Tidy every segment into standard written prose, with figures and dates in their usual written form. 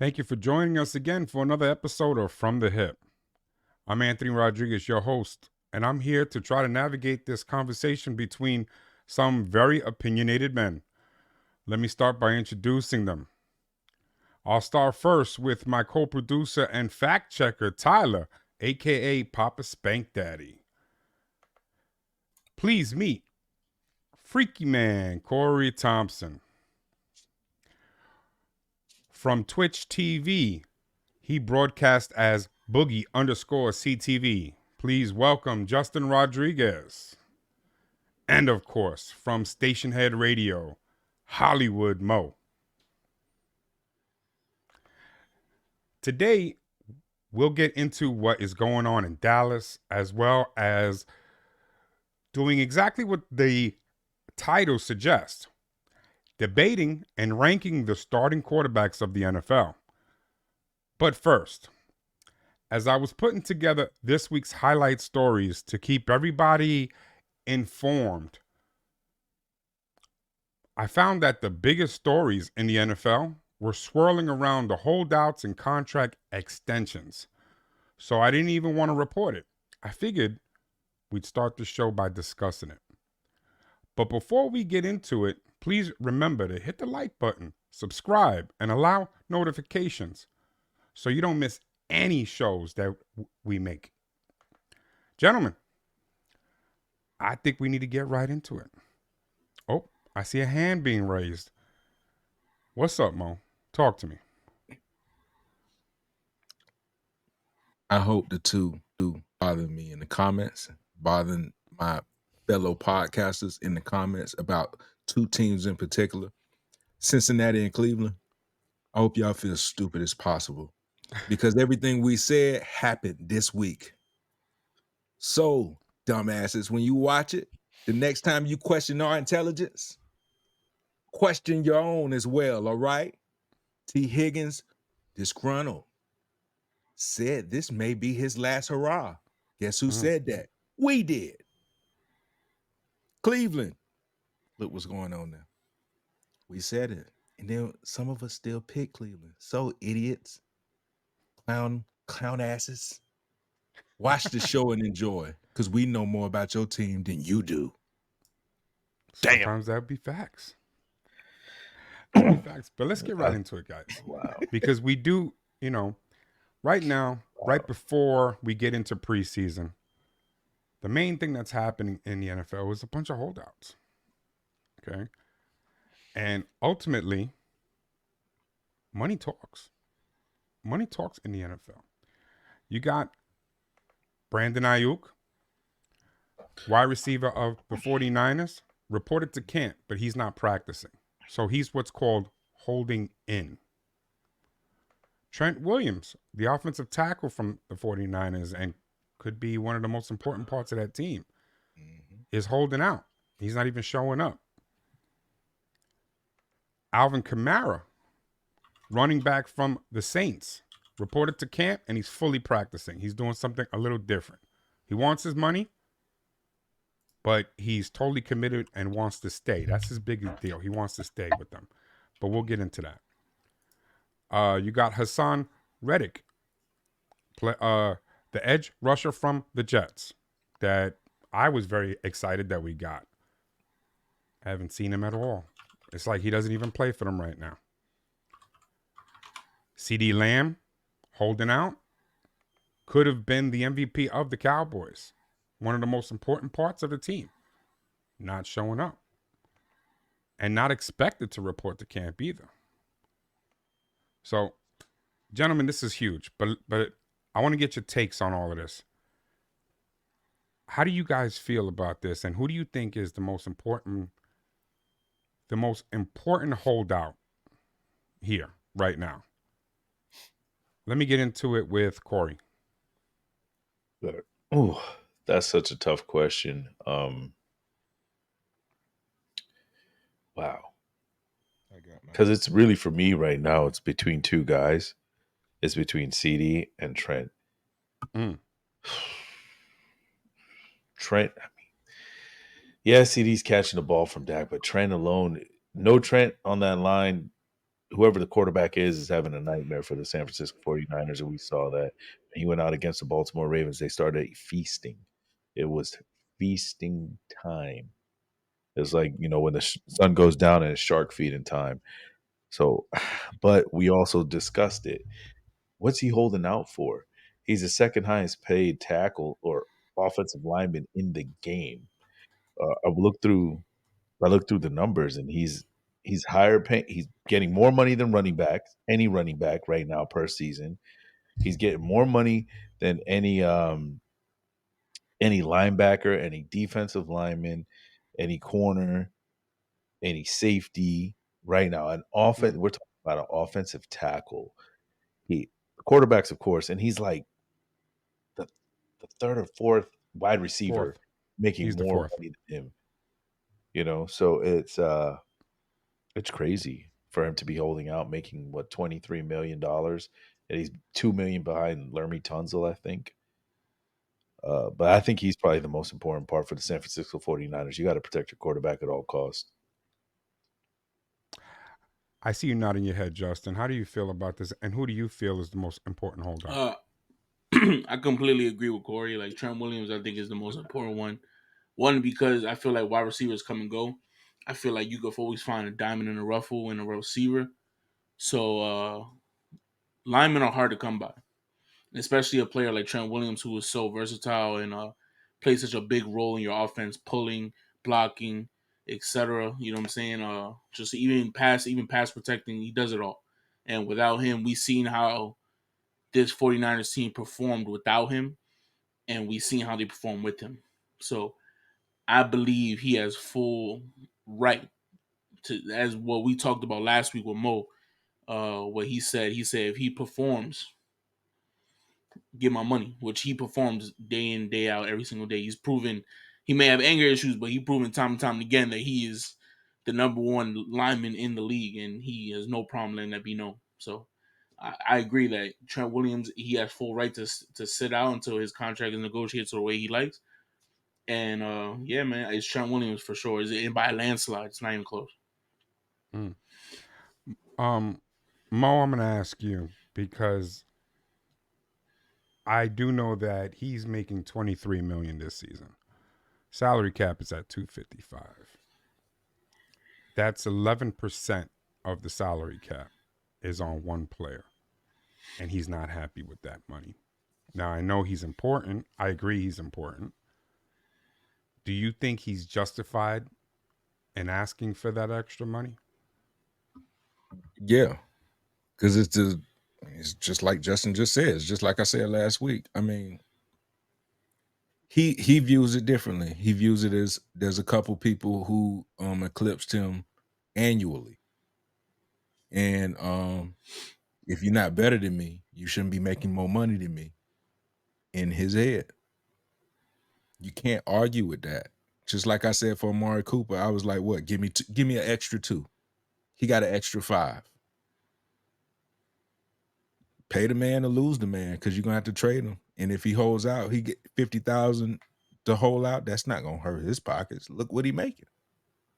Thank you for joining us again for another episode of From the Hip. I'm Anthony Rodriguez, your host, and I'm here to try to navigate this conversation between some very opinionated men. Let me start by introducing them. I'll start first with my co-producer and fact checker, Tyler, aka Papa Spank Daddy. Please meet Freaky Man, Corey Thompson. From Twitch TV, he broadcasts as Boogie_CTV. Please welcome Justin Rodriguez. And of course, from Station Head Radio, Hollywood Mo. Today, we'll get into what is going on in Dallas, as well as doing exactly what the title suggests, debating and ranking the starting quarterbacks of the NFL. But first, as I was putting together this week's highlight stories to keep everybody informed, I found that the biggest stories in the NFL were swirling around the holdouts and contract extensions. So I didn't even want to report it. I figured we'd start the show by discussing it. But before we get into it, please remember to hit the like button, subscribe, and allow notifications so you don't miss any shows that we make. Gentlemen, I think we need to get right into it. Oh, I see a hand being raised. What's up, Mo? Talk to me. I hope the two do bother me in the comments, bothering my fellow podcasters in the comments about two teams in particular, Cincinnati and Cleveland. I hope y'all feel as stupid as possible because everything we said happened this week. So, dumbasses, when you watch it, the next time you question our intelligence, question your own as well, all right? T. Higgins, disgruntled, said this may be his last hurrah. Guess who said that? We did. Cleveland. Look what's going on now. We said it. And then some of us still pick Cleveland. So idiots. Clown asses. Watch the show and enjoy. Because we know more about your team than you do. Sometimes that would be facts. But let's get right into it, guys. Wow. Because we do, right now, right before we get into preseason, the main thing that's happening in the NFL is a bunch of holdouts. Okay. And ultimately, money talks. Money talks in the NFL. You got Branden Aiyuk, wide receiver of the 49ers, reported to camp, but he's not practicing. So he's what's called holding in. Trent Williams, the offensive tackle from the 49ers and could be one of the most important parts of that team, is holding out. He's not even showing up. Alvin Kamaro, running back from the Saints, reported to camp and he's fully practicing. He's doing something a little different. He wants his money, but he's totally committed and wants to stay. That's his biggest deal. He wants to stay with them. But we'll get into that. You got Hassan Reddick, the edge rusher from the Jets that I was very excited that we got. I haven't seen him at all. It's like he doesn't even play for them right now. CD Lamb, holding out, could have been the MVP of the Cowboys. One of the most important parts of the team. Not showing up. And not expected to report to camp either. So, gentlemen, this is huge. But I want to get your takes on all of this. How do you guys feel about this? And who do you think is the most important holdout here right now? Let me get into it with Corey. Oh, that's such a tough question. Wow. Because it's really, for me right now, it's between two guys. It's between CD and Trent. Trent, yeah, CD's catching the ball from Dak, but Trent alone, no Trent on that line, whoever the quarterback is having a nightmare for the San Francisco 49ers, and we saw that. He went out against the Baltimore Ravens. They started feasting. It was feasting time. It's like, when the sun goes down and it's shark feeding time. So, but we also discussed it. What's he holding out for? He's the second highest paid tackle or offensive lineman in the game. I looked through the numbers, and he's higher pay. He's getting more money than running backs. Any running back right now per season, he's getting more money than any linebacker, any defensive lineman, any corner, any safety right now. An offense. We're talking about an offensive tackle. He quarterbacks, of course, and he's like the third or fourth wide receiver Fourth. making He's the more fourth. money than him. So it's crazy for him to be holding out, making what $23 million, and he's $2 million behind Lermy Tunzel, I think. But I think he's probably the most important part for the San Francisco 49ers. You got to protect your quarterback at all costs. I see you nodding your head, Justin. How do you feel about this? And who do you feel is the most important holdout? I completely agree with Corey. Like Trent Williams, I think is the most important one. One, because I feel like wide receivers come and go. I feel like you could always find a diamond in a rough in a receiver. So linemen are hard to come by, especially a player like Trent Williams, who is so versatile and plays such a big role in your offense, pulling, blocking, etc. You know what I'm saying? Just even pass protecting, he does it all. And without him, we've seen how this 49ers team performed without him, and we've seen how they perform with him. So I believe he has full right to, as what we talked about last week with Mo. What he said if he performs, get my money, which he performs day in, day out, every single day. He's proven he may have anger issues, but he's proven time and time again that he is the number one lineman in the league, and he has no problem letting that be known. So I agree that Trent Williams, he has full right to sit out until his contract is negotiated to the way he likes. And yeah, man, it's Trent Williams for sure. Is it by a landslide? It's not even close. Mm. Mo, I'm gonna ask you because I do know that he's making $23 million this season. Salary cap is at $255. That's 11% of the salary cap is on one player, and he's not happy with that money. Now I know he's important. I agree he's important. Do you think he's justified in asking for that extra money? Yeah, because it's just like Justin just said. It's just like I said last week. I mean, he views it differently. He views it as there's a couple people who eclipsed him annually, and if you're not better than me, you shouldn't be making more money than me. In his head, you can't argue with that. Just like I said for Amari Cooper, I was like, "What? Give me an extra 2." He got an extra 5. Pay the man or lose the man, because you're gonna have to trade him. And if he holds out, he get 50,000 to hold out. That's not gonna hurt his pockets. Look what he making.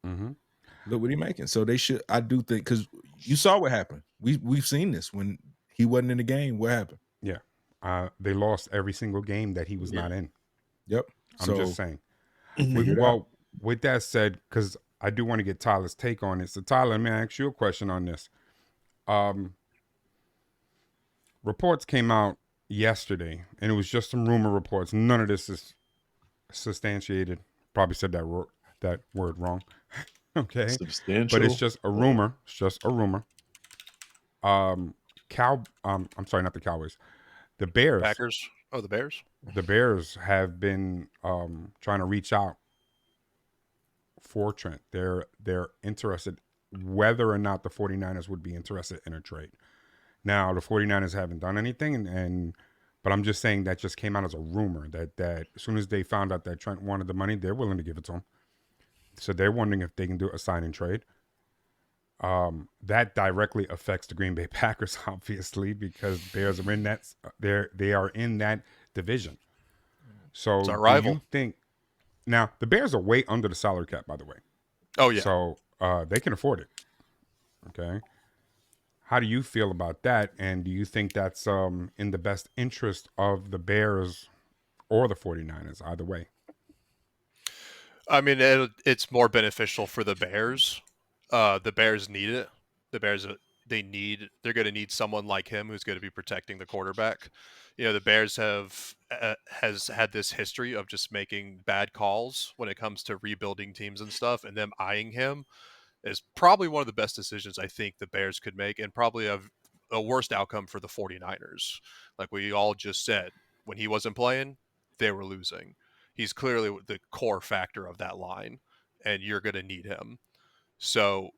Mm-hmm. Look what he making. So they should. I do think, because you saw what happened. We've seen this when he wasn't in the game. What happened? Yeah. They lost every single game that he was not in. Yep. I'm just saying. Figure it out. Well, with that said, because I do want to get Tyler's take on it. So, Tyler, may I ask you a question on this? Reports came out yesterday, and it was just some rumor reports. None of this is substantiated. Probably said that word wrong. Okay. Substantial. But it's just a rumor. It's just a rumor. I'm sorry, not the Cowboys. The Bears. Packers. Oh, the Bears? The Bears have been trying to reach out for Trent. They're interested whether or not the 49ers would be interested in a trade. Now, the 49ers haven't done anything, but I'm just saying that just came out as a rumor that as soon as they found out that Trent wanted the money, they're willing to give it to him. So they're wondering if they can do a sign and trade. That directly affects the Green Bay Packers, obviously, because Bears are in that they are in that division. So it's our rival. Do you think now the Bears are way under the salary cap, by the way? Oh yeah. So they can afford it. Okay. How do you feel about that? And do you think that's in the best interest of the Bears or the 49ers? Either way. I mean, it's more beneficial for the Bears. The Bears need it. The Bears, they're going to need someone like him who's going to be protecting the quarterback. The Bears has had this history of just making bad calls when it comes to rebuilding teams and stuff, and them eyeing him is probably one of the best decisions I think the Bears could make, and probably a worst outcome for the 49ers. Like we all just said, when he wasn't playing, they were losing. He's clearly the core factor of that line, and you're going to need him. So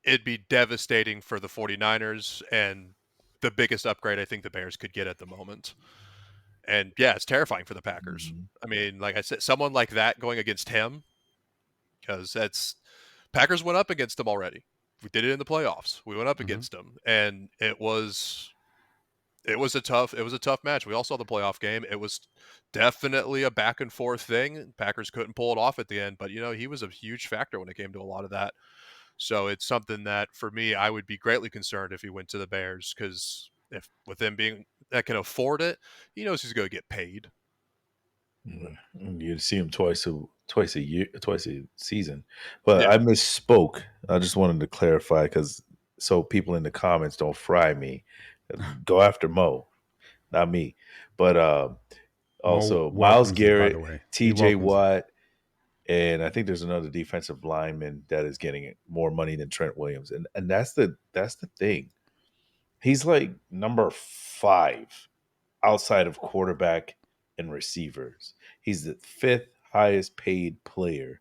it'd be devastating for the 49ers, and the biggest upgrade I think the Bears could get at the moment. And yeah, it's terrifying for the Packers. Mhm. I mean, like I said, someone like that going against him, because Packers went up against him already. We did it in the playoffs. We went up against him, and it was a tough match. We all saw the playoff game. It was definitely a back and forth thing. Packers couldn't pull it off at the end, but he was a huge factor when it came to a lot of that. So it's something that for me, I would be greatly concerned if he went to the Bears, because if with him being that can afford it, he knows he's going to get paid. You see him twice a year, twice a season. But Yeah. I misspoke. I just wanted to clarify because so people in the comments don't fry me. Go after Mo, not me. But also Mo Miles welcomes it, by Garrett, the way. He T.J. welcomes it. Watt, and I think there's another defensive lineman that is getting more money than Trent Williams, and that's the thing. He's like number 5 outside of quarterback and receivers. He's the 5th highest paid player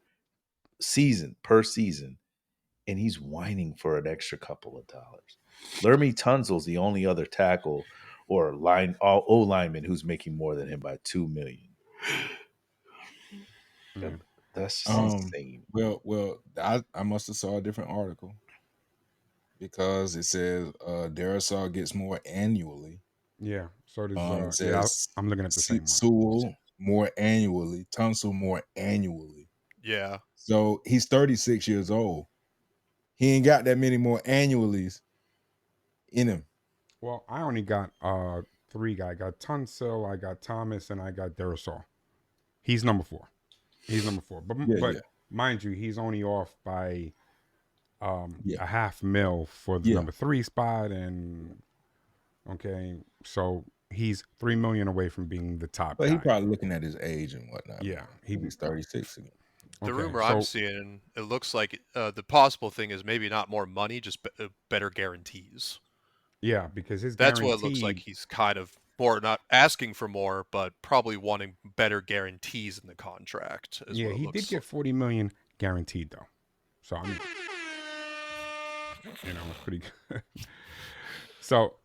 per season, and he's whining for an extra couple of dollars. Lermy Tunzel's the only other tackle or O lineman who's making more than him by $2 million. Yeah. That's just insane. Well, I must have saw a different article because it says Darisaw gets more annually. Yeah. So does It yeah. says I'm looking at the same one. Sewell more annually, Tunsil more annually. Yeah. So he's 36 years old. He ain't got that many more annuallys in him. Well, I only got 3 guys. I got Tunsil, I got Thomas, and I got Darisaw. He's number 4. But mind you, he's only off by a $500,000 for the number 3 spot, and so he's $3 million away from being the top But guy. he's probably looking at his age and whatnot. Yeah, he's 36 again. The rumor I'm seeing, it looks like the possible thing is maybe not more money, just better guarantees. Yeah, because that's what it looks like. He's kind of more not asking for more, but probably wanting better guarantees in the contract. Yeah, he did get $40 million guaranteed though, so I mean, it's pretty good. So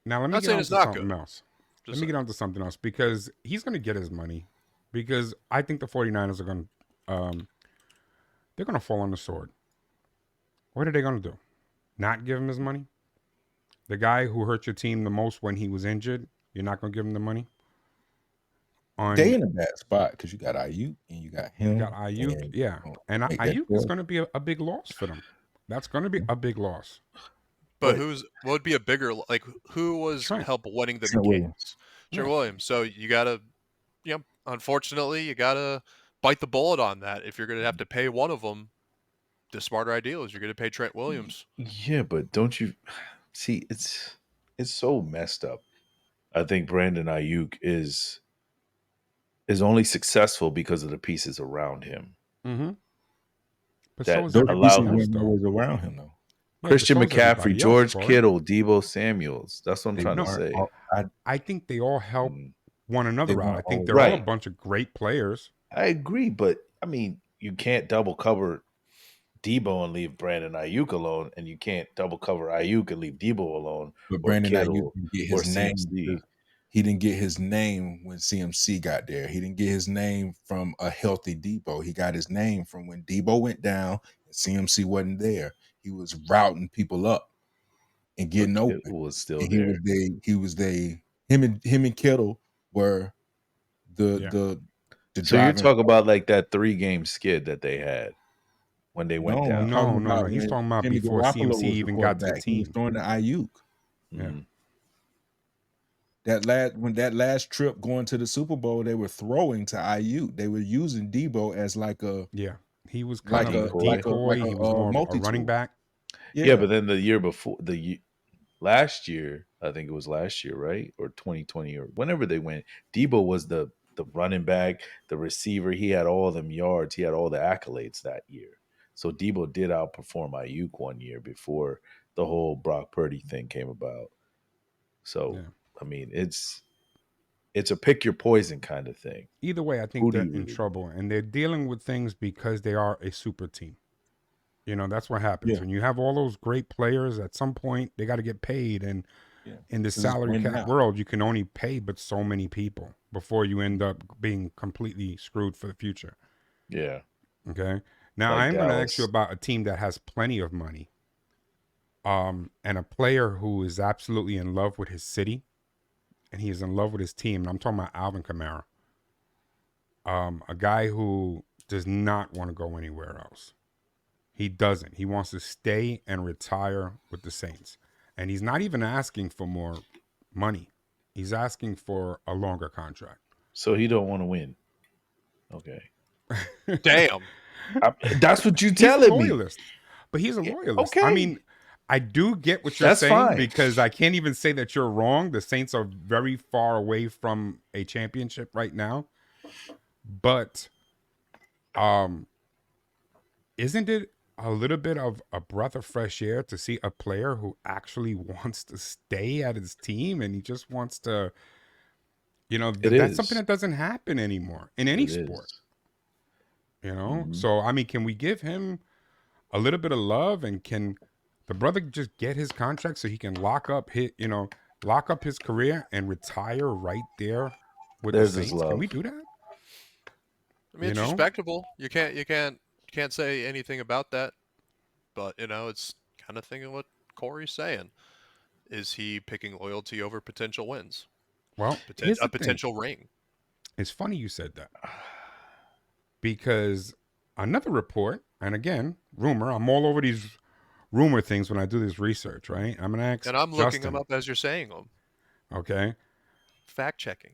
now let me get on to something else. Let me get on to something else because he's going to get his money. Because I think the 49ers are going to, they're going to fall on the sword. What are they going to do? Not give him his money? The guy who hurt your team the most when he was injured, you're not going to give him the money? They in a bad spot because you got Aiyuk and you got him. You got Aiyuk, yeah. And Aiyuk is going to be a big loss for them. That's going to be a big loss. But what would be a bigger, like, who was help winning the games? Trent Williams. So you got to, unfortunately, you got to bite the bullet on that. If you're going to have to pay one of them, the smarter idea is you're going to pay Trent Williams. Yeah, but don't you see? It's so messed up. I think Branden Aiyuk is only successful because of the pieces around him. Mm-hmm. But that so allows around him though. Yeah, Christian McCaffrey, George Kittle, Deebo Samuels. That's what I'm trying to say. I think they all help one another out. I think they're all a bunch of great players. I agree, but I mean, you can't double cover Deebo and leave Branden Aiyuk alone, and you can't double cover Aiyuk and leave Deebo alone. But Branden Aiyuk didn't get his name. He didn't get his name when CMC got there. He didn't get his name from a healthy Deebo. He got his name from when Deebo went down and CMC wasn't there. He was routing people up and getting open. Kittle was still and there. Him and Kittle were the So you're talking about like that 3-game skid that they had. when they went No, down. I'm talking No. about He's when talking about Jimmy before Garoppolo CMC was the even got to the quarterback. He was team. throwing to Ayuk. Yeah. That last trip going to the Super Bowl, they were throwing to Ayuk. They were using Debo as like a He was kind of a decoy. He was more of a running back. Yeah, but then the year before, last year, I think it was last year, right? Or 2020 or whenever they went, Debo was the running back, the receiver. He had all them yards. He had all the accolades that year. So Debo did outperform Ayuk one year before the whole Brock Purdy thing came about. So, I mean, it's a pick your poison kind of thing. Either way, I think they're in trouble, and they're dealing with things because they are a super team. You know, that's what happens. When you have all those great players, at some point, they got to get paid. And in the salary cap world, you can only pay but so many people before you end up being completely screwed for the future. Yeah. Okay. Now, Like I'm going to ask you about a team that has plenty of money and a player who is absolutely in love with his city, and he is in love with his team. And I'm talking about Alvin Kamaro, a guy who does not want to go anywhere else. He doesn't. He wants to stay and retire with the Saints. And he's not even asking for more money. He's asking for a longer contract. So he don't want to win. Okay. Damn. That's what you telling me. But he's a loyalist. Okay. I mean, I do get what you're saying fine. because I can't even say that you're wrong. The Saints are very far away from a championship right now. But isn't it a little bit of a breath of fresh air to see a player who actually wants to stay at his team and he just wants to, that's something that doesn't happen anymore in any sport. So I mean, can we give him a little bit of love, and can the brother just get his contract so he can lock up his career and retire right there with the Saints? Can we do that? I mean, it's respectable. You can't say anything about that, but it's kind of thinking what Corey's saying. Is he picking loyalty over potential wins? Well, a potential ring. It's funny you said that, because another report, and again, rumor. I'm all over these rumor things when I do this research, right? I'm gonna ask, and I'm looking them up as you're saying them. Okay. Fact checking.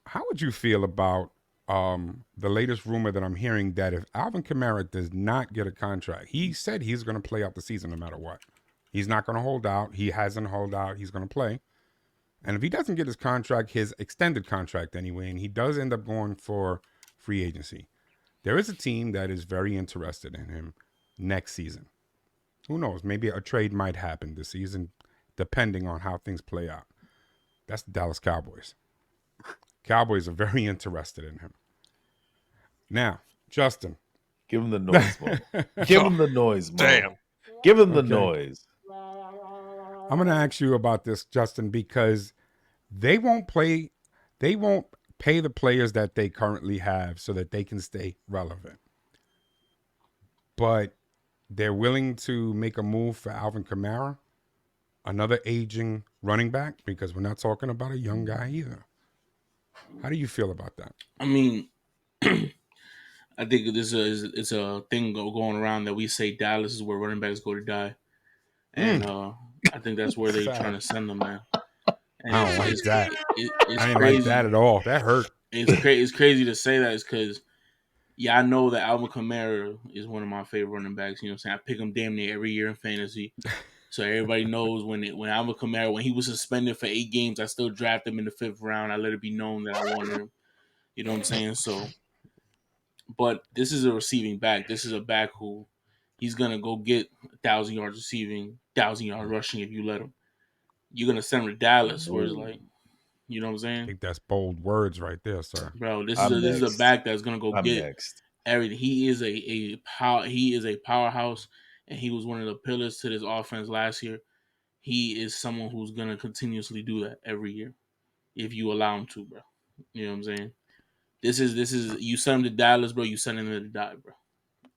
How would you feel about the latest rumor that I'm hearing that if Alvin Kamaro does not get a contract, he said he's going to play out the season no matter what. He's not going to hold out. He hasn't held out. He's going to play. And if he doesn't get his contract, his extended contract anyway, and he does end up going for free agency, there is a team that is very interested in him next season. Who knows? Maybe a trade might happen this season, depending on how things play out. That's the Dallas Cowboys. Cowboys are very interested in him. Now, Justin. Give him the noise, Mo. Give him the noise, Mo. Damn. Give him the noise. I'm going to ask you about this, Justin, because they won't pay the players that they currently have so that they can stay relevant. But they're willing to make a move for Alvin Kamaro, another aging running back, because we're not talking about a young guy either. How do you feel about that? I mean, I think it's a thing going around that we say Dallas is where running backs go to die, and I think that's where they're trying to send them, man. And I don't like that. It's I ain't crazy. like that at all. That hurt. It's crazy to say that, is because I know that Alvin Kamaro is one of my favorite running backs. You know what I'm saying? I pick him damn near every year in fantasy. So everybody knows when Alvin Kamaro, when he was suspended for 8 games, I still drafted him in the 5th round. I let it be known that I wanted him. You know what I'm saying? So, but this is a receiving back. This is a back who he's gonna go get 1,000 yards receiving, 1,000 yards rushing if you let him. You're gonna send him to Dallas, where it's like, you know what I'm saying? I think that's bold words right there, sir. Bro, this is a back that's gonna go get everything. He is a powerhouse, and he was one of the pillars to this offense last year. He is someone who's gonna continuously do that every year, if you allow him to, bro. You know what I'm saying? This is you send him to Dallas, bro. You send him to die, bro.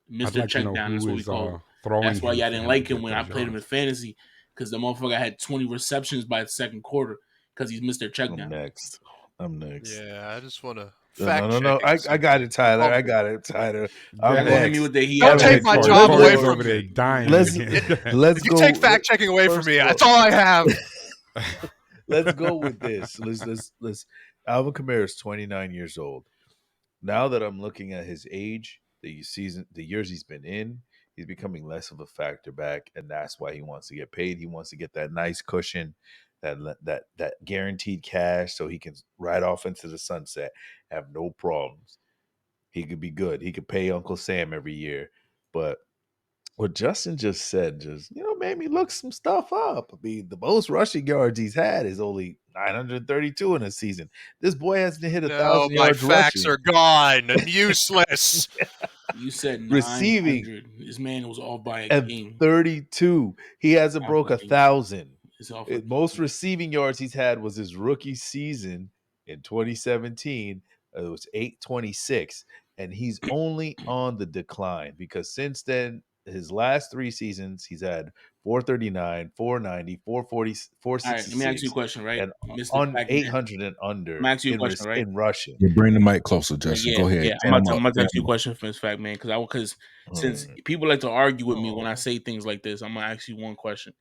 Mr. Check Down. That's what we call him. That's why y'all didn't like him when I played him in fantasy, because the motherfucker had 20 receptions by the second quarter because he's Mr. Check Down. I'm next. Yeah, I just want to No. I got it, Tyler. I got it, Tyler. I'm Don't hit me next. with the he. Don't had take a my head job coach. away Corey's from over there me. dying. Let's If you go. take fact checking away from First me, of all- that's all I have. Let's go with this. Let's. Alvin Kamaro is 29 years old. Now that I'm looking at his age, the years he's been in, he's becoming less of a factor back, and that's why he wants to get paid. He wants to get that nice cushion, that guaranteed cash, so he can ride off into the sunset, have no problems. He could be good. He could pay Uncle Sam every year, but what Justin just said made me look some stuff up. I mean, the most rushing yards he's had is only 932 in a season. This boy hasn't hit 1,000 My yards facts rushing. are gone and useless. You said Receiving 900. This man was off by a and game. 32. He hasn't Off broke a game. 1,000. It's off a Most game. receiving yards he's had was his rookie season in 2017. It was 826, and he's only on the decline because since then, his last 3 seasons, he's had 439, 490, 440, All right, let me ask you a 466, question, right? and Mr. on Fact 800 and under I'm asking you a question, right? in rushing. You bring the mic closer, Justin. Yeah, Go ahead. yeah. I'm about to ask you a question for this fact, man, because since people like to argue with me when I say things like this, I'm gonna ask you one question.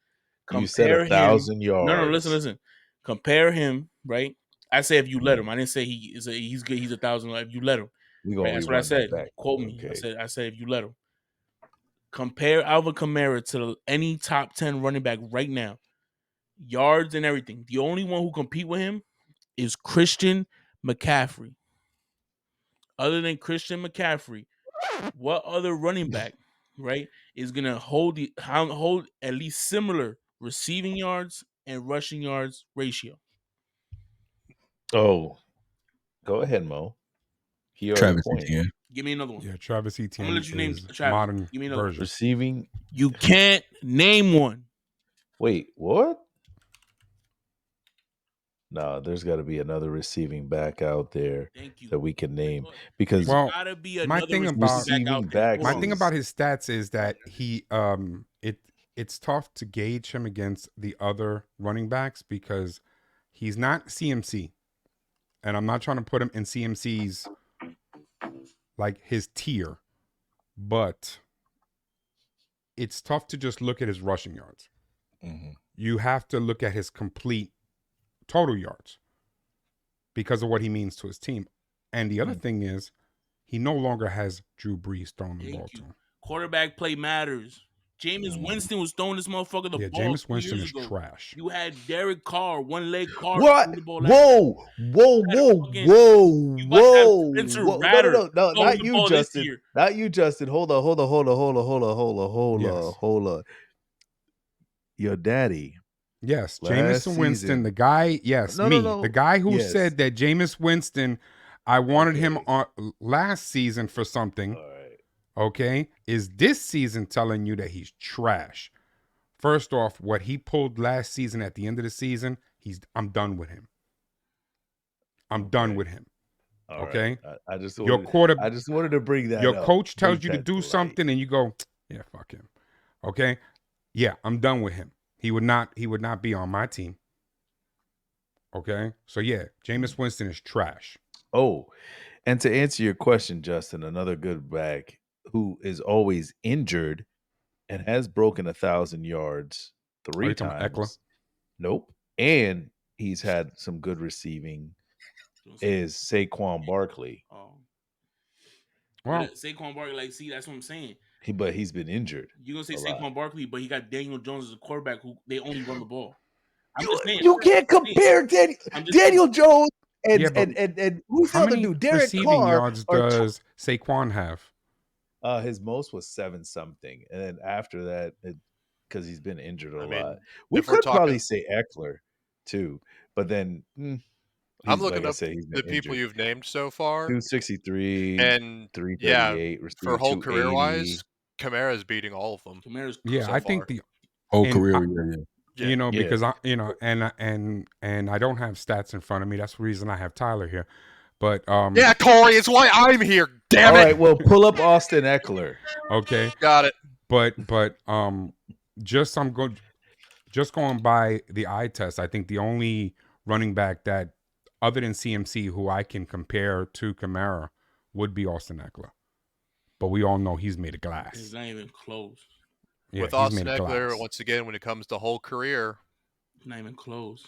You said Compare him. 1,000 yards. No, listen. Compare him, right? I say if you let him. I didn't say he's good. He's 1,000. If you let him, We gonna right? That's what I rerun that said. back. Quote me. Okay. I said if you let him. Compare Alvin Kamaro to any top 10 running back right now, yards and everything. The only one who compete with him is Christian McCaffrey. Other than Christian McCaffrey, what other running back, right, is gonna hold at least similar receiving yards and rushing yards ratio? Oh, go ahead, Mo. He already Travis pointed. Etienne. Give me another one. Yeah, Travis I'm Etienne gonna let you name is Travis. modern Give me another one. version. Receiving. You can't name one. Wait, what? No, there's got to be another receiving back out there Thank you. that we can name because Well, Gotta be my another thing receiving about- back out Receiving there. backs Hold My on. thing is- about his stats is that it's tough to gauge him against the other running backs because he's not CMC, and I'm not trying to put him in CMC's like his tier, but it's tough to just look at his rushing yards. Mm-hmm. You have to look at his complete total yards because of what he means to his team. And the other thing is, he no longer has Drew Brees throwing the Thank ball you. to him. Quarterback play matters. Jameis Winston was throwing this motherfucker the ball Jameis 2 Winston years is ago. trash. You had Derek Carr, one-leg Carr. What? throwing the ball Whoa, You about to have Spencer whoa. Rattler No, throwing not the you, ball this Justin. year. Not you, Justin. Hold on. Yes. Your daddy. Yes, Last Jameis Winston, season. the guy, yes, No, me, no. the guy who Yes. said that Jameis Winston, I wanted him Okay. on last season for something, All right. okay, is this season telling you that he's trash. First off, what he pulled last season at the end of the season, I'm done with him. I'm done with him. All Okay? right. I just Your wanted, I just wanted to bring that Your up. coach tells Bring you to that do light. something and you go, yeah, fuck him. Okay? Yeah, I'm done with him. He would not be on my team. Okay? So yeah, Jameis Winston is trash. Oh, and to answer your question, Justin, another good back who is always injured and has broken 1,000 yards Are 3 you talking about Eckler? times. Nope. And he's had some good receiving is Saquon Barkley. Well, Saquon Barkley, like, see, that's what I'm saying. But he's been injured. You're gonna say a Saquon lot. Barkley, but he got Daniel Jones as a quarterback who they only run the ball. I'm just saying. You can't compare Daniel Jones and Yeah, but and who's the how other many dude? Derek receiving Carr. yards does Saquon have? His most was 7 something, and then after that, because he's been injured a lot. We if we're could talking- probably say Eckler too, but then I'm looking like I up said, he's the been people injured. you've named so far, 263 and 338 for whole career 280. wise, Kamara's beating all of them. Kamara's Yeah, so I far. think the Whole and career, Yeah. you know, Yeah. because and I don't have stats in front of me. That's the reason I have Tyler here. But Yeah, Corey, it's why I'm here. Damn All it! right, well, pull up Austin Eckler. okay. Got it. But just going by the eye test, I think the only running back that other than CMC, who I can compare to Kamara, would be Austin Eckler. But we all know he's made of glass. It's not even close. Yeah, With he's Austin made of Eckler, glass. once again, when it comes to whole career, Not even close.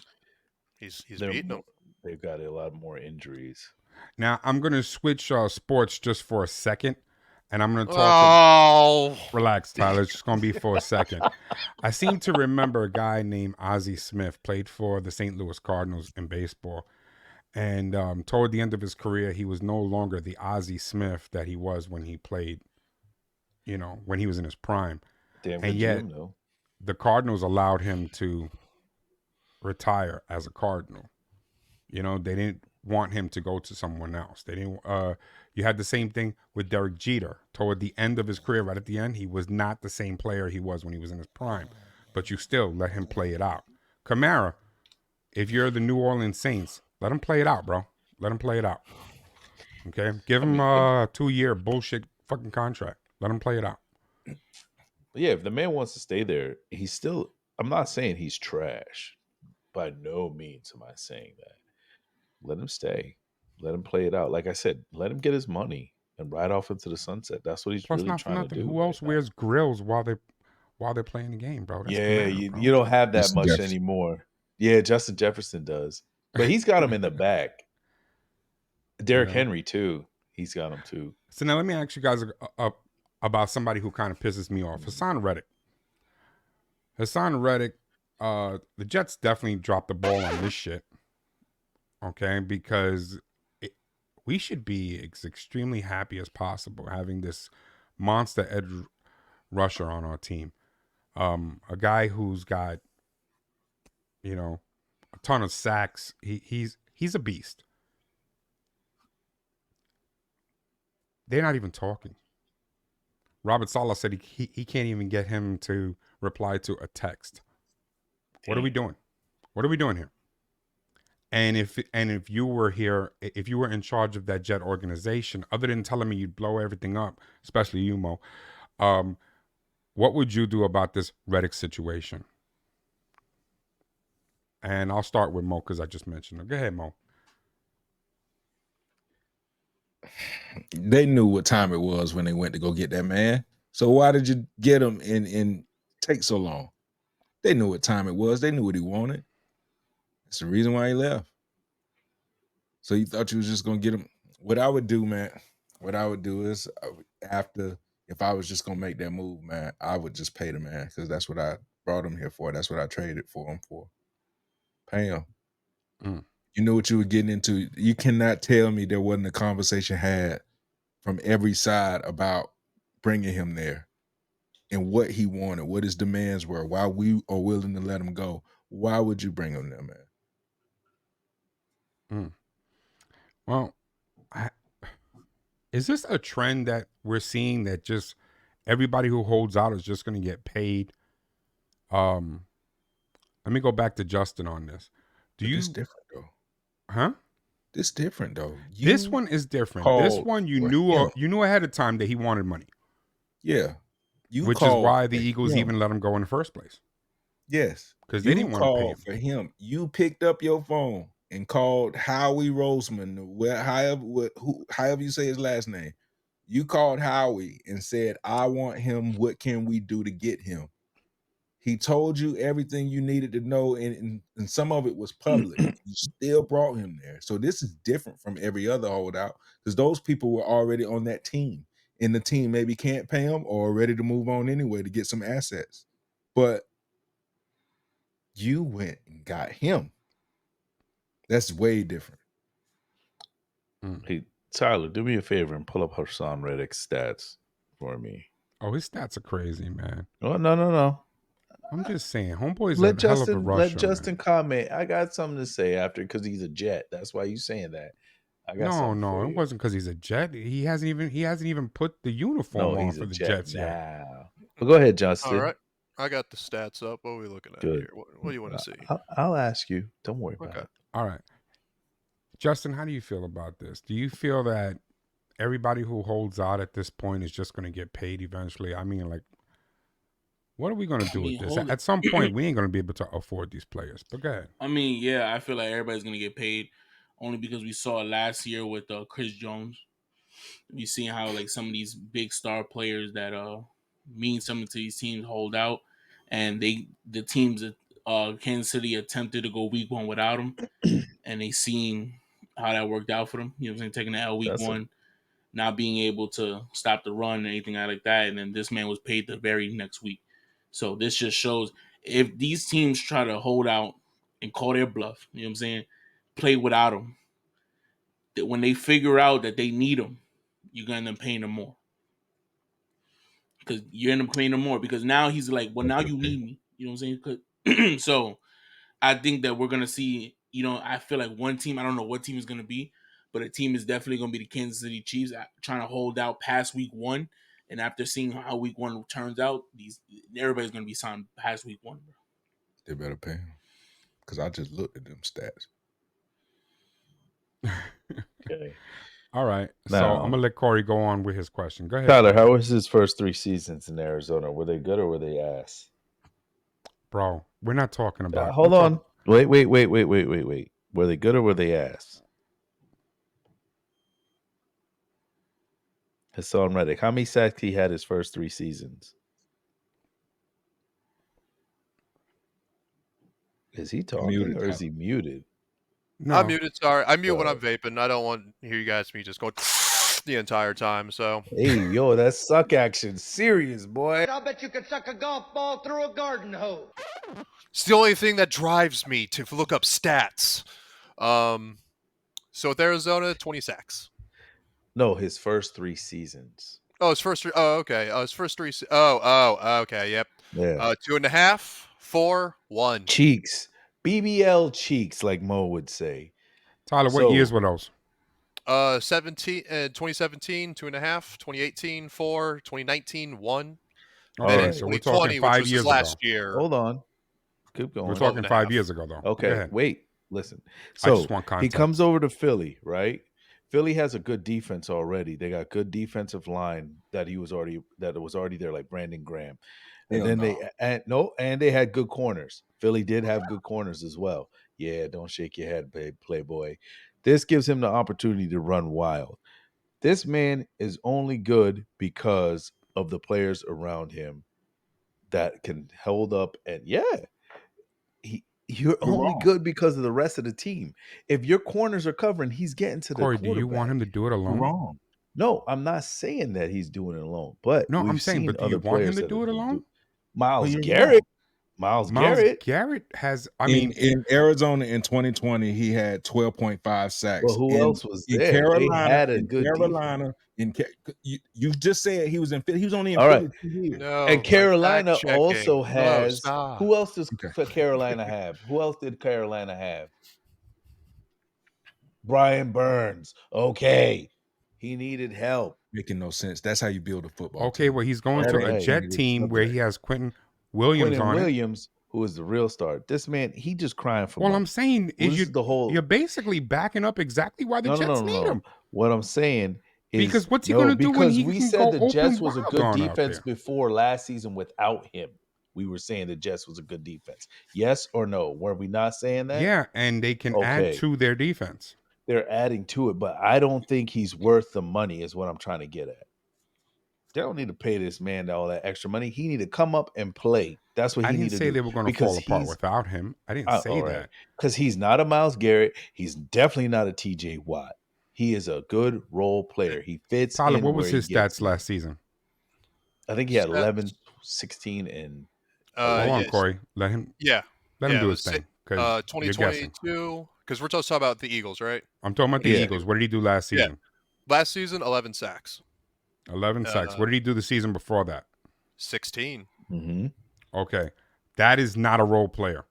he's beating them. They've got a lot more injuries. Now, I'm going to switch sports just for a second, and I'm going to talk. Relax, Tyler. It's just going to be for a second. I seem to remember a guy named Ozzie Smith played for the St. Louis Cardinals in baseball. And toward the end of his career, he was no longer the Ozzie Smith that he was when he played, when he was in his prime. Damn and good yet, GM, though. the Cardinals allowed him to retire as a Cardinal. They didn't want him to go to someone else. They didn't. You had the same thing with Derek Jeter. Toward the end of his career, right at the end, he was not the same player he was when he was in his prime. But you still let him play it out. Kamara, if you're the New Orleans Saints, let him play it out, bro. Let him play it out. Okay? Give him a 2-year bullshit fucking contract. Let him play it out. Yeah, if the man wants to stay there, he's still. I'm not saying he's trash. By no means am I saying that. Let him stay. Let him play it out. Like I said, let him get his money and ride off into the sunset. That's what he's Plus, really not for trying to nothing. do. Who else wears grills while they're playing the game, bro? That's Yeah, Kamara, bro. you don't have that Justin much Jefferson. anymore. Yeah, Justin Jefferson does, but he's got him in the back. Derrick Henry too. He's got him too. So now let me ask you guys about somebody who kind of pisses me off. Hassan Reddick. Hassan Reddick, the Jets definitely dropped the ball on this shit. Okay, because we should be as extremely happy as possible having this monster edge rusher on our team. A guy who's got, a ton of sacks. He's a beast. They're not even talking. Robert Saleh said he can't even get him to reply to a text. What are we doing? What are we doing here? And if you were here, if you were in charge of that Jet organization, other than telling me you'd blow everything up, especially you, Mo, what would you do about this Reddick situation? And I'll start with Mo because I just mentioned it. Go ahead, Mo. They knew what time it was when they went to go get that man. So why did you get him and take so long? They knew what time it was. They knew what he wanted. That's the reason why he left. So you thought you was just gonna get him? What I would do, man. What I would do is if I was just gonna make that move, man, I would just pay the man because that's what I brought him here for. That's what I traded for him for. Pay him. You know what you were getting into. You cannot tell me there wasn't a conversation had from every side about bringing him there and what he wanted, what his demands were, why we are willing to let him go. Why would you bring him there, man? Well, is this a trend that we're seeing that just everybody who holds out is just going to get paid? Let me go back to Justin on this. This different though. Huh? This different though. This one is different. This one you knew ahead of time that he wanted money. Yeah. Which is why the Eagles even let him go in the first place. Yes. Because they didn't want to pay him. For him. You picked up your phone and called Howie Roseman, however you say his last name. You called Howie and said, I want him. What can we do to get him? He told you everything you needed to know, and some of it was public. You still brought him there. So this is different from every other holdout because those people were already on that team, and the team maybe can't pay him or are ready to move on anyway to get some assets. But you went and got him. That's way different. Hey, Tyler, do me a favor and pull up Hassan Reddick's stats for me. Oh, his stats are crazy, man. Oh, no. I'm just saying, homeboy's Let a hell of a rusher. Let Justin comment. I got something to say after because he's a Jet. That's why you saying that. I got No, it wasn't because he's a Jet. He hasn't even put the uniform on for the Jets yet. Well, go ahead, Justin. All right. I got the stats up. What are we looking at here? What do you want to see? I'll ask you. Don't worry about it. All right. Justin, how do you feel about this? Do you feel that everybody who holds out at this point is just going to get paid eventually? I mean, like, what are we going to do with this? At some point, we ain't going to be able to afford these players. But go ahead. I mean, yeah, I feel like everybody's going to get paid. only because we saw it last year with Chris Jones. We seen how like some of these big star players that mean something to these teams hold out, and the teams Kansas City attempted to go week 1 without him, and they seen how that worked out for them. You know what I'm saying? Taking the L week 1, not being able to stop the run or anything like that, and then this man was paid the very next week. So this just shows if these teams try to hold out and call their bluff, you know what I'm saying, play without him, that when they figure out that they need him, you're going to end up paying them more. Because you end up paying him more because now he's like, well, now you need me. You know what I'm saying? So I think that we're going to see, I feel like one team, I don't know what team is going to be, but a team is definitely going to be the Kansas City Chiefs trying to hold out past week 1. And after seeing how week 1 turns out, everybody's going to be signed past week 1. Bro. They better pay him. Because I just looked at them stats. Okay. All right. So Now- I'm going to let Corey go on with his question. Go ahead. Tyler, how was his first 3 seasons in Arizona? Were they good or were they ass? Bro, we're not talking about... Hold on. Wait. Were they good or were they ass? Hassan Reddick. How many sacks he had his first 3 seasons? Is he talking Muted, or is he muted? No. I'm muted. Sorry, I mute when I'm vaping. I don't want to hear you guys me just going the entire time. So Hey, yo, that's suck action. Serious, boy. I'll bet you could suck a golf ball through a garden hose. it's the only thing that drives me to look up stats. So with Arizona, 20 sacks. No, his first 3 seasons. Oh, his first 3. Oh, okay. His first 3. Okay. Yep. Yeah. 2.5, 4, 1. Cheeks. BBL cheeks, like Mo would say. Tyler, what So- years were those? 2017, 2.5, 2018, 4, 2019, 1. Okay, Then in so we're 2020, talking which 5 was years his last ago. year. Hold on. Keep going. We're 12 talking and a 5 half. years ago, though. Go Okay, ahead. wait. Listen. I just So want he context. comes over to Philly, right? Philly has a good defense already. They got good defensive line that was already there, like Brandon Graham. And Hell then no. and they had good corners. Philly did have good corners as well. Yeah, don't shake your head, playboy. This gives him the opportunity to run wild. This man is only good because of the players around him that can hold up. And you're only wrong. good because of the rest of the team. If your corners are covering, he's getting to the Corey, quarterback. do you want him to do it You're alone? wrong. No, I'm not saying that he's doing it alone. But No, we've I'm saying, seen but do you other want him players to that do have it been alone? Miles you're Garrett. wrong. Miles Miles Garrett. Garrett has, in Arizona in 2020, he had 12.5 sacks. Well, who else was in there? Carolina? They had a good Carolina. You just said he was in Philly. He was only in All Philly right. 2 years. No, And Carolina fact checking. also No, has. stop. Who else does Okay. Carolina have? Who else did Carolina have? Brian Burns. Okay. He needed help. Making no sense. That's how you build a football okay, team. well, he's going That to a ain't Jet English team where he subject. has Quentin Williams Quentin on it. Williams, who is the real star. This man, he just crying for Well, money. I'm saying Well, is this is the whole. you're basically backing up exactly why the No. Jets need him. What I'm saying is Because what's he gonna do when because he we can said go the Jets open was a wild good gone out defense there? before last season without him. We were saying the Jets was a good defense. Yes or no? Were we not saying that? Yeah, and they can add Okay. to their defense. They're adding to it, but I don't think he's worth the money. Is what I'm trying to get at. They don't need to pay this man all that extra money. He need to come up and play. That's what I he didn't need to say do. they were going to because fall apart he's- without him. I didn't say all right. that. Because he's not a Myles Garrett. He's definitely not a TJ Watt. He is a good role player. He fits Tyler, in what was where he his gets stats in. last season? I think he had Stats. 11, 16, and Hold on, Yes. Corey. Let him Yeah. do it his was thing. Because you're guessing. 2022. Because we're talking about the Eagles, right? I'm talking about the Yeah. Eagles. What did he do last Yeah. season? Last season, 11 sacks. 11 sacks. What did he do the season before that? 16. Okay. That is not a role player.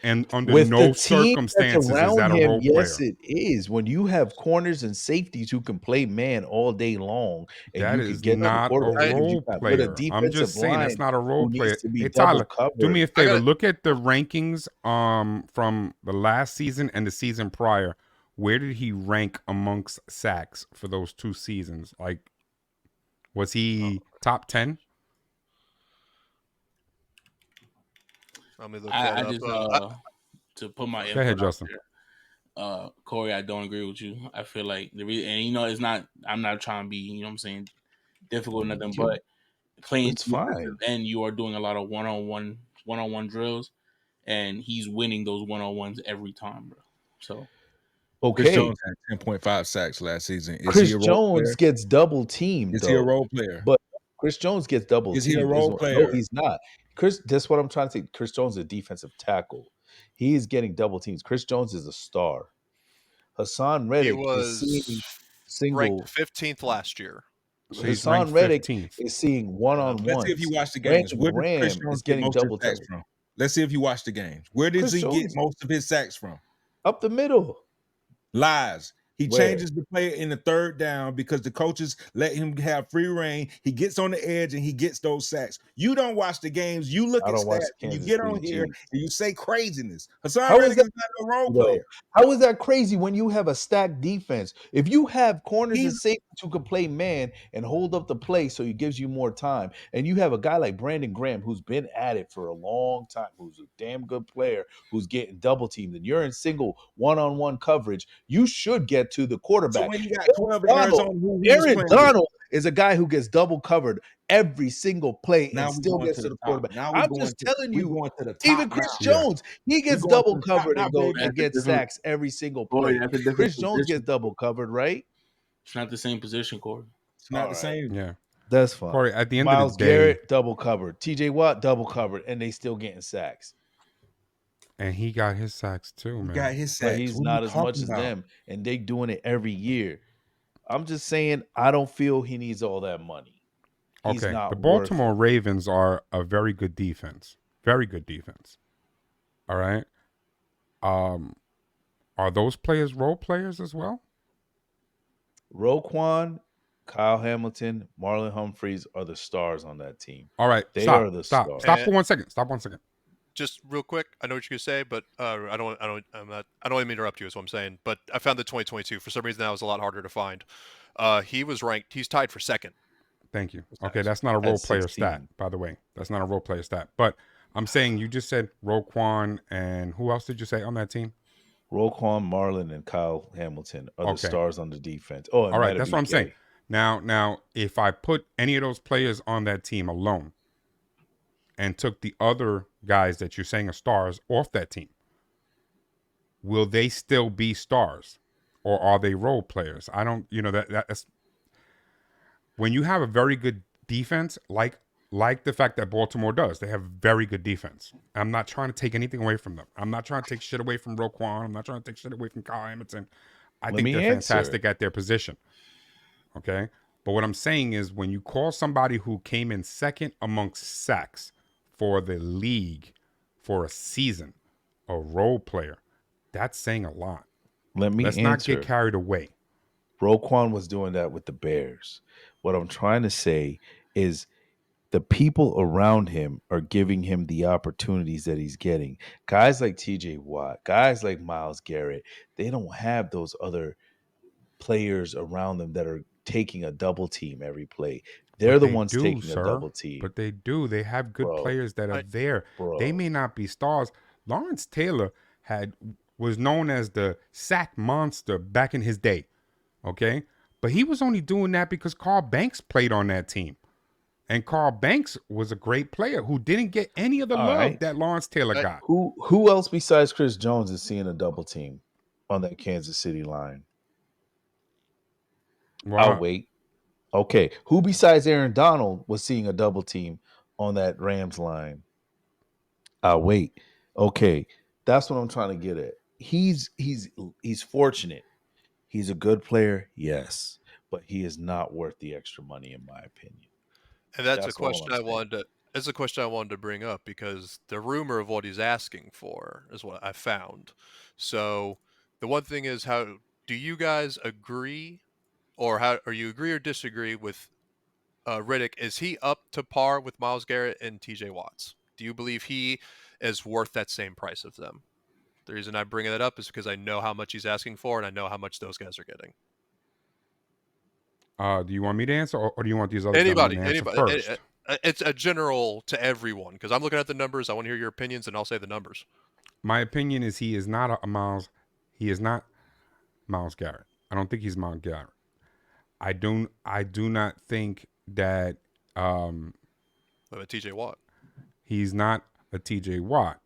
And under with no the team circumstances that's is around that a him, role yes, player. it is. When you have corners and safeties who can play man all day long, and That you is can get to the not a quarterback, and you role got with a player. I'm defensive just saying that's line not a role who player. needs to be Hey, double Tyler, do me a covered. favor. gotta- Look at the rankings from the last season and the season prior. Where did he rank amongst sacks for those 2 seasons? Like, was he top 10? Let me look I that up. just to put my Go ahead, input out Justin. there. Corey, I don't agree with you. I feel like the reason, and it's not. I'm not trying to be, what I'm saying, difficult or nothing, but playing It's defensive fine. end, you are doing a lot of one-on-one drills, and he's winning those one-on-ones every time, bro. So Chris Okay. Jones had 10.5 sacks last season. Is Chris he a role Jones player? gets double teamed, Is he a though. role player? But Chris Jones gets double Is he a teamed. role No, player? he's not. That's what I'm trying to say. Chris Jones is a defensive tackle. He is getting double teams. Chris Jones is a star. Hassan He Reddick is seeing was ranked single. 15th last year. So he's ranked Hassan Reddick 15th. is seeing Let's see if one-on-ones. you watch the games. Branden Where does Chris Graham Jones is get getting most of double his sacks teamed. from? Let's see if you watch the games. Where does Chris he get Jones most of his sacks from? up the middle. Lies. He Where? changes the play in the third down because the coaches let him have free reign. He gets on the edge and he gets those sacks. You don't watch the games. You look I at don't watch stats the and you Kansas get on City here Chiefs. and you say craziness. Hassan How is Reddick that? is not a role Yo, player. how is that crazy when you have a stacked defense? If you have corners and He's- safeties who can play man and hold up the play so it gives you more time, and you have a guy like Branden Graham who's been at it for a long time, who's a damn good player, who's getting double teamed, and you're in single one-on-one coverage, you should get to the So quarterback. when you got 12 in Donald, Arizona, who he was Aaron playing with? Donald is a guy who gets double covered every single play Now and we're still going gets to to the the top. quarterback. Now I'm just telling we're you, going to the top even now. Chris Yeah. Jones, he gets going to double the top covered now, and goes baby. and gets sacks every single Corey, play. that's a different Chris Jones position. gets double covered, right? It's not the same position, Corey. It's not All the right. same. Yeah. That's fine. Corey, at the end Myles of the day, Garrett double covered, TJ Watt double covered, and they still getting sacks. and he got his sacks too, He man. got his But sacks. he's What are not you as much talking as about? them, and they doing it every year. I'm just saying, I don't feel he needs all that money. He's Okay, not the worth Baltimore it. Ravens are a very good defense. Very good defense. All right. Are those players role players as well? Roquan, Kyle Hamilton, Marlon Humphreys are the stars on that team. All right, They stop. are the Stop. stars. Stop for 1 second. Stop 1 second. Just real quick, I know what you're gonna say, but I don't want to interrupt you. Is what I'm saying. But I found the 2022 for some reason that was a lot harder to find. He was ranked. He's tied for second. Thank you. With Okay, sacks. that's not a At role player stat, 16. by the way. That's not a role player stat. But I'm saying you just said Roquan and who else did you say on that team? Roquan, Marlon, and Kyle Hamilton are the Okay. stars on the defense. Oh, and All right, that's what I'm saying. Gay. Now, if I put any of those players on that team alone and took the other guys that you're saying are stars off that team, will they still be stars, or are they role players? I don't. That's when you have a very good defense, like the fact that Baltimore does. They have very good defense. I'm not trying to take anything away from them. I'm not trying to take shit away from Roquan. I'm not trying to take shit away from Kyle Hamilton. I think they're fantastic at their position. Okay. But what I'm saying is when you call somebody who came in second amongst sacks for the league for a season a role player, that's saying a lot. Let me Let's answer. not get carried away. Roquan was doing that with the Bears. What I'm trying to say is the people around him are giving him the opportunities that he's getting. Guys like TJ Watt, guys like Myles Garrett, they don't have those other players around them that are taking a double team every play. They're But the they ones do, taking sir. a double team. But they do. They have good Bro, players that are there. bro. They may not be stars. Lawrence Taylor was known as the sack monster back in his day. Okay? But he was only doing that because Carl Banks played on that team. And Carl Banks was a great player who didn't get any of the All love right. that Lawrence Taylor I- got. Who else besides Chris Jones is seeing a double team on that Kansas City line? Wow. I'll wait. Okay. Who besides Aaron Donald was seeing a double team on that Rams line? I'll wait. Okay. That's what I'm trying to get at. He's fortunate. He's a good player, yes, but he is not worth the extra money, in my opinion. And that's a That's all question I'm I saying. wanted to. That's a question I wanted to bring up because the rumor of what he's asking for is what I found. So the one thing is, how do you guys agree, or you agree or disagree with Riddick? Is he up to par with Myles Garrett and T.J. Watts? Do you believe he is worth that same price of them? The reason I bring that up is because I know how much he's asking for, and I know how much those guys are getting. Do you want me to answer, or do you want these other gentlemen to answer first? It's a general to everyone because I'm looking at the numbers. I want to hear your opinions, and I'll say the numbers. My opinion is he is not a Miles. He is not Myles Garrett. I don't think he's Myles Garrett. I do not think that What about TJ Watt? he's not a TJ Watt,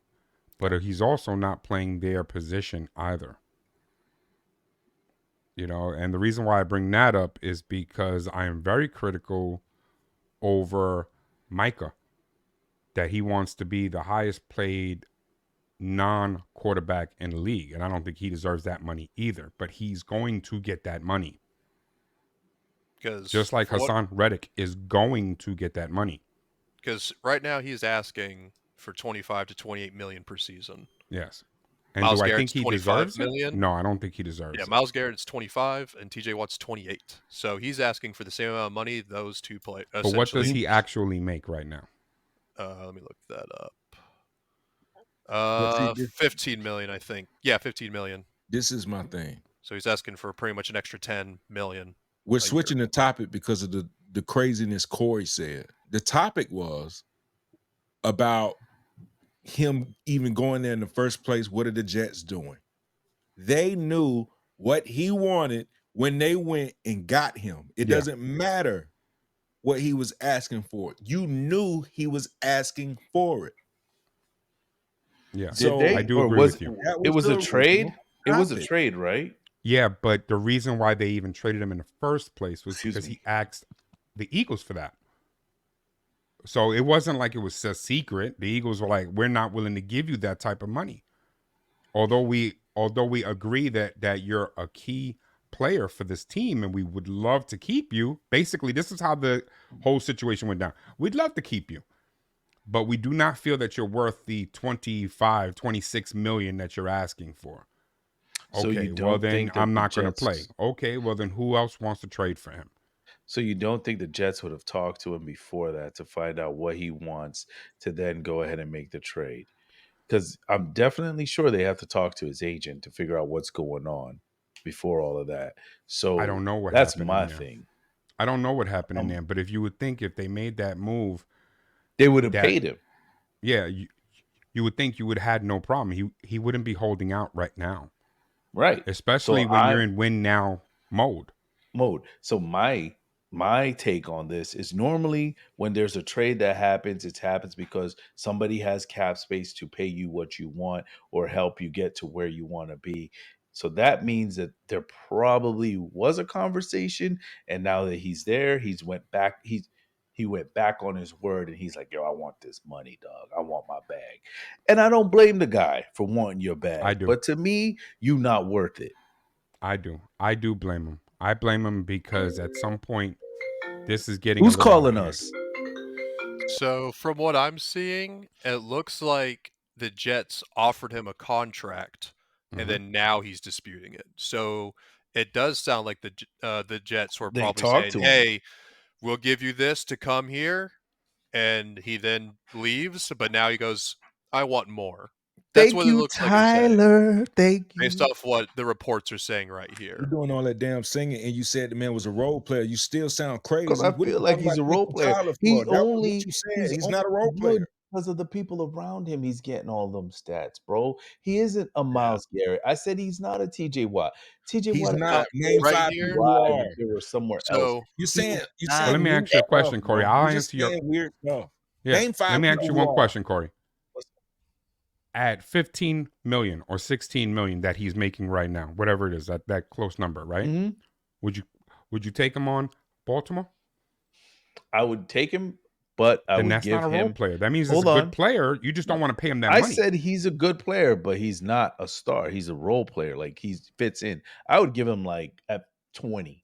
but he's also not playing their position either. You know, and the reason why I bring that up is because I am very critical over Micah, that he wants to be the highest paid non-quarterback in the league, and I don't think he deserves that money either, but he's going to get that money. Just like Hassan Reddick is going to get that money. Because right now he's asking for 25 to 28 million per season. Yes. And Myles do I Garrett's think he deserves million? it? No, I don't think he deserves it. Myles Garrett's 25 and TJ Watt's 28. So he's asking for the same amount of money those two play. But what does he actually make right now? Let me look that up. 15 million, I think. Yeah, 15 million. This is my thing. So he's asking for pretty much an extra 10 million. We're switching the topic because of the craziness Corey said. The topic was about him even going there in the first place. What are the Jets doing? They knew what he wanted when they went and got him. It doesn't matter what he was asking for. You knew he was asking for it. Yeah. So I do agree with you. It was a trade. It was a trade, right? Yeah, but the reason why they even traded him in the first place was because he asked the Eagles for that. So it wasn't like it was a secret. The Eagles were like, we're not willing to give you that type of money. Although we agree that you're a key player for this team and we would love to keep you. Basically, this is how the whole situation went down. We'd love to keep you, but we do not feel that you're worth the 26 million that you're asking for. So okay, you don't well then think that I'm the not going to play. Jets- Okay, well then who else wants to trade for him? So you don't think the Jets would have talked to him before that to find out what he wants to then go ahead and make the trade? Because I'm definitely sure they have to talk to his agent to figure out what's going on before all of that. So I don't know what that's happened my in there. thing. I don't know what happened in there, but if you would think if they made that move, They would have paid him. Yeah, you would think you would have had no problem. He wouldn't be holding out right now. Right. Especially when you're in win now mode. So my take on this is normally when there's a trade that happens, it happens because somebody has cap space to pay you what you want or help you get to where you want to be. So that means that there probably was a conversation, and now that he's there, he went back on his word, and he's like, yo, I want this money, dog. I want my bag. And I don't blame the guy for wanting your bag. I do. But to me, you not worth it. I do blame him. I blame him because at some point, this is getting. Who's calling us? So from what I'm seeing, it looks like the Jets offered him a contract, and then now he's disputing it. So it does sound like the Jets were probably saying, "Hey, we'll give you this to come here," and he then leaves. But now he goes, "I want more." That's what it looks Tyler. like. Thank you. Based off what the reports are saying right here. You're doing all that damn singing, and you said the man was a role player. You still sound crazy. Because I feel like he's a role player. He's not a role player. Because of the people around him, he's getting all them stats, bro. He isn't a Myles Garrett. I said he's not a TJ Watt. TJ Watt He's not. Name right 5 here. people who are. They were somewhere else. You're saying. Well, let me ask you a question, Corey. I'll answer your weird stuff. Yeah. Name 5 Let me ask you people one who are. question, Corey. At 15 million or 16 million that he's making right now, whatever it is, that close number, right? Mm-hmm. Would you take him on Baltimore? I would take him, but I then would that's give not a him. role player. That means he's a good player. You just don't want to pay him that money. I said he's a good player, but he's not a star. He's a role player. Like he fits in. I would give him like at 20.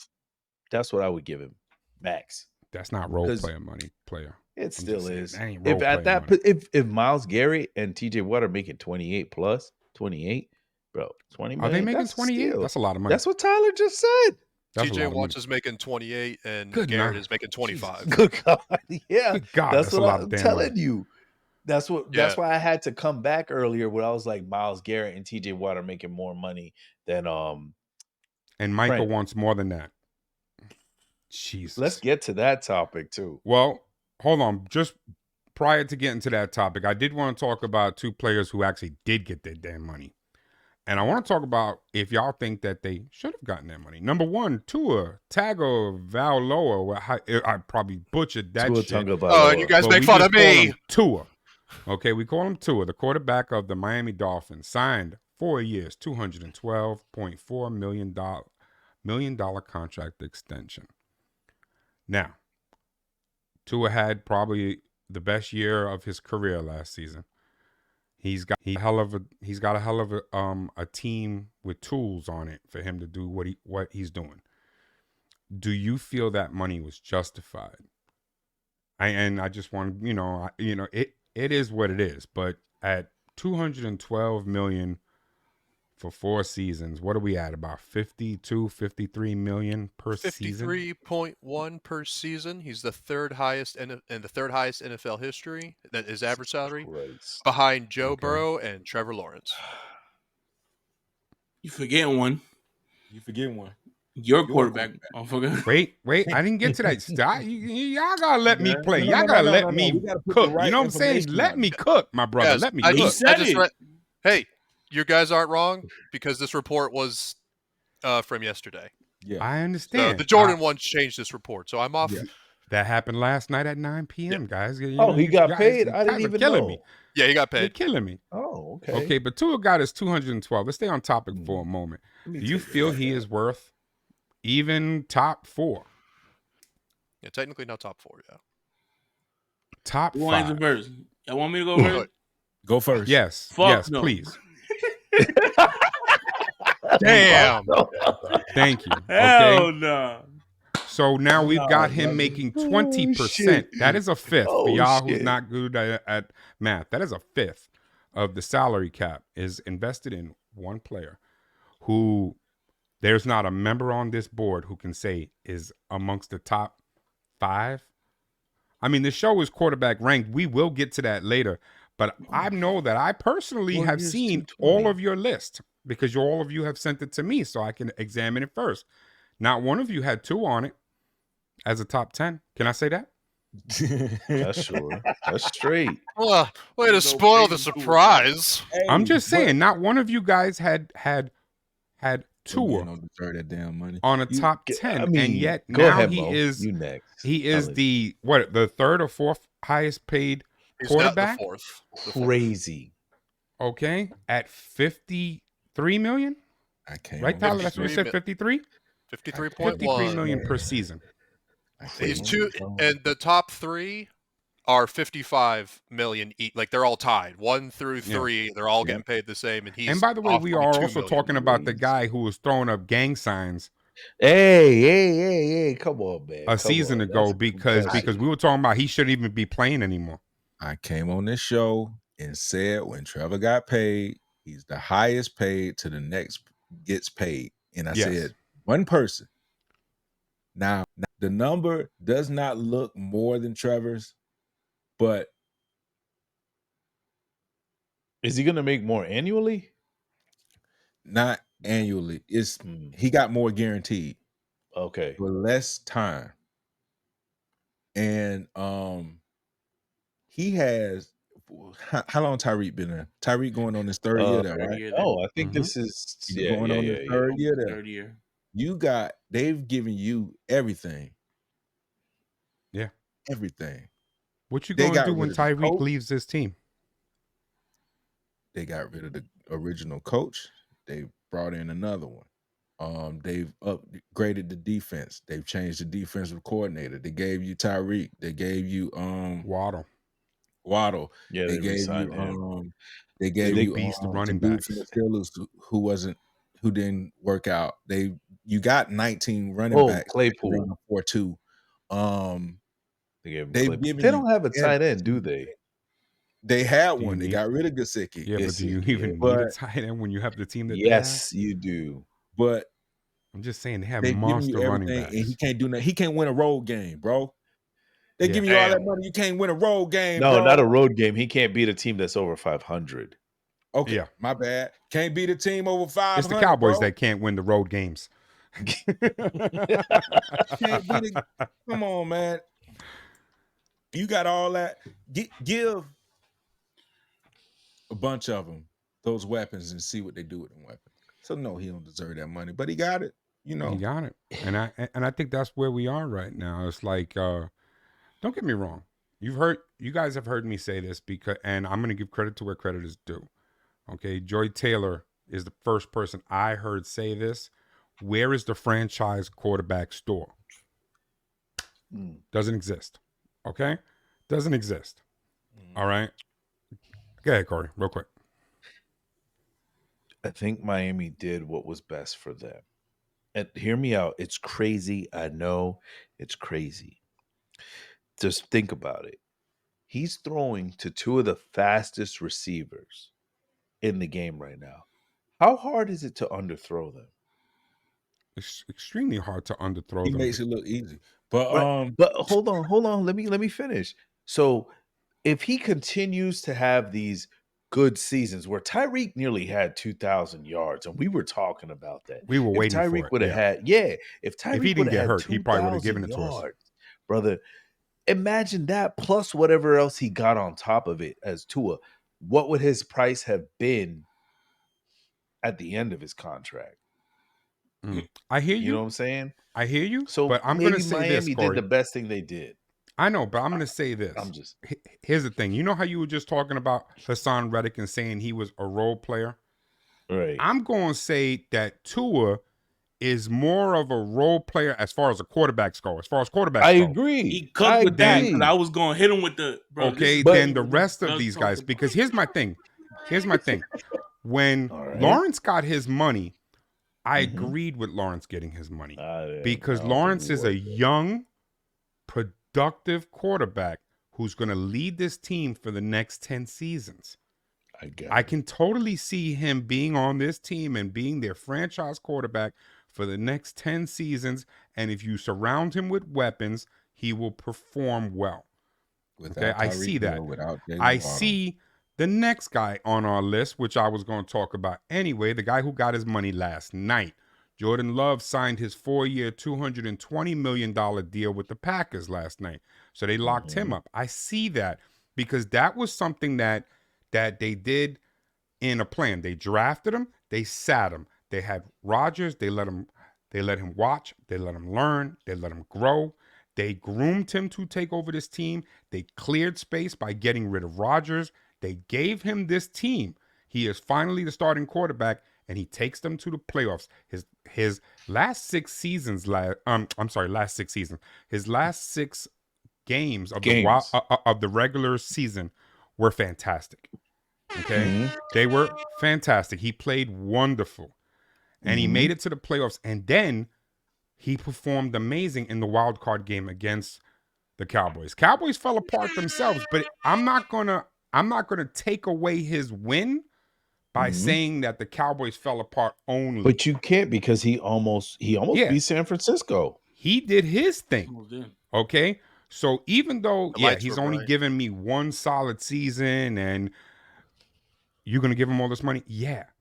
That's what I would give him, max. That's not role player money, player. It still is. If at that, if Myles Garrett and TJ Watt are making 28 plus 28, bro, 20 million. Are they making 28? That's a lot of money. That's what Tyler just said. TJ Watt is making 28 and Garrett is making 25. Good God. Yeah. Good God, that's what I'm telling you. That's why I had to come back earlier where I was like, Myles Garrett and TJ Watt are making more money than and Michael wants more than that. Jesus. Let's get to that topic too. Well, hold on. Just prior to getting to that topic, I did want to talk about two players who actually did get their damn money. And I want to talk about if y'all think that they should have gotten that money. Number one, Tua Tagovailoa. I probably butchered that Tua shit. Oh, and you guys But make we fun just of call me. him Tua. Okay, we call him Tua, the quarterback of the Miami Dolphins, signed 4 years, $212.4 million contract extension. Now, Tua had probably the best year of his career last season. He's got a hell of a team with tools on it for him to do what he's doing. Do you feel that money was justified? I just want it is what it is, but at $212 million for 4 seasons, what are we at? About 53 million per season? 53.1 per season. He's the third highest in the third highest NFL history. That is average salary, behind Joe Burrow and Trevor Lawrence. You forgetting one. Your quarterback. Wait, I didn't get to that. Stop. Y'all gotta let me play. Y'all gotta let me cook. You know what I'm saying? Let me cook, my brother. Yes, Let me I cook. just read. Hey, you guys aren't wrong because this report was from yesterday. Yeah, I So understand. the Jordan one changed this report, so I'm off. Yeah. That happened last night at 9 p.m., guys. He got paid? I didn't even killing know. me. Yeah, he got You're paid. killing me. Oh, okay. Okay, but Tua got his 212. Let's stay on topic for a moment. Do you feel he is worth even top 4? Yeah, technically not top 4. Yeah. Top Who wants 5? to first? Y'all want me to go first? Go first. Yes. Fuck yes, no. please. Damn. Thank you. Hell Okay. no. So now we've got him making 20%. That is a fifth for y'all who's not good at math. That is a fifth of the salary cap is invested in one player who there's not a member on this board who can say is amongst the top 5. I mean, the show is quarterback ranked. We will get to that later. But I know that I personally have seen all of your list because all of you have sent it to me so I can examine it first. Not one of you had 2 on it as a top 10. Can I say that? That's sure. That's straight. Well, way to spoil the surprise. I'm just saying, not one of you guys had Tua Don't deserve that damn money. on a top 10, I mean, and yet go now ahead, he Mo. is You next. he is the 3rd or 4th highest paid He's quarterback. not the fourth. Crazy. Okay, at 53 million. I can't. Right, Tyler? That's what you said. 53. 53.1 million per season. These two, and the top 3 are 55 million each. Like they're all tied, 1 through 3. They're all getting paid the same. And he's. And by the way, we are also talking about the guy who was throwing up gang signs. Hey, come on, man. A season ago because we were talking about he shouldn't even be playing anymore. I came on this show and said when Trevor got paid, he's the highest paid to the next gets paid. And I said one person. Now, the number does not look more than Trevor's, but is he going to make more annually? Not annually. It's he got more guaranteed. Okay. For less time. And he has how long Tyreek been there? Tyreek going on his 3rd year there, right? I think this is going on his 3rd year there. 3rd year. They've given you everything. Yeah. Everything. What you gonna do when Tyreek leaves this team? They got rid of the original coach. They brought in another one. They've upgraded the defense. They've changed the defensive coordinator. They gave you Tyreek. They gave you Waddle. Yeah, they gave you they gave they you beast running dude backs from the Steelers who didn't work out. You got 19 running backs. Claypool 4-2. They don't have a tight end, do they? They had one. They got rid of Gesicki. Yeah, but do you even need a tight end when you have the team that yes, you do. But I'm just saying they have monster running backs. And he can't do nothing. He can't win a road game, bro. They give you all that money. You can't win a road game. No, bro. not a road game. He can't beat a team that's over 500. Okay, my bad. Can't beat a team over 500. It's the Cowboys that can't win the road games. Come on, man. You got all that. Give a bunch of them those weapons and see what they do with them weapons. So no, he don't deserve that money, but he got it. You know, He got it, and I think that's where we are right now. It's like, don't get me wrong. You guys have heard me say this and I'm going to give credit to where credit is due. Okay, Joy Taylor is the first person I heard say this. Where is the franchise quarterback store? Doesn't exist. Okay, doesn't exist. All right. Go ahead, Corey, real quick. I think Miami did what was best for them. And hear me out. It's crazy. I know it's crazy. Just think about it. He's throwing to two of the fastest receivers in the game right now. How hard is it to underthrow them? It's extremely hard to underthrow he them. makes it look easy. But Right. But hold on. Let me finish. So if he continues to have these good seasons where Tyreek nearly had 2,000 yards, and we were talking about that. We were waiting for Tyreek it. would have had, if Tyreek he didn't would have get had hurt, he probably would have given 2,000 it to us. yards, brother. Imagine that plus whatever else he got on top of it as Tua. What would his price have been at the end of his contract? I hear you. You know what I'm saying? I hear you. So but I'm going to maybe say Miami this, Corey. did the best thing they did. I know, but I'm going to say this. Here's the thing. You know how you were just talking about Hassan Reddick and saying he was a role player? Right. I'm going to say that Tua is more of a role player as far as the quarterbacks go. As far as quarterbacks I go. agree. He cooked with that, agree. and I was going to hit him with the bro. Okay, But- then the rest of these guys. Because here's my thing. When right. Lawrence got his money, I Mhm. agreed with Lawrence getting his money. I Because don't Lawrence think is we a were. young, productive quarterback who's going to lead this team for the next 10 seasons. I can totally see him being on this team and being their franchise quarterback for the next 10 seasons. And if you surround him with weapons, he will perform well. Okay, I see that. I see the next guy on our list, which I was going to talk about anyway, the guy who got his money last night. Jordan Love signed his 4-year, $220 million deal with the Packers last night. So they locked him up. I see that because that was something that they did in a plan. They drafted him. They sat him. They had Rodgers. They let him watch. They let him learn. They let him grow. They groomed him to take over this team. They cleared space by getting rid of Rodgers. They gave him this team. He is finally the starting quarterback, and he takes them to the playoffs. His last 6 seasons, his last 6 games of the regular season were fantastic. Okay, they were fantastic. He played wonderful, and he made it to the playoffs. And then he performed amazing in the wild card game against the Cowboys. Cowboys fell apart themselves, but I'm not gonna take away his win by saying that the Cowboys fell apart only. But you can't because he almost beat San Francisco. He did his thing. Okay, so even though he's only given me one solid season, and you're gonna give him all this money,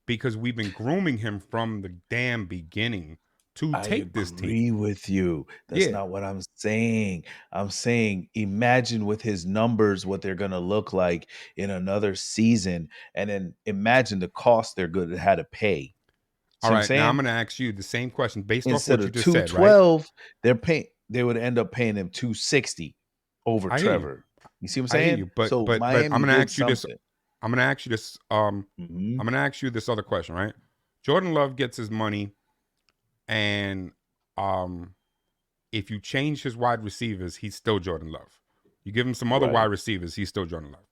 because we've been grooming him from the damn beginning to take this team. I agree with you. That's not what I'm saying. I'm saying imagine with his numbers what they're going to look like in another season, and then imagine the cost they're going to have to pay. All right, now I'm going to ask you the same question based Instead off what you of just said, right? 212, they would end up paying him $260 over Trevor. You see what I'm saying? I hear you, but I'm going to ask you this. I'm going to ask you this. I'm going to ask you this other question, right? Jordan Love gets his money. And if you change his wide receivers, he's still Jordan Love. You give him some other wide receivers, he's still Jordan Love.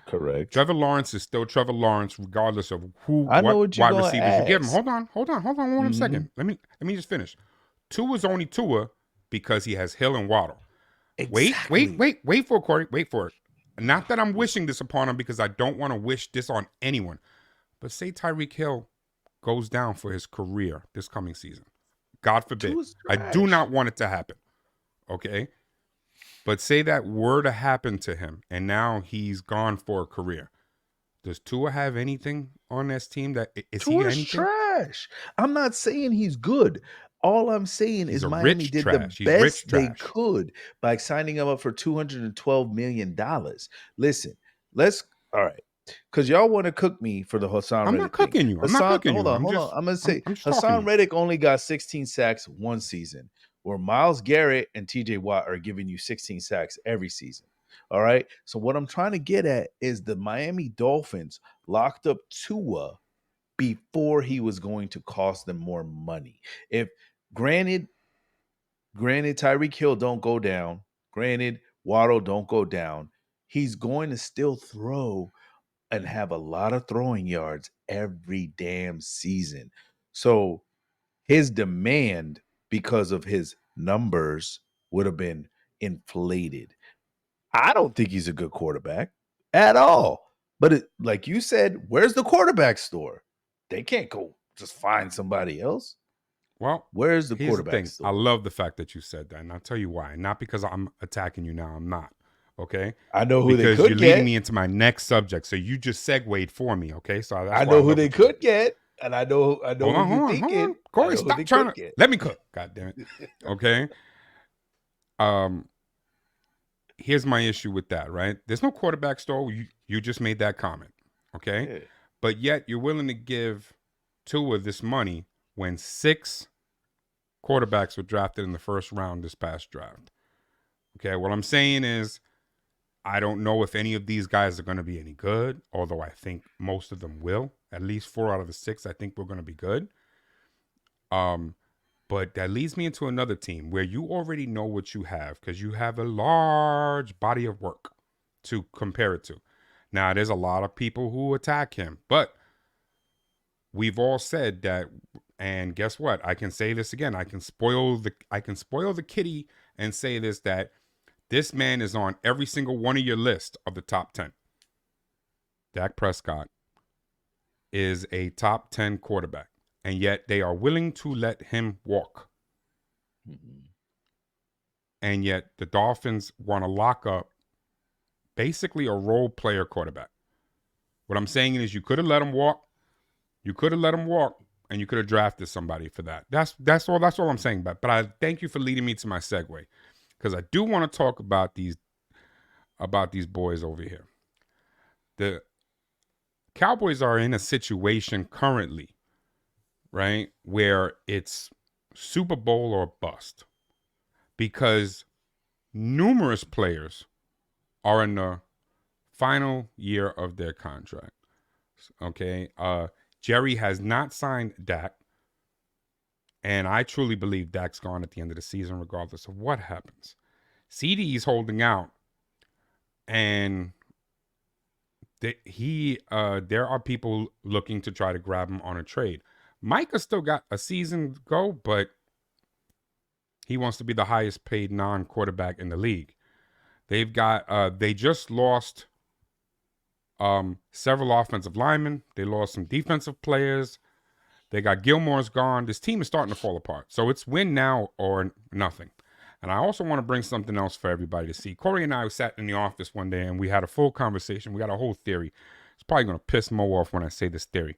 Correct. Trevor Lawrence is still Trevor Lawrence, regardless of what wide receivers you give him. Hold on one second. Let me just finish. Tua's only Tua because he has Hill and Waddle. Exactly. Wait for it, Corey. Wait for it. Not that I'm wishing this upon him because I don't want to wish this on anyone. But say Tyreek Hill goes down for his career this coming season. God forbid. I do not want it to happen. Okay? But say that were to happen to him and now he's gone for a career. Does Tua have anything on this team that is Tua's he anything? Trash. I'm not saying he's good. All I'm saying is Miami did the best they could by signing him up for $212 million. Listen, all right. because y'all want to cook me for the Hassan I'm Reddick not cooking you. I'm not cooking you. Hold on. I'm gonna say I'm just talking to Hassan you. Reddick only got 16 sacks one season, where Myles Garrett and TJ Watt are giving you 16 sacks every season. All right. So what I'm trying to get at is the Miami Dolphins locked up Tua before he was going to cost them more money. If granted Tyreek Hill don't go down, granted Waddle don't go down, he's going to still throw and have a lot of throwing yards every damn season. So his demand because of his numbers would have been inflated. I don't think he's a good quarterback at all. But like you said, where's the quarterback store? They can't go just find somebody else. Well, Where's the here's the quarterback thing. store? I love the fact that you said that, and I'll tell you why. Not because I'm attacking you now. I'm not. Okay. I know who because they could you're get. leading me into my next subject. So you just segued for me. Okay. So that's I why know who love they what you could did. get, and I know Hold who on, you're hold thinking. on. Corey, I know who stop they trying could to get. let me cook. God damn it. Okay. Here's my issue with that, right? There's no quarterback store. You just made that comment. Okay. Yeah. But yet you're willing to give Tua this money when 6 quarterbacks were drafted in the first round this past draft. Okay, what I'm saying is I don't know if any of these guys are going to be any good, although I think most of them will. At least 4 out of the 6, I think we're going to be good. But that leads me into another team where you already know what you have because you have a large body of work to compare it to. Now, there's a lot of people who attack him, but we've all said that, and guess what? I can say this again. I can spoil the kitty and say this, that this man is on every single one of your list of the top 10. Dak Prescott is a top 10 quarterback, and yet they are willing to let him walk. Mm-hmm. And yet the Dolphins want to lock up basically a role player quarterback. What I'm saying is you could have let him walk. You could have let him walk, and you could have drafted somebody for that. That's all I'm saying. But I thank you for leading me to my segue, because I do want to talk about these boys over here. The Cowboys are in a situation currently, right, where it's Super Bowl or bust, because numerous players are in the final year of their contract. Okay, Jerry has not signed Dak, and I truly believe Dak's gone at the end of the season, regardless of what happens. CD's holding out, and there are people looking to try to grab him on a trade. Micah still got a season to go, but he wants to be the highest paid non-quarterback in the league. They just lost several offensive linemen. They lost some defensive players. They got Gilmore's gone. This team is starting to fall apart. So it's win now or nothing. And I also want to bring something else for everybody to see. Corey and I sat in the office one day and we had a full conversation. We got a whole theory. It's probably going to piss Mo off when I say this theory.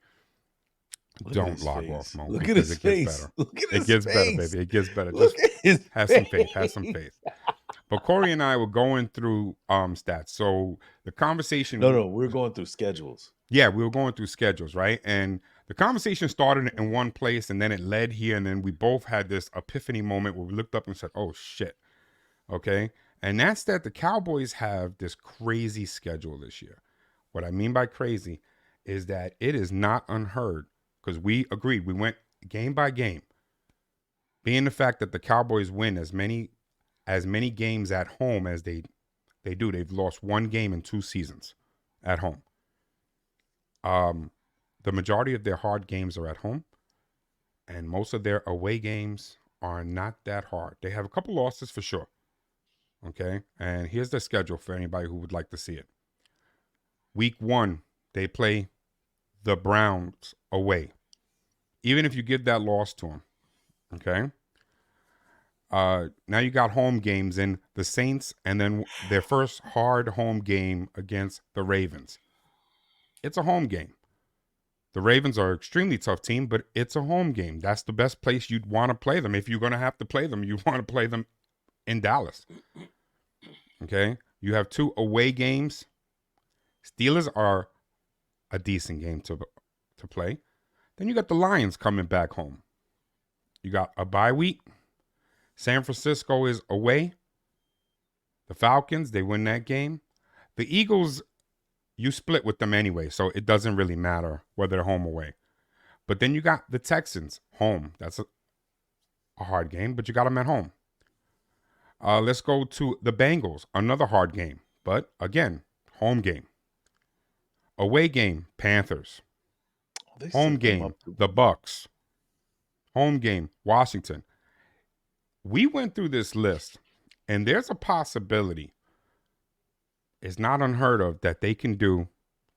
Don't log off, Mo. Look at his face. It gets better, baby. It gets better. Just have some faith. Have some faith. But Corey and I were going through stats. So the conversation. No, we're going through schedules. Yeah, we were going through schedules, right? And the conversation started in one place, and then it led here, and then we both had this epiphany moment where we looked up and said, "Oh shit!" Okay, and that's that the Cowboys have this crazy schedule this year. What I mean by crazy is that it is not unheard, because we agreed. We went game by game. Being the fact that the Cowboys win as many games at home as they do. They've lost 1 game in 2 seasons at home. The majority of their hard games are at home, and most of their away games are not that hard. They have a couple losses for sure. Okay, and here's the schedule for anybody who would like to see it. Week 1, they play the Browns away. Even if you give that loss to them, okay? Now you got home games in the Saints, and then their first hard home game against the Ravens. It's a home game. The Ravens are an extremely tough team, but it's a home game. That's the best place you'd want to play them. If you're going to have to play them, you want to play them in Dallas. Okay? You have 2 away games. Steelers are a decent game to play. Then you got the Lions coming back home. You got a bye week. San Francisco is away. The Falcons, they win that game. The Eagles, you split with them anyway, so it doesn't really matter whether they're home or away. But then you got the Texans home. That's a hard game, but you got them at home. Let's go to the Bengals, another hard game, but again, home game. Away game, Panthers. Home game, the Bucks. Home game, Washington. We went through this list, and there's a possibility, it's not unheard of, that they can do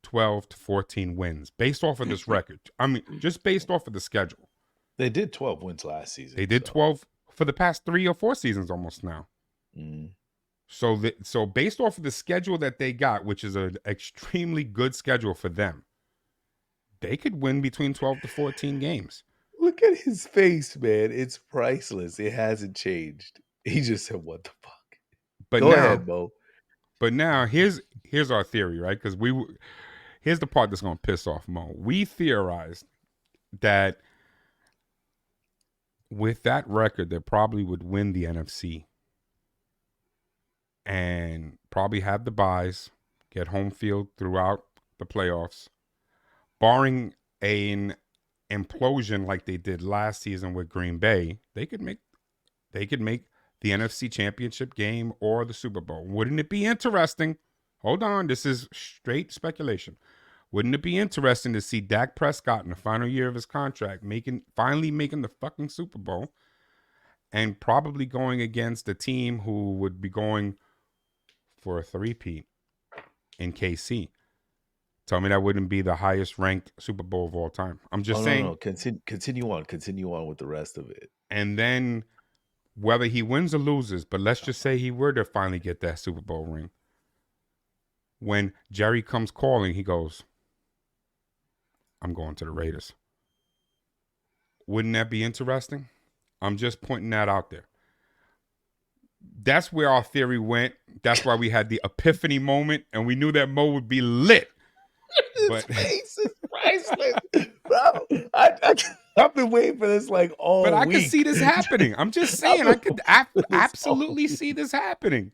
12 to 14 wins based off of this record. I mean, just based off of the schedule. They did 12 wins last season. They did 12 for the past 3 or 4 seasons almost now. Mm. So based off of the schedule that they got, which is an extremely good schedule for them, they could win between 12 to 14 games. Look at his face, man. It's priceless. It hasn't changed. He just said, "What the fuck?" But Go now, ahead, Mo. But now here's our theory, right? Because here's the part that's gonna piss off Mo. We theorized that with that record, they probably would win the NFC and probably have the buys, get home field throughout the playoffs, barring an implosion like they did last season with Green Bay. They could make the NFC Championship game or the Super Bowl. Wouldn't it be interesting? Hold on, this is straight speculation. Wouldn't it be interesting to see Dak Prescott in the final year of his contract finally making the fucking Super Bowl and probably going against a team who would be going for a three-peat in KC? Tell me that wouldn't be the highest ranked Super Bowl of all time. I'm just saying. No. Continue on with the rest of it. And then whether he wins or loses, but let's just say he were to finally get that Super Bowl ring. When Jerry comes calling, he goes, "I'm going to the Raiders." Wouldn't that be interesting? I'm just pointing that out there. That's where our theory went. That's why we had the epiphany moment, and we knew that Mo would be lit. His face is priceless, bro. I've been waiting for this like all week. But I could see this happening. I'm just saying, I could absolutely see this happening.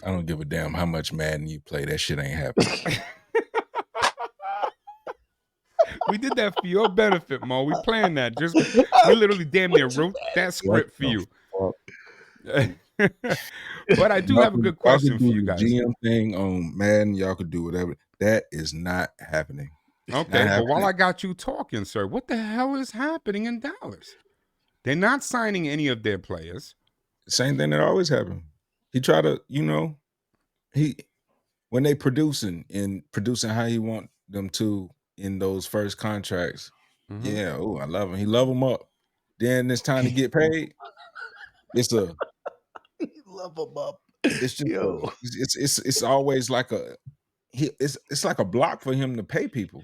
I don't give a damn how much Madden you play. That shit ain't happening. We did that for your benefit, Mo. We planned that. We literally damn near wrote that script for you. But I do have a good question for you guys. GM thing on Madden, y'all could do whatever. That is not happening. Okay, but while I got you talking, sir, what the hell is happening in Dallas? They're not signing any of their players. Same thing that always happened. He tried to, when they producing how he want them to in those first contracts. Mm-hmm. Yeah, I love him. He love them up. Then it's time to get paid. It's a love him up. It's just it's always like it's like a block for him to pay people.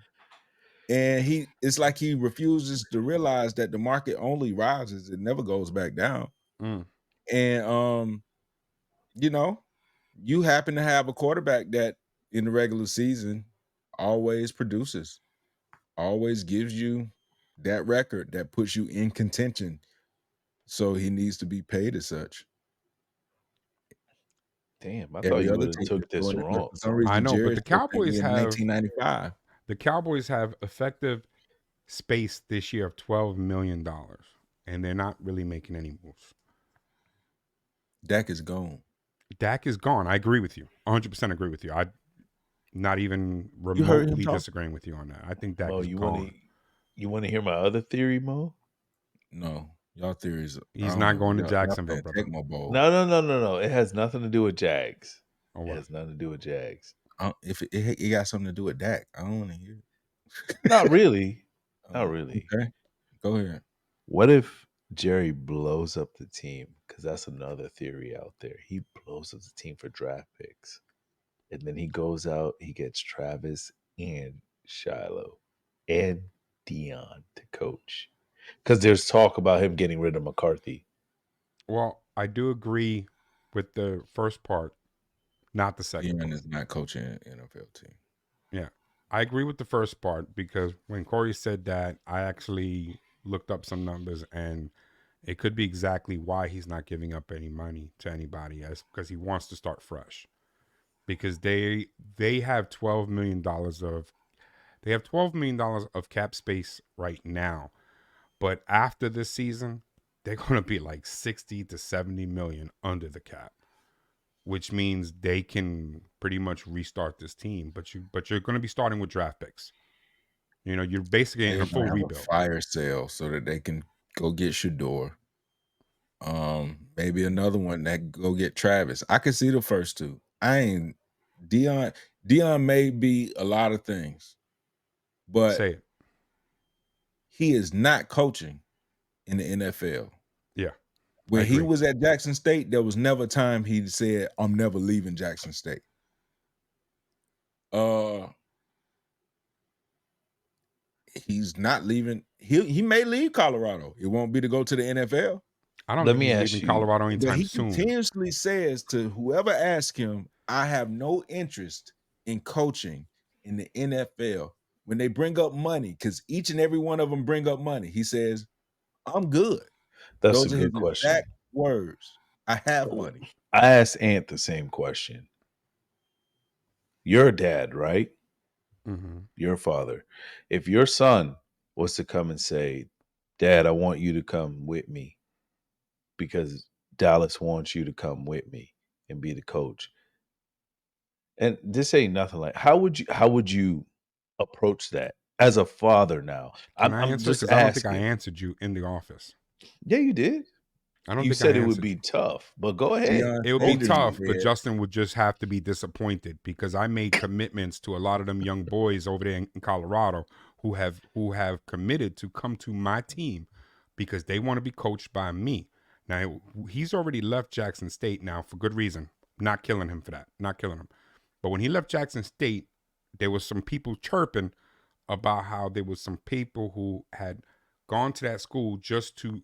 And it's like he refuses to realize that the market only rises, it never goes back down. And you happen to have a quarterback that in the regular season always produces, always gives you that record that puts you in contention. So he needs to be paid as such. Damn, I thought you would have took this wrong. For some reason, I know, but Jared the Cowboys have 1995. The Cowboys have effective space this year of $12 million, and they're not really making any moves. Dak is gone. Dak is gone. I agree with you. 100% agree with you. I'm not even remotely disagreeing with you on that. I think Dak is gone. You want to hear my other theory, Mo? No. Y'all theories. He's not going to Jacksonville, brother. No. It has nothing to do with Jags. Oh, it has nothing to do with Jags. If it got something to do with Dak, I don't want to hear it. Not really. Not really. Okay. Go ahead. What if Jerry blows up the team? Because that's another theory out there. He blows up the team for draft picks. And then he goes out, he gets Travis and Shiloh and Dion to coach. Because there's talk about him getting rid of McCarthy. Well, I do agree with the first part, not the second. Dion is not coaching an NFL team. Yeah, I agree with the first part because when Corey said that, I actually looked up some numbers and it could be exactly why he's not giving up any money to anybody, as because he wants to start fresh. Because they have $12 million of cap space right now, but after this season, they're gonna be like 60 to 70 million under the cap, which means they can pretty much restart this team. But you're gonna be starting with draft picks. You're basically in They're a full gonna have a rebuild. fire sale so that they can go get Shador. Maybe another one that go get Travis. I can see the first two. I ain't Dion. Dion may be a lot of things, but Say it. he is not coaching in the NFL. Yeah, I When he agree. was at Jackson State, there was never a time he said, "I'm never leaving Jackson State." He's not leaving. He may leave Colorado. It won't be to go to the NFL. I don't Let think me he's ask leaving you, Colorado But anytime he soon. continuously says to whoever asks him, "I have no interest in coaching in the NFL." When they bring up money, because each and every one of them bring up money, he says, "I'm good." that's a Those are his good question. exact words. I have money. I asked Ant the same question. You're a dad, right? Mm-hmm. Your father. If your son was to come and say, "Dad, I want you to come with me because Dallas wants you to come with me and be the coach." And this ain't nothing like how would you approach that as a father now? Can I'm I I'm answer? just Because I don't think I asking. answered you in the office. Yeah, you did. I don't You think I said it would answered be you. tough, but go ahead. Deion It would be Sanders tough, but said, Justin would just have to be disappointed because I made commitments to a lot of them young boys over there in Colorado who have committed to come to my team because they want to be coached by me. Now he's already left Jackson State now for good reason. Not killing him for that. Not killing him. But when he left Jackson State, there was some people chirping about how there was some people who had gone to that school just to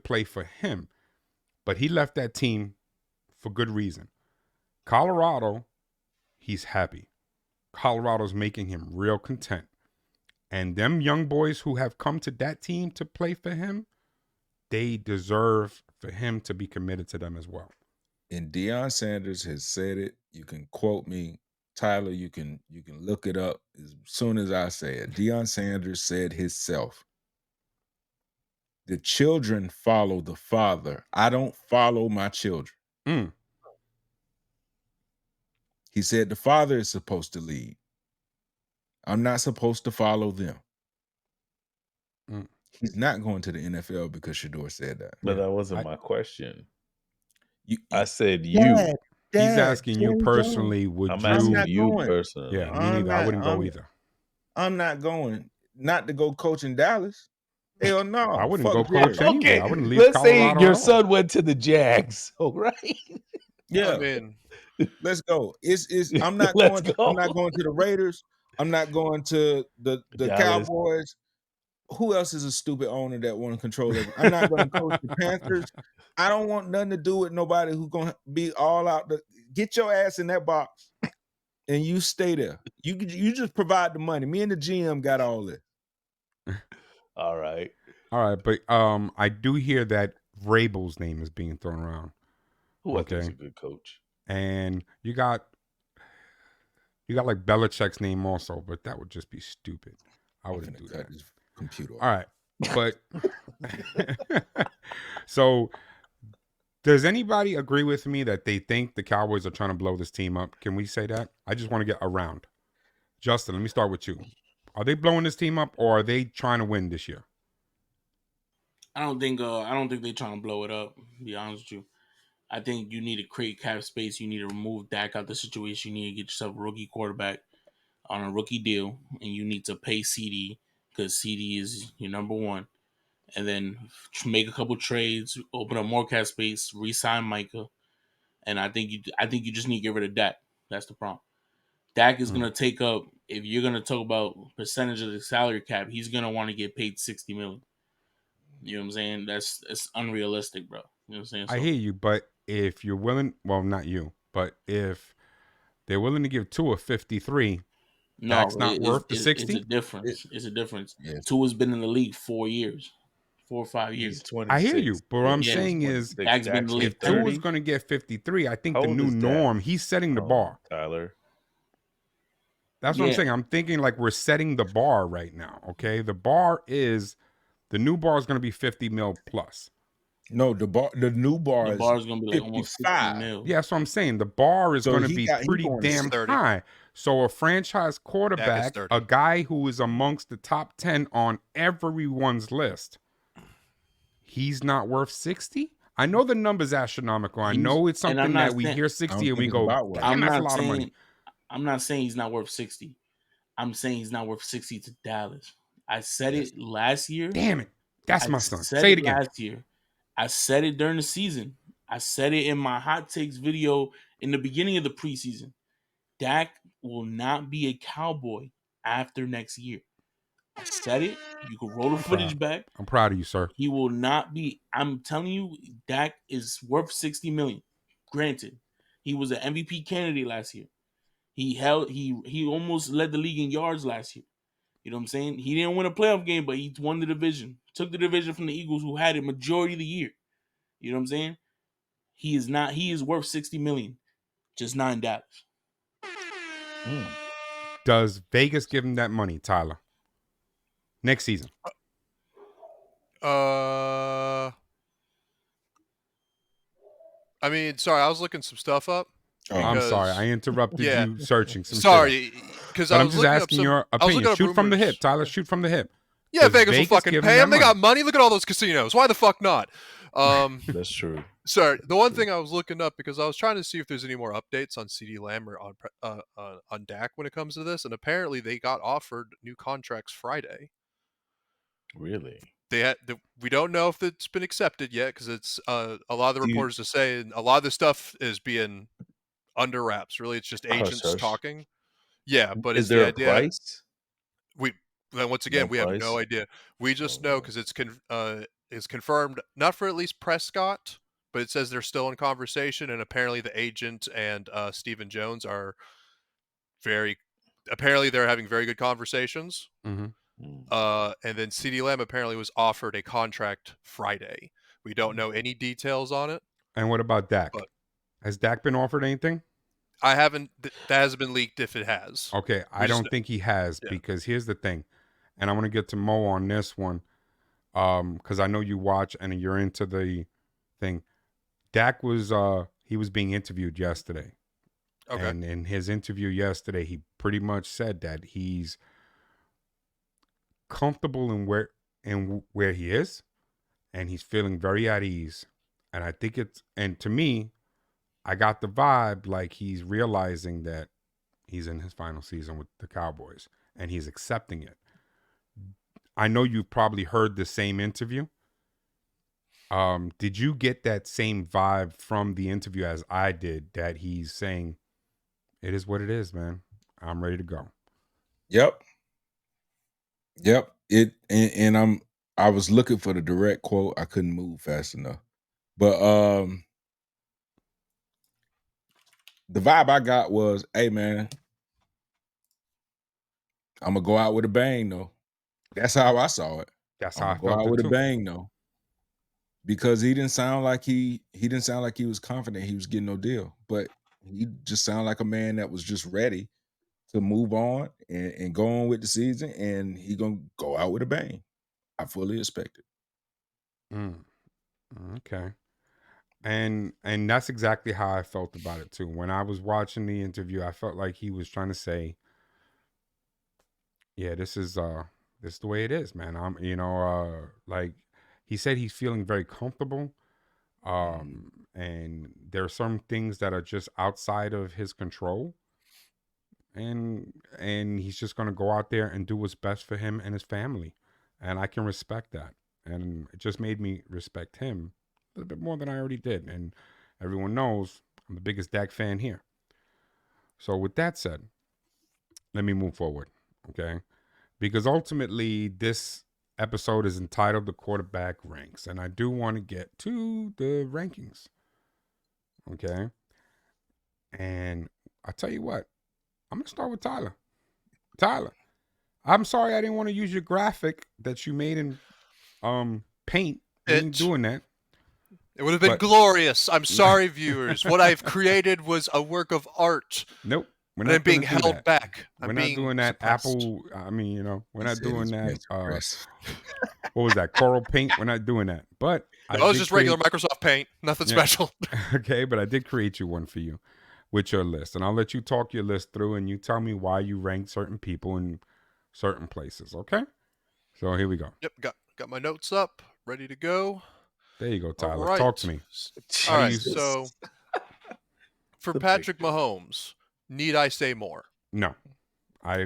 play for him. But he left that team for good reason. Colorado, he's happy. Colorado's making him real content. And them young boys who have come to that team to play for him, they deserve for him to be committed to them as well. and Deion Sanders has said it. You can quote me, Tyler. You can look it up as soon as I say it. Deion Sanders said himself, "The children follow the father. I don't follow my children." Mm. He said the father is supposed to lead. I'm not supposed to follow them. Mm. He's not going to the NFL because Shador said that. But Yeah. that wasn't my question. You, I said you. He's asking you Jerry Jones, personally, would I'm you? asking not you going. personally. Yeah, me I'm neither. I not. wouldn't go either. I'm not going. Not to go coach in Dallas. Hell no. I wouldn't Fuck go coach Jerry. anywhere. I wouldn't leave let's say Colorado your at all. son went to the Jags. All right. Yeah. I mean, Let's go. It's I'm not Let's going. go. I'm not going to the Raiders. I'm not going to the Dallas. Cowboys. Who else is a stupid owner that want to control everything? I'm not going to coach the Panthers. I don't want nothing to do with nobody who's going to be all out. Get your ass in that box and you stay there. You just provide the money. Me and the GM got all this. All right. All right, but I do hear that Vrabel's name is being thrown around, Who I think is Okay. a good coach. and you got like Belichick's name also, but that would just be stupid. I I'm wouldn't finna do cut that. this computer off. All right, but so does anybody agree with me that they think the Cowboys are trying to blow this team up? Can we say that? I just want to get around. Justin, let me start with you. Are they blowing this team up, or are they trying to win this year? I don't think they're trying to blow it up, to be honest with you. I think you need to create cap space. You need to remove Dak out the situation. You need to get yourself a rookie quarterback on a rookie deal, and you need to pay CD because CD is your number one. And then make a couple trades, open up more cap space, re-sign Micah, and I think you just need to get rid of Dak. That's the problem. Dak is gonna take up, if you're gonna talk about percentage of the salary cap, he's gonna want to get paid $60 million. You know what I'm saying? That's unrealistic, bro. You know what I'm saying? I So hear you, but if you're willing, well, not you, but if they're willing to give Tua 53. Dak's No, not worth the 60. It's a difference. It's a difference. Yes. Tua's been in the league 4 years, 4 or 5 He's years. 26. I hear you, but what I'm Yeah. saying is, Dak's been in the league if Tua's 30. going to get 53, I think How the old new is Dak? norm, he's setting the bar. Tyler. That's what I'm Yeah. saying. I'm thinking like we're setting the bar right now. Okay, the bar is the new bar is going to be 50 mil plus. No, the new bar The is bar is gonna be like almost 60 55. mil. Yeah, that's what I'm saying. The bar is So going to he be got- he pretty going to damn 30. high. So a franchise quarterback, 30. a guy who is amongst the top 10 on everyone's list, he's not worth 60? I know the number's astronomical. I know it's and I'm something not that we saying- hear I 60 don't and we think go, it's about right. damn, that's a lot of money. I'm not saying he's not worth 60. I'm saying he's not worth 60 to Dallas. I said it last year. Damn it. That's I my son. said Say it again. last year. I said it during the season. I said it in my hot takes video in the beginning of the preseason. Dak will not be a Cowboy after next year. I said it. You can roll the footage back. I'm proud of you, sir. He will not be. I'm telling you, Dak is worth 60 million. Granted, he was an MVP candidate last year. He almost led the league in yards last year. You know what I'm saying? He didn't win a playoff game, but he won the division. Took the division from the Eagles, who had it majority of the year. You know what I'm saying? He is worth 60 million, just not in Dallas. Does Vegas give him that money, Tyler? Next season. I mean, sorry, I was looking some stuff up. I'm sorry, I interrupted you searching some shit. Sorry, because I'm just asking your opinion. Shoot from the hip, Tyler. Shoot from the hip. Yeah, Does Vegas will fucking give pay him. that They got money. Look at all those casinos. Why the fuck not? That's true. Sorry, the one thing I was looking up because I was trying to see if there's any more updates on CD Lamb or on Dak when it comes to this, and apparently they got offered new contracts Friday. Really? We don't know if it's been accepted yet because it's a lot of the reporters are saying a lot of the stuff is being under wraps. Really, it's just agents talking. Yeah, but is there a price? Once again, we have no idea. We just know because it's confirmed, not for at least Prescott, but it says they're still in conversation, and apparently the agent and Stephen Jones are apparently they're having very good conversations. Mm-hmm. And then CeeDee Lamb apparently was offered a contract Friday. We don't know any details on it. And what about Dak? Has Dak been offered anything? I haven't. That hasn't been leaked if it has. Okay, I don't think he has because here's the thing, and I want to get to Mo on this one because I know you watch and you're into the thing. Dak was he was being interviewed yesterday. Okay. And in his interview yesterday, he pretty much said that he's comfortable in where he is, and he's feeling very at ease. And I think to me, I got the vibe like he's realizing that he's in his final season with the Cowboys, and he's accepting it. I know you've probably heard the same interview. Did you get that same vibe from the interview as I did, that he's saying, it is what it is, man. I'm ready to go. Yep. I was looking for the direct quote. I couldn't move fast enough. But the vibe I got was, hey man, I'm gonna go out with a bang though. That's how I saw it. That's how I go out with a bang though. Because he didn't sound like he was confident he was getting no deal. But he just sounded like a man that was just ready to move on and go on with the season, and he gonna go out with a bang. I fully expect it. Okay. And that's exactly how I felt about it too. When I was watching the interview, I felt like he was trying to say, yeah, this is the way it is, man. I'm like he said he's feeling very comfortable. And there are some things that are just outside of his control. And he's just going to go out there and do what's best for him and his family. And I can respect that. And it just made me respect him a little bit more than I already did. And everyone knows I'm the biggest Dak fan here. So with that said, let me move forward, okay? Because ultimately, this episode is entitled The Quarterback Ranks. And I do want to get to the rankings, okay? And I tell you what, I'm gonna start with Tyler. Tyler, I'm sorry I didn't want to use your graphic that you made in Paint. We ain't doing that. It would have been glorious. I'm sorry, viewers. What I've created was a work of art. Nope. We're not being gonna do held that. back. We're not doing that suppressed. Apple. I mean, we're not doing that. Press. What was that? Coral Paint. We're not doing that. But It was just regular Microsoft Paint. Nothing special. Okay, but I did create you one for you with your list, and I'll let you talk your list through, and you tell me why you ranked certain people in certain places. Okay. So here we go. Yep. Got my notes up, ready to go. There you go, Tyler. Right. Talk to me. All right. So for Patrick Mahomes, need I say more? No.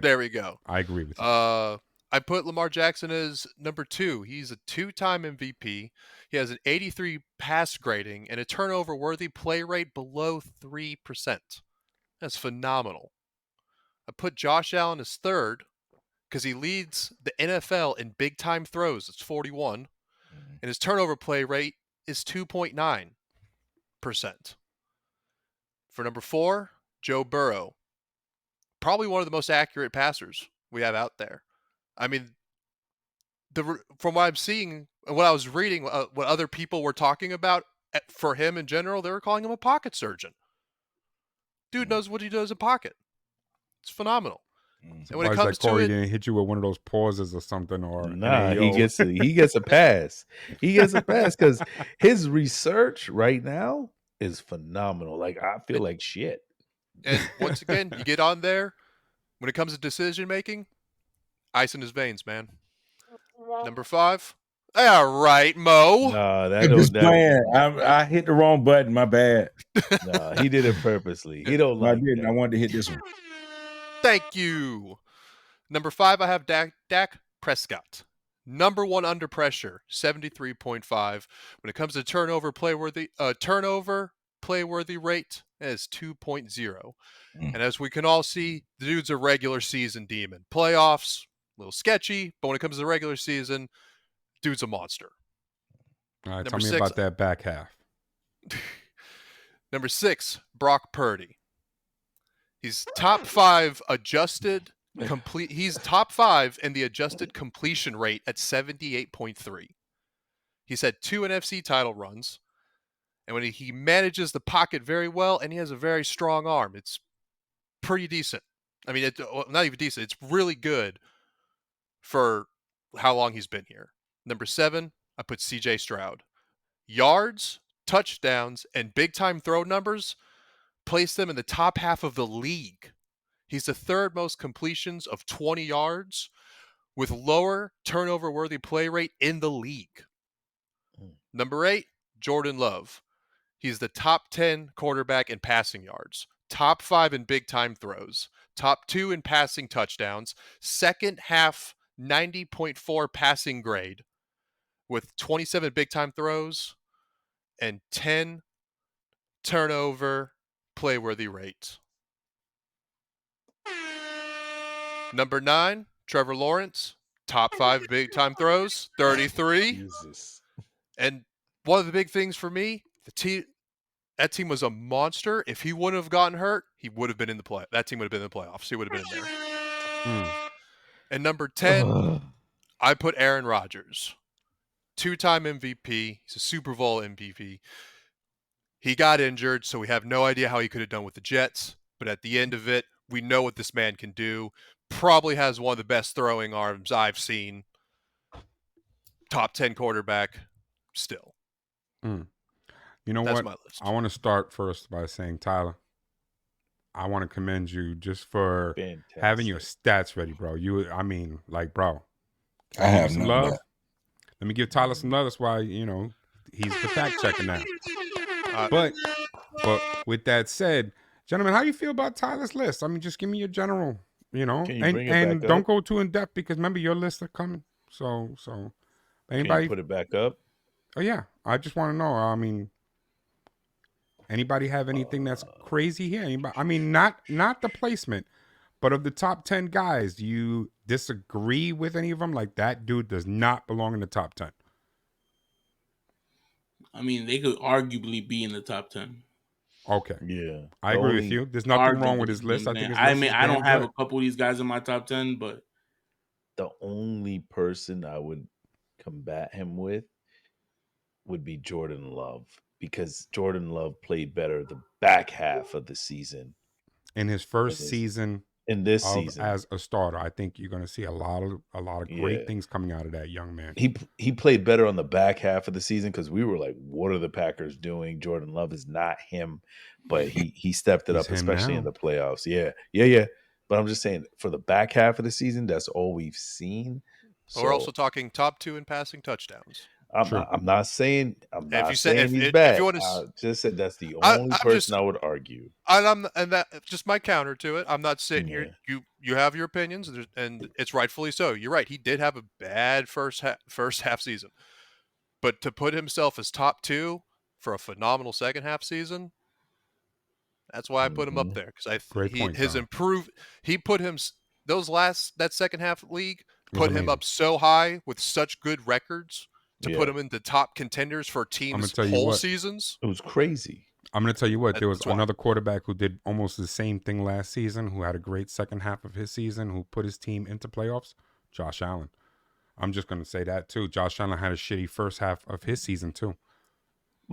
There we go. I agree with you. I put Lamar Jackson as number 2. He's a 2-time MVP. He has an 83 pass grading and a turnover-worthy play rate below 3%. That's phenomenal. I put Josh Allen as 3rd because he leads the NFL in big-time throws. It's 41. And his turnover play rate is 2.9%. For number 4, Joe Burrow. Probably one of the most accurate passers we have out there. I mean, from what I'm seeing and what I was reading, what other people were talking about for him in general, they were calling him a pocket surgeon. Dude knows what he does in pocket. It's phenomenal. And when it comes that Corey to didn't hit you with one of those pauses or something, or he gets a pass. He gets a pass because his research right now is phenomenal. Like I feel like shit. And once again, you get on there. When it comes to decision making, ice in his veins, man. Number 5. All right, Mo. Nah, I hit the wrong button. My bad. Nah, he did it purposely. He don't like I wanted to hit this one. Thank you. Number 5, I have Dak Prescott. Number 1 under pressure, 73.5. When it comes to turnover playworthy rate, it is 2.0. And as we can all see, the dude's a regular season demon. Playoffs, a little sketchy, but when it comes to the regular season, dude's a monster. All right, tell me about that back half. Number 6, Brock Purdy. He's top 5 adjusted complete. He's top 5 in the adjusted completion rate at 78.3. He's had 2 NFC title runs, and when he manages the pocket very well, and he has a very strong arm, it's pretty decent. I mean, not even decent. It's really good for how long he's been here. Number 7, I put C.J. Stroud. Yards, touchdowns, and big-time throw numbers place them in the top half of the league. He's the 3rd most completions of 20 yards with lower turnover-worthy play rate in the league. Number 8, Jordan Love. He's the top 10 quarterback in passing yards, top 5 in big-time throws, top 2 in passing touchdowns, second half 90.4 passing grade with 27 big-time throws and 10 turnover playworthy rate. Number 9, Trevor Lawrence, top 5 big-time throws, 33. Jesus. And one of the big things for me, that team was a monster. If he wouldn't have gotten hurt, he would have been in the play. That team would have been in the playoffs. He would have been in there. And number 10, I put Aaron Rodgers. 2-time MVP. He's a Super Bowl MVP. He got injured, so we have no idea how he could have done with the Jets. But at the end of it, we know what this man can do. Probably has one of the best throwing arms I've seen. Top 10 quarterback still. You know That's what? my list. I want to start first by saying, Tyler, I want to commend you just for having your stats ready, bro. Bro. I have some love. Let me give Tyler some love. That's why, he's the fact checker now. But with that said, gentlemen, how do you feel about Tyler's list? I mean, just give me your general, and don't go too in depth because remember your lists are coming. So anybody Can you put it back up? Oh yeah, I just want to know. I mean, anybody have anything that's crazy here? Anybody, I mean, not the placement, but of the top 10 guys, do you disagree with any of them? Like that dude does not belong in the top 10. I mean, they could arguably be in the top 10. Okay. Yeah. I The agree with only you. There's nothing Hard to wrong with beat his list. I him, think man. his I list mean, is I damn don't have good. a couple of these guys in my top 10, but the only person I would combat him with would be Jordan Love, because Jordan Love played better the back half of the season In his in first this season this of season. as a starter, I think you're going to see a lot of great Yeah. things coming out of that young man. He played better on the back half of the season because we were like, what are the Packers doing? Jordan Love is not him, but he stepped it He's up, him especially in now. the playoffs. Yeah. But I'm just saying, for the back half of the season, that's all we've seen. But we're also So talking top 2 in passing touchdowns. True. I'm not saying If you say he's if you bad. want I to, just said that's the I'm only just person I would argue. and that just my counter to it. I'm not sitting here. Yeah. You have your opinions, and it's rightfully so. You're right. He did have a bad first half season, but to put himself as top 2 for a phenomenal second half season, that's why I put him up Mhm. there because Great point, his Tyler. improved. He put him that second half league It was put him amazing. up so high with such good records to put Yeah. him into top contenders for I'm gonna teams' tell you whole what. seasons. It was crazy. I'm going to tell you what. There was That's why. another quarterback who did almost the same thing last season, who had a great second half of his season, who put his team into playoffs. Josh Allen. I'm just going to say that too. Josh Allen had a shitty first half of his season too.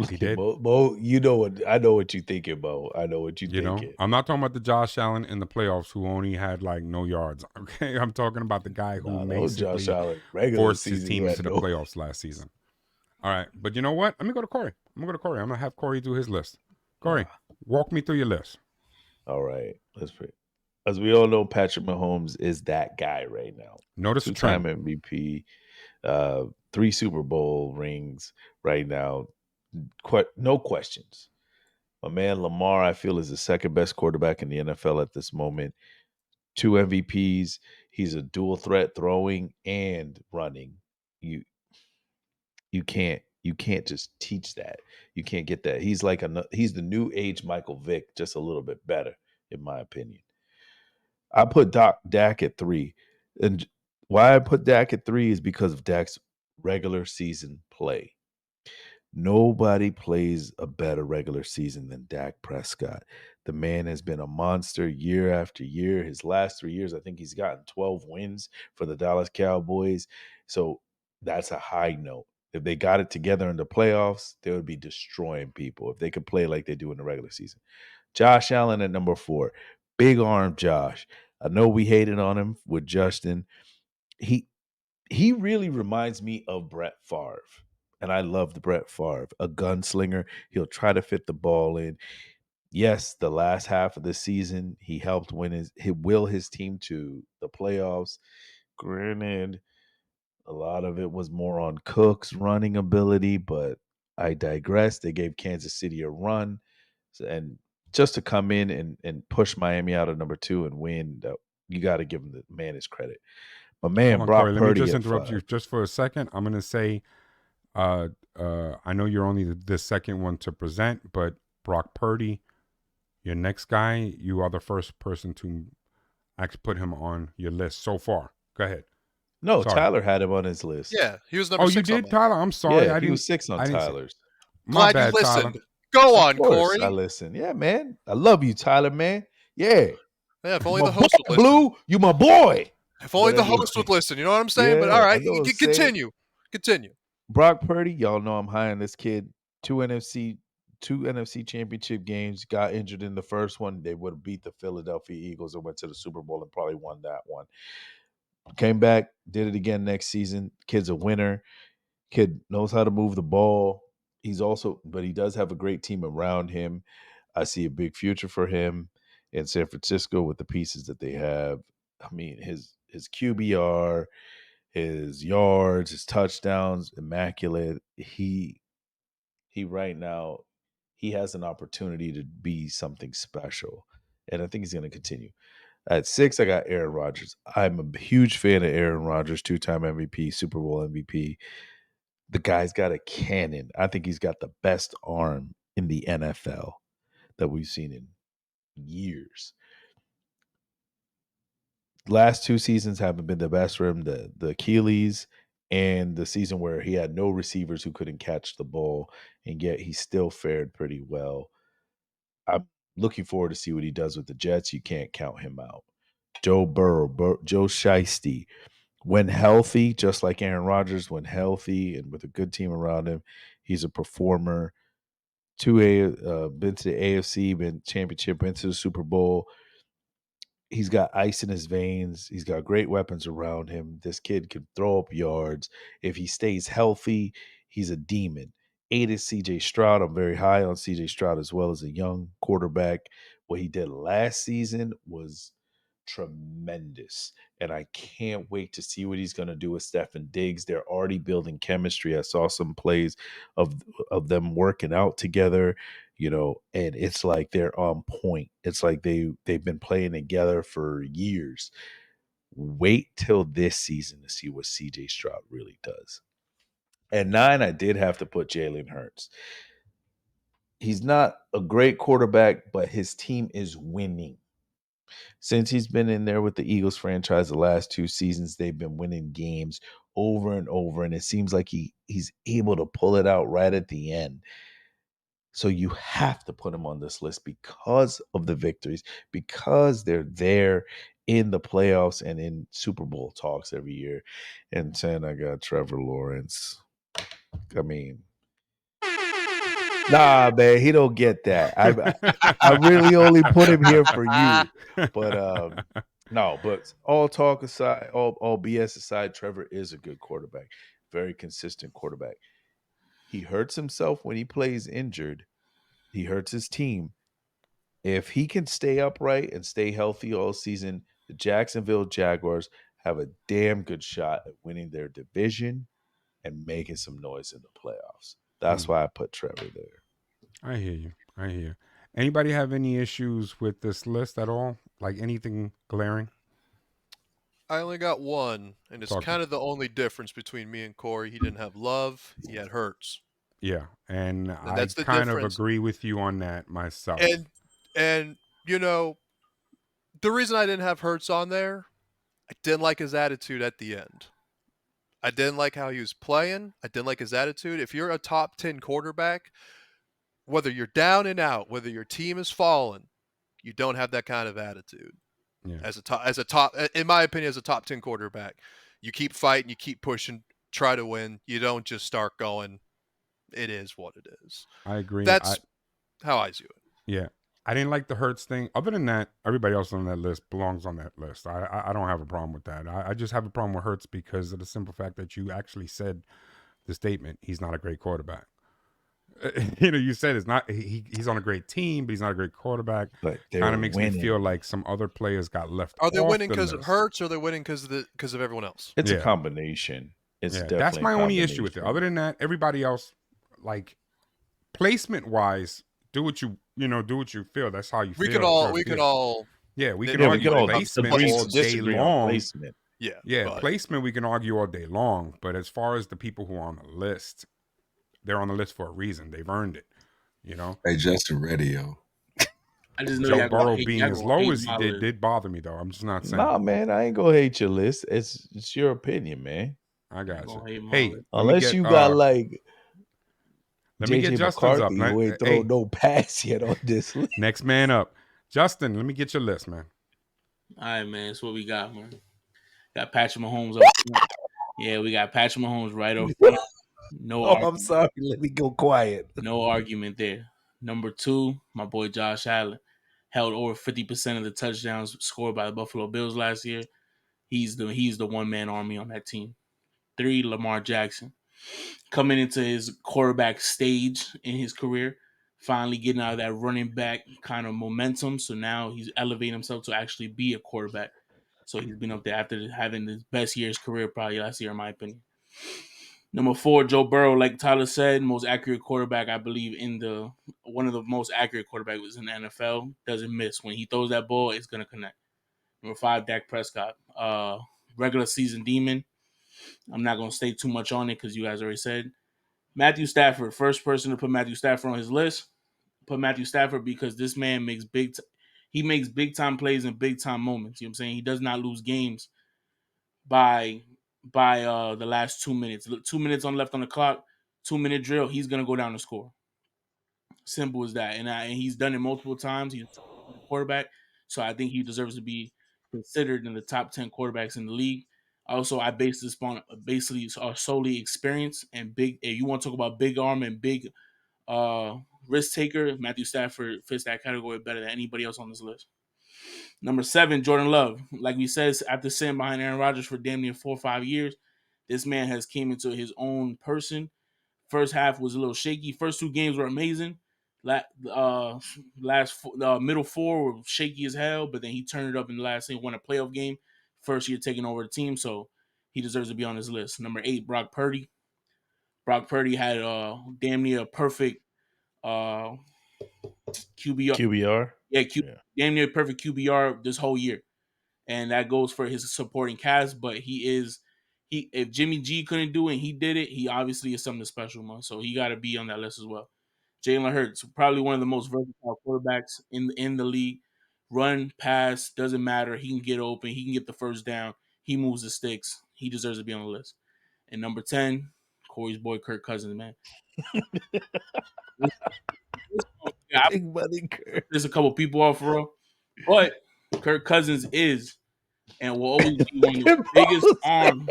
He did. Mo, you know what? I know what you thinking, Mo. I know what you You know, thinking. I'm not talking about the Josh Allen in the playoffs who only had like no yards. Okay, I'm talking about the guy who Nah, that was Josh basically Allen regular forced his season. team Who into had the no. playoffs last season. All right, but you know what? Let me go to Corey. I'm gonna have Corey do his list. Corey, walk me through your list. All right, let's pray. As we all know, Patrick Mahomes is that guy right now. Notice a Two-time trend. MVP, 3 Super Bowl rings right now. No questions. My man Lamar, I feel, is the second best quarterback in the NFL at this moment. 2 MVPs. He's a dual threat throwing and running. You can't just teach that. You can't get that. He's he's the new age Michael Vick, just a little bit better, in my opinion. I put Dak at 3. And why I put Dak at 3 is because of Dak's regular season play. Nobody plays a better regular season than Dak Prescott. The man has been a monster year after year. His last 3 years, I think he's gotten 12 wins for the Dallas Cowboys. So that's a high note. If they got it together in the playoffs, they would be destroying people if they could play like they do in the regular season. Josh Allen at number 4. Big arm Josh. I know we hated on him with Justin. He really reminds me of Brett Favre. And I love the Brett Favre, a gunslinger. He'll try to fit the ball in. Yes, the last half of the season, he helped will his team to the playoffs. Granted, a lot of it was more on Cook's running ability, but I digress. They gave Kansas City a run. And just to come in and push Miami out of number 2 and win, you got to give him the man his credit. My Hold man, on, Corey. Brock Let me Purdy just at interrupt 5. you just for a second. I'm gonna say, I know you're only the second one to present, but Brock Purdy, your next guy, you are the first person to actually put him on your list so far. Go ahead. No, Sorry. Tyler had him on his list. Yeah, he was number Oh, you 6 on did, mine. Tyler? I'm sorry. Yeah, I he didn't. was 6 on I didn't see. Tyler's. My Glad you bad, Tyler. listened. Go Of on, course, I Corey. listen. Yeah, man. I love you, Tyler, man. Yeah. Yeah, if You only my the host would boy, listen. Blue. You my boy. If only But the host would anyway, listen. You know what I'm saying? But yeah, all I right, know what I'm saying. continue. Continue. Brock Purdy, y'all know I'm high on this kid. 2 NFC championship games. Got injured in the first one. They would have beat the Philadelphia Eagles and went to the Super Bowl and probably won that one. Came back, did it again next season. Kid's a winner. Kid knows how to move the ball. But he does have a great team around him. I see a big future for him in San Francisco with the pieces that they have. I mean, his QBR, his yards, his touchdowns, immaculate. He right now, he has an opportunity to be something special. And I think he's going to continue. At 6, I got Aaron Rodgers. I'm a huge fan of Aaron Rodgers, 2-time MVP, Super Bowl MVP. The guy's got a cannon. I think he's got the best arm in the NFL that we've seen in years. Last 2 seasons haven't been the best for him. The Achilles and the season where he had no receivers who couldn't catch the ball, and yet he still fared pretty well. I'm looking forward to see what he does with the Jets. You can't count him out. Joe Burrow, Joe Shiesty, when healthy, just like Aaron Rodgers, when healthy and with a good team around him, he's a performer. Been to the AFC, been championship, been to the Super Bowl. He's got ice in his veins. He's got great weapons around him. This kid can throw up yards. If he stays healthy, he's a demon. 8 is CJ Stroud. I'm very high on CJ Stroud as well as a young quarterback. What he did last season was tremendous. And I can't wait to see what he's going to do with Stefan Diggs. They're already building chemistry. I saw some plays of them working out together, and it's like they're on point. It's like they've been playing together for years. Wait till this season to see what CJ Stroud really does. At 9, I did have to put Jalen Hurts. He's not a great quarterback, but his team is winning. Since he's been in there with the Eagles franchise the last 2 seasons, they've been winning games over and over, and it seems like he's able to pull it out right at the end. So you have to put him on this list because of the victories, because they're there in the playoffs and in Super Bowl talks every year. And 10, I got Trevor Lawrence. I mean, nah, man, he don't get that. I really only put him here for you. But no, but all talk aside, all BS aside, Trevor is a good quarterback, very consistent quarterback. He hurts himself when he plays injured. He hurts his team. If he can stay upright and stay healthy all season, the Jacksonville Jaguars have a damn good shot at winning their division and making some noise in the playoffs. That's why I put Trevor there. I hear you. Anybody have any issues with this list at all? Like anything glaring? I only got one, and it's kind of the only difference between me and Corey. He didn't have Love, he had Hurts. Yeah, and I that's the kind of difference. agree with you on that myself. And the reason I didn't have Hurts on there, I didn't like his attitude at the end. I didn't like how he was playing. I didn't like his attitude. If you're a top 10 quarterback, whether you're down and out, whether your team is falling, you don't have that kind of attitude. Yeah. As a top, in my opinion, as a top 10 quarterback, you keep fighting, you keep pushing, try to win. You don't just start going, it is what it is. I agree. That's how I view it. Yeah. I didn't like the Hurts thing. Other than that, everybody else on that list belongs on that list. I don't have a problem with that. I just have a problem with Hurts because of the simple fact that you actually said the statement, he's not a great quarterback. You said it's not. He's on a great team, but he's not a great quarterback. But kind of makes me feel like some other players got left. Are they off winning the because of list. Hurts, or are they winning because of everyone else? It's a combination. It's definitely that's my a only issue with it. combination. Other than that, everybody else, like placement wise, do what you feel. That's how you feel. We can all argue placement all day long. Placement. Yeah, placement we can argue all day long. But as far as the people who are on the list, they're on the list for a reason. They've earned it. Hey, Justin Radio. I just know Joe Burrow being as low as he did bother me though. I'm just not saying. Nah, man, I ain't gonna hate your list. It's your opinion, man. I got you. Hey, unless you got like let me get Justin's up. Who ain't throw no pass yet on this list. Next man up, Justin. Let me get your list, man. All right, man. That's what we got, man. Got Patrick Mahomes up front. Yeah, we got Patrick Mahomes right up front. No, I'm sorry. Let me go quiet. No argument there. Number 2, my boy Josh Allen held over 50% of the touchdowns scored by the Buffalo Bills last year. He's the one-man army on that team. 3, Lamar Jackson. Coming into his quarterback stage in his career, finally getting out of that running back kind of momentum. So now he's elevating himself to actually be a quarterback. So he's been up there after having the best year of his career probably last year, in my opinion. Number 4, Joe Burrow, like Tyler said, most accurate quarterback, I believe, one of the most accurate quarterbacks in the NFL. Doesn't miss. When he throws that ball, it's going to connect. Number 5, Dak Prescott. Regular season demon. I'm not going to stay too much on it because you guys already said. Matthew Stafford, first person to put Matthew Stafford on his list. Put Matthew Stafford because this man makes big time plays in big time moments. You know what I'm saying? He does not lose games by the last 2 minutes. 2 minutes left on the clock, 2-minute drill, he's going to go down and score. Simple as that. And he's done it multiple times. He's a quarterback, so I think he deserves to be considered in the top 10 quarterbacks in the league. Also, I base this on basically solely experience and big. If you want to talk about big arm and big risk taker, Matthew Stafford fits that category better than anybody else on this list. Number 7, Jordan Love. Like we said, after sitting behind Aaron Rodgers for damn near 4 or 5 years, this man has came into his own person. First half was a little shaky. First 2 games were amazing. Middle 4 were shaky as hell, but then he turned it up in the last thing, won a playoff game. First year taking over the team, so he deserves to be on this list. Number 8, Brock Purdy. Brock Purdy had damn near a perfect QBR. QBR. Yeah, damn near perfect QBR this whole year, and that goes for his supporting cast. But if Jimmy G couldn't do it, and he did it. He obviously is something special, man. So he got to be on that list as well. Jalen Hurts, probably one of the most versatile quarterbacks in the league. Run, pass, doesn't matter. He can get open. He can get the first down. He moves the sticks. He deserves to be on the list. And number 10, Corey's boy Kirk Cousins, man. Big money Kirk. There's a couple people off, bro, but Kirk Cousins is and will always be one of the biggest arms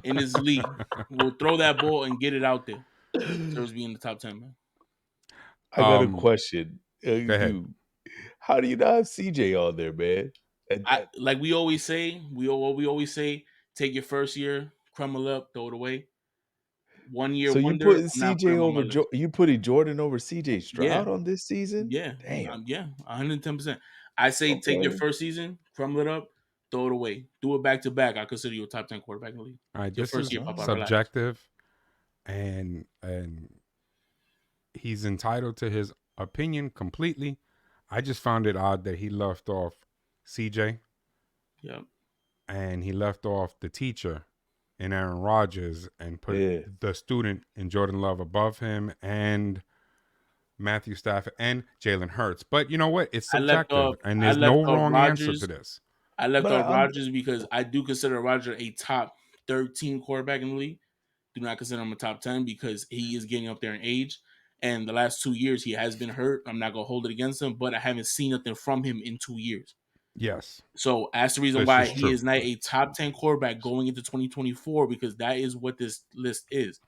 in this league. We'll throw that ball and get it out there. Deserves to be in the top 10, man. I got a question. Go ahead. Dude, how do you not have CJ on there, man? Like we always say, we always say, take your first year, crumble up, throw it away. 1 year so wonder. you putting CJ over you putting Jordan over CJ Stroud on this season? Yeah, damn, 110%. I say take your first season, crumble it up, throw it away, do it back to back. I consider you a top 10 quarterback in the league. All right, Your this first is year, Papa, subjective, and he's entitled to his opinion completely. I just found it odd that he left off CJ. Yep. And he left off the teacher in Aaron Rodgers and put the student in Jordan Love above him and Matthew Stafford and Jalen Hurts. But you know what? It's subjective, and there's no wrong answer to this. I left off Rodgers because I do consider Rodgers a top 13 quarterback in the league. Do not consider him a top 10 because he is getting up there in age. And the last 2 years, he has been hurt. I'm not going to hold it against him, but I haven't seen nothing from him in 2 years. Yes. So that's the reason why he is not a top 10 quarterback going into 2024, because that is what this list is.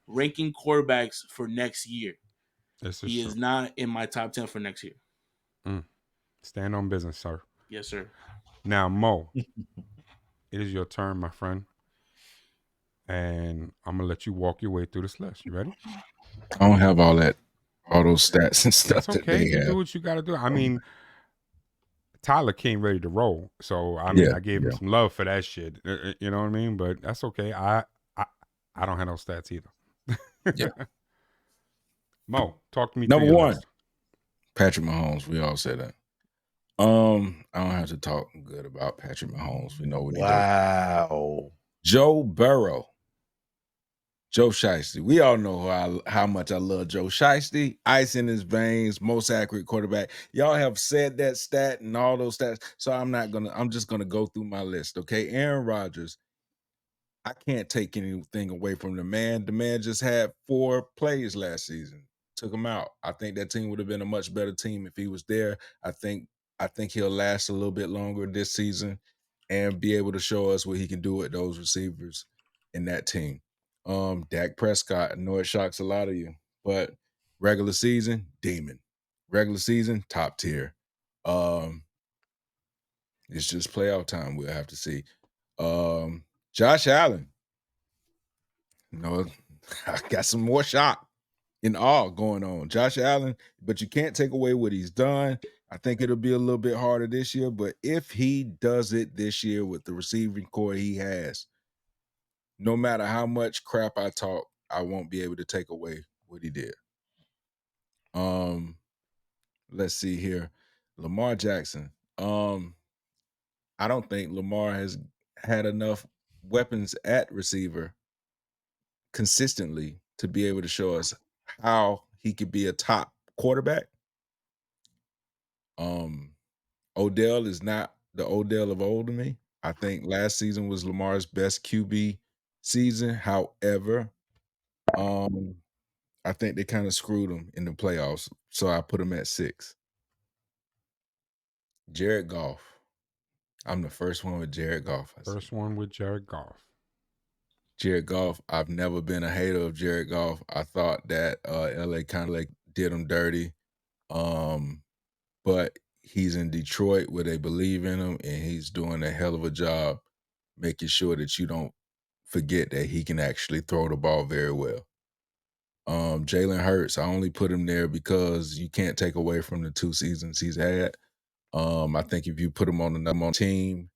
Ranking quarterbacks for next year. He is not in my top 10 for next year. Stand on business, sir. Yes, sir. Now, Mo, it is your turn, my friend. And I'm going to let you walk your way through this list. You ready? I don't have all those stats and stuff. That's okay. You do what you got to do. I mean, Tyler came ready to roll. So, I mean, I gave him some love for that shit. You know what I mean? But that's okay. I don't have no stats either. Yeah. Mo, talk to me. Number 1, Patrick Mahomes. We all say that. I don't have to talk good about Patrick Mahomes. We know what he does. Wow. Joe Burrow. Joe Shiesty. We all know how much I love Joe Shiesty. Ice in his veins, most accurate quarterback. Y'all have said that stat and all those stats. So I'm just gonna go through my list. Okay. Aaron Rodgers. I can't take anything away from the man. The man just had 4 plays last season. Took him out. I think that team would have been a much better team if he was there. I think he'll last a little bit longer this season and be able to show us what he can do with those receivers in that team. Dak Prescott, I know it shocks a lot of you, but regular season, demon. Regular season, top tier. It's just playoff time. We'll have to see. Josh Allen. I got some more shock and awe going on. Josh Allen, but you can't take away what he's done. I think it'll be a little bit harder this year, but if he does it this year with the receiving core he has, no matter how much crap I talk, I won't be able to take away what he did. Let's see here. Lamar Jackson. I don't think Lamar has had enough weapons at receiver consistently to be able to show us how he could be a top quarterback. Odell is not the Odell of old to me. I think last season was Lamar's best QB season. However, I think they kind of screwed him in the playoffs, so I put him at 6. Jared Goff. I'm the first one with Jared Goff. First one with Jared Goff. Jared Goff, I've never been a hater of Jared Goff. I thought that LA kind of like did him dirty. But he's in Detroit where they believe in him, and he's doing a hell of a job making sure that you don't forget that he can actually throw the ball very well. Jalen Hurts, I only put him there because you can't take away from the 2 seasons he's had. I think if you put him on another team,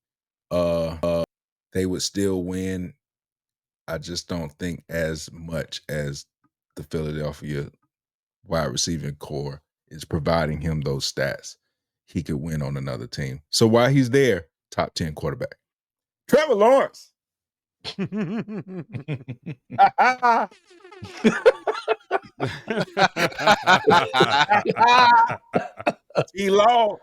they would still win. I just don't think as much as the Philadelphia wide receiving core is providing him those stats. He could win on another team. So while he's there, top 10 quarterback. Trevor Lawrence. T-Law.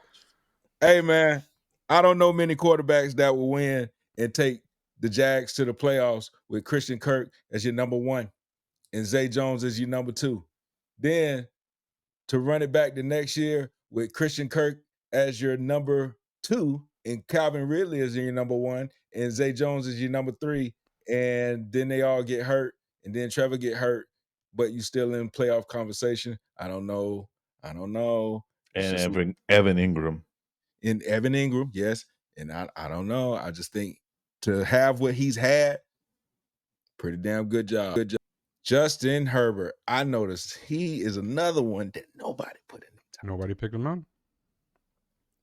Hey, man, I don't know many quarterbacks that will win and take the Jags to the playoffs with Christian Kirk as your number 1 and Zay Jones as your number 2. Then to run it back the next year with Christian Kirk as your number 2 and Calvin Ridley as your number 1 and Zay Jones as your number 3, and then they all get hurt, and then Trevor get hurt, but you still in playoff conversation. I don't know. And Evan Ingram. In Evan Ingram, yes. And I don't know. I just think to have what he's had, pretty damn good job. Justin Herbert. I noticed he is another one that nobody put in the top. Nobody picked him up.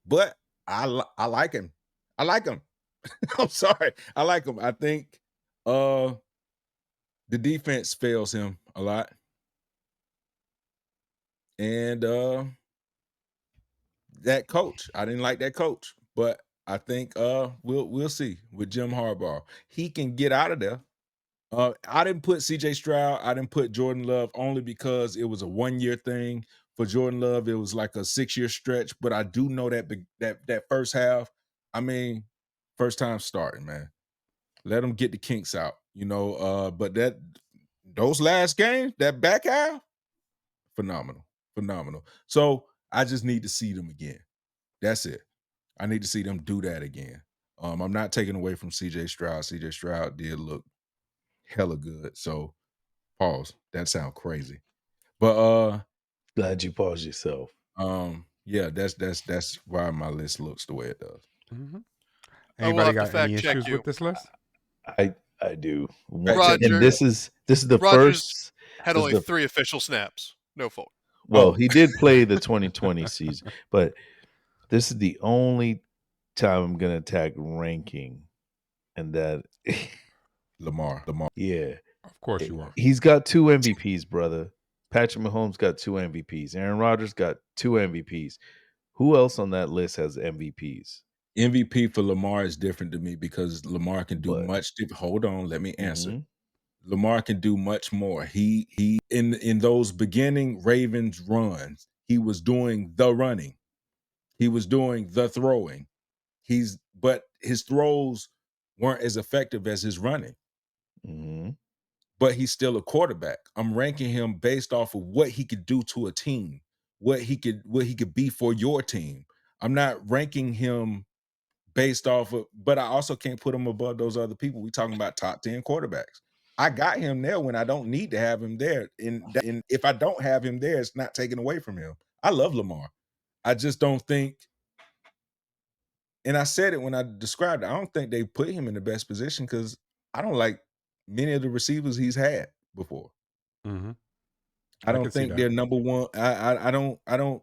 But I like him. I like him. I'm sorry. I like him. I think the defense fails him a lot. And that coach, I didn't like that coach, but I think we'll see with Jim Harbaugh. He can get out of there. I didn't put CJ Stroud. I didn't put Jordan Love only because it was a 1-year thing. For Jordan Love, it was like a 6-year stretch. But I do know that first half, I mean, first time starting, man. Let them get the kinks out, But those last games, that back half, phenomenal. So I just need to see them again. That's it. I need to see them do that again. I'm not taking away from CJ Stroud. CJ Stroud did look hella good. So pause. That sounds crazy. But glad you paused yourself. Yeah, that's why my list looks the way it does. Mm-hmm. Anybody got any issues with this list? I do. Roger, and this is the Rogers first had only 3 official snaps. No fault. Well, he did play the 2020 season, but this is the only time I'm gonna attack ranking, and that Lamar. Yeah, of course you are. He's got 2 MVPs, brother. Patrick Mahomes got 2 MVPs. Aaron Rodgers got 2 MVPs. Who else on that list has MVPs? MVP for Lamar is different to me because Lamar can do much. Hold on, let me answer. Mm-hmm. Lamar can do much more. He in those beginning Ravens runs, he was doing the running. He was doing the throwing. But his throws weren't as effective as his running. Mm-hmm. But he's still a quarterback. I'm ranking him based off of what he could do to a team, what he could be for your team. I'm not ranking him based off of, but I also can't put him above those other people. We talking about top 10 quarterbacks. I got him there when I don't need to have him there. And if I don't have him there, it's not taken away from him. I love Lamar. I just don't think, and I said it when I described it, I don't think they put him in the best position because I don't like many of the receivers he's had before. Mm-hmm. I don't think they're number one. I don't.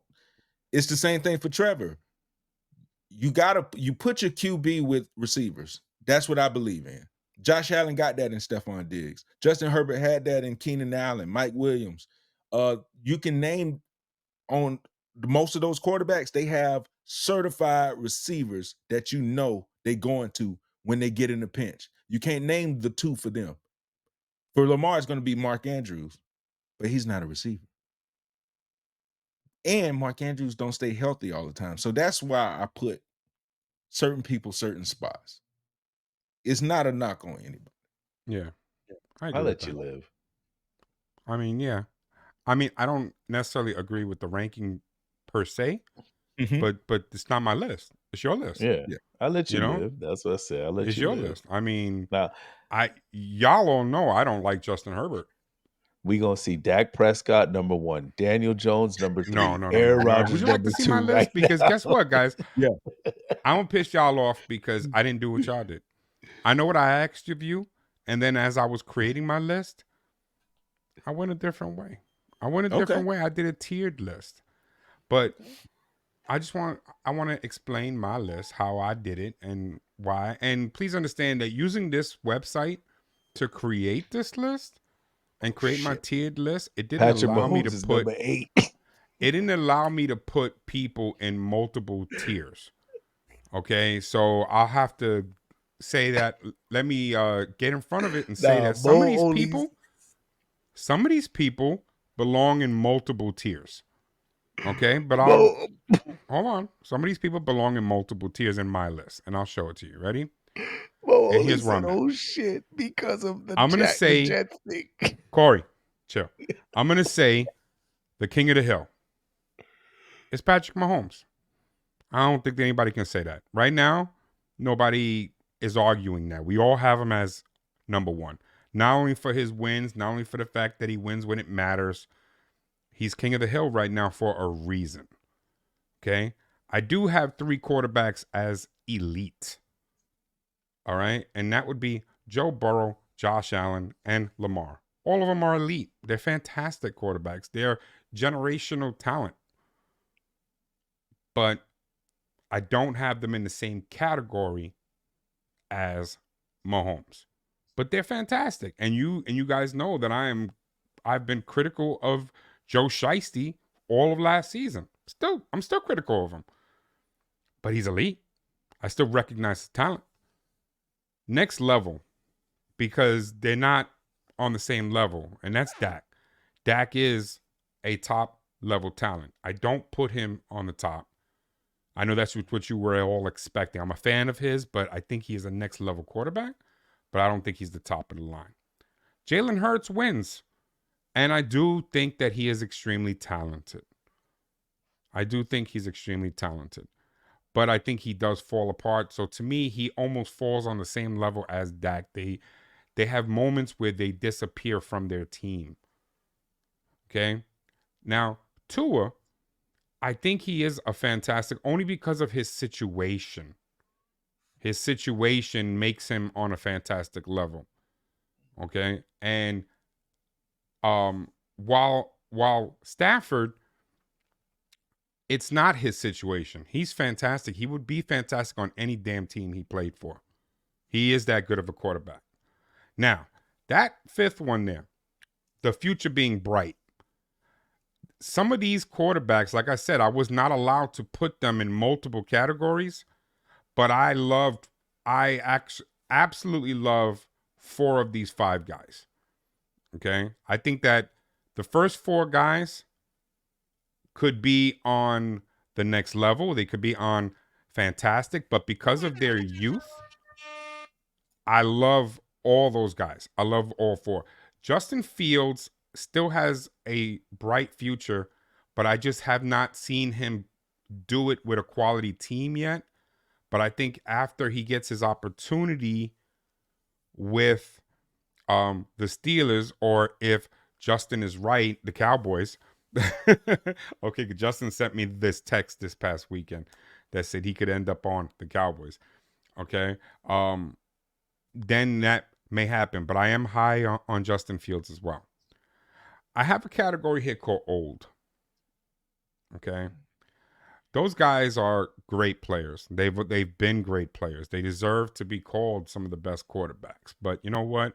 It's the same thing for Trevor. You put your QB with receivers. That's what I believe in. Josh Allen got that in Stephon Diggs. Justin Herbert had that in Keenan Allen, Mike Williams. You can name on most of those quarterbacks, they have certified receivers that they going to when they get in a pinch. You can't name the 2 for them. For Lamar, it's going to be Mark Andrews, but he's not a receiver. And Mark Andrews don't stay healthy all the time. So that's why I put certain people certain spots. It's not a knock on anybody. Yeah. I'll let you live. I mean, yeah. I mean, I don't necessarily agree with the ranking per se, Mhm. but it's not my list. It's your list. Yeah. Yeah. I'll let you You know, live. That's what I said. I'll let it's you your live. list. I mean, Now, y'all all know I don't like Justin Herbert. we going to see Dak Prescott, number 1. Daniel Jones, number 3. No. Aaron Would Rodgers, you like to number see 2 my right list? Because now. guess what, guys? Yeah. I'm gonna piss y'all off because I didn't do what y'all did. I know what I asked of you, and then as I was creating my list, I went a different way. I did a tiered list, but I want to explain my list, how I did it, and why. And please understand that using this website to create this list and create my tiered list, it didn't Patrick allow me to Mahomes is put. number 8. It didn't allow me to put people in multiple tiers. Okay, so I'll have to say that. Let me get in front of it and say Nah, that some of Mo these people belong in multiple tiers. Okay, but Mo, hold on. Some of these people belong in multiple tiers in my list, and I'll show it to you. Ready? Mo And only here's where said, I'm at. "Oh shit," because of I'm gonna the say, Jets thing. Corey, chill. I'm gonna say the king of the hill is Patrick Mahomes. I don't think anybody can say that right now. Nobody is arguing that. We all have him as number 1. Not only for his wins, not only for the fact that he wins when it matters. He's king of the hill right now for a reason. Okay? I do have 3 quarterbacks as elite. All right? And that would be Joe Burrow, Josh Allen, and Lamar. All of them are elite. They're fantastic quarterbacks. They're generational talent. But I don't have them in the same category as Mahomes. But they're fantastic. And you guys know that I've been critical of Joe Shiesty all of last season. I'm still critical of him. But he's elite. I still recognize his talent. Next level, because they're not on the same level, and that's Dak. Dak is a top level talent. I don't put him on the top. I know that's what you were all expecting. I'm a fan of his, but I think he is a next level quarterback, but I don't think he's the top of the line. Jalen Hurts wins, and I do think that he is extremely talented. But I think he does fall apart. So to me, he almost falls on the same level as Dak. They have moments where they disappear from their team. Okay? Now, Tua, I think he is a fantastic, only because of his situation. His situation makes him on a fantastic level. Okay? And while Stafford, it's not his situation. He's fantastic. He would be fantastic on any damn team he played for. He is that good of a quarterback. Now, that 5th one there, the future being bright. Some of these quarterbacks, like I said, I was not allowed to put them in multiple categories, but I absolutely love 4 of these 5 guys. Okay? I think that the first 4 guys could be on the next level. They could be on fantastic, but because of their youth, I love all those guys. I love all 4. Justin Fields still has a bright future, but I just have not seen him do it with a quality team yet. But I think after he gets his opportunity with the Steelers, or if Justin is right, the Cowboys. Okay, Justin sent me this text this past weekend that said he could end up on the Cowboys. Okay. Then that may happen, but I am high on Justin Fields as well. I have a category here called old. Okay. Those guys are great players. They've been great players. They deserve to be called some of the best quarterbacks. But you know what?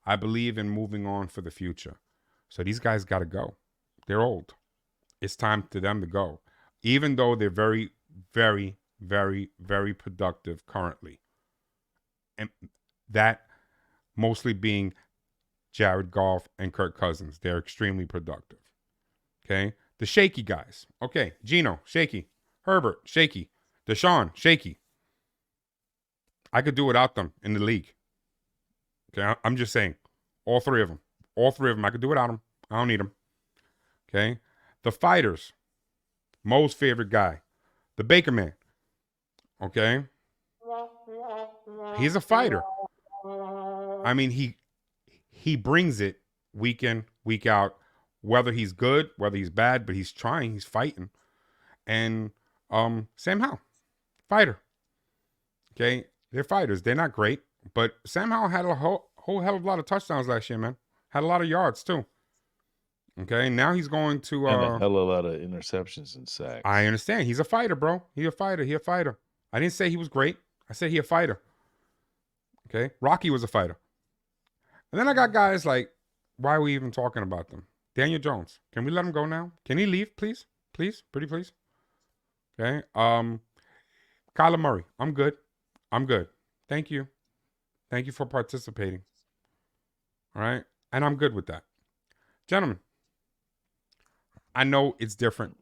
I believe in moving on for the future. So these guys got to go. They're old. It's time for them to go. Even though they're very, very, very, very productive currently. And that mostly being Jared Goff and Kirk Cousins. They're extremely productive. Okay? The shaky guys. Okay, Geno, shaky. Herbert, shaky. Deshaun, shaky. I could do without them in the league. Okay, I'm just saying. All 3 of them. I could do without them. I don't need them. Okay, the fighters, Mo's favorite guy, the Baker Man. Okay, he's a fighter. I mean, he brings it week in, week out. Whether he's good, whether he's bad, but he's trying, he's fighting. And Sam Howell, fighter. Okay, they're fighters. They're not great, but Sam Howell had a whole hell of a lot of touchdowns last year, man. Had a lot of yards too. Okay, now he's going to. And a hell of a lot of interceptions and sacks. I understand. He's a fighter, bro. He a fighter. He a fighter. I didn't say he was great. I said he a fighter. Okay, Rocky was a fighter. And then I got guys like, why are we even talking about them? Daniel Jones. Can we let him go now? Can he leave, please? Please? Pretty please? Okay. Kyler Murray. I'm good. I'm good. Thank you. Thank you for participating. All right. And I'm good with that. Gentlemen, I know it's different.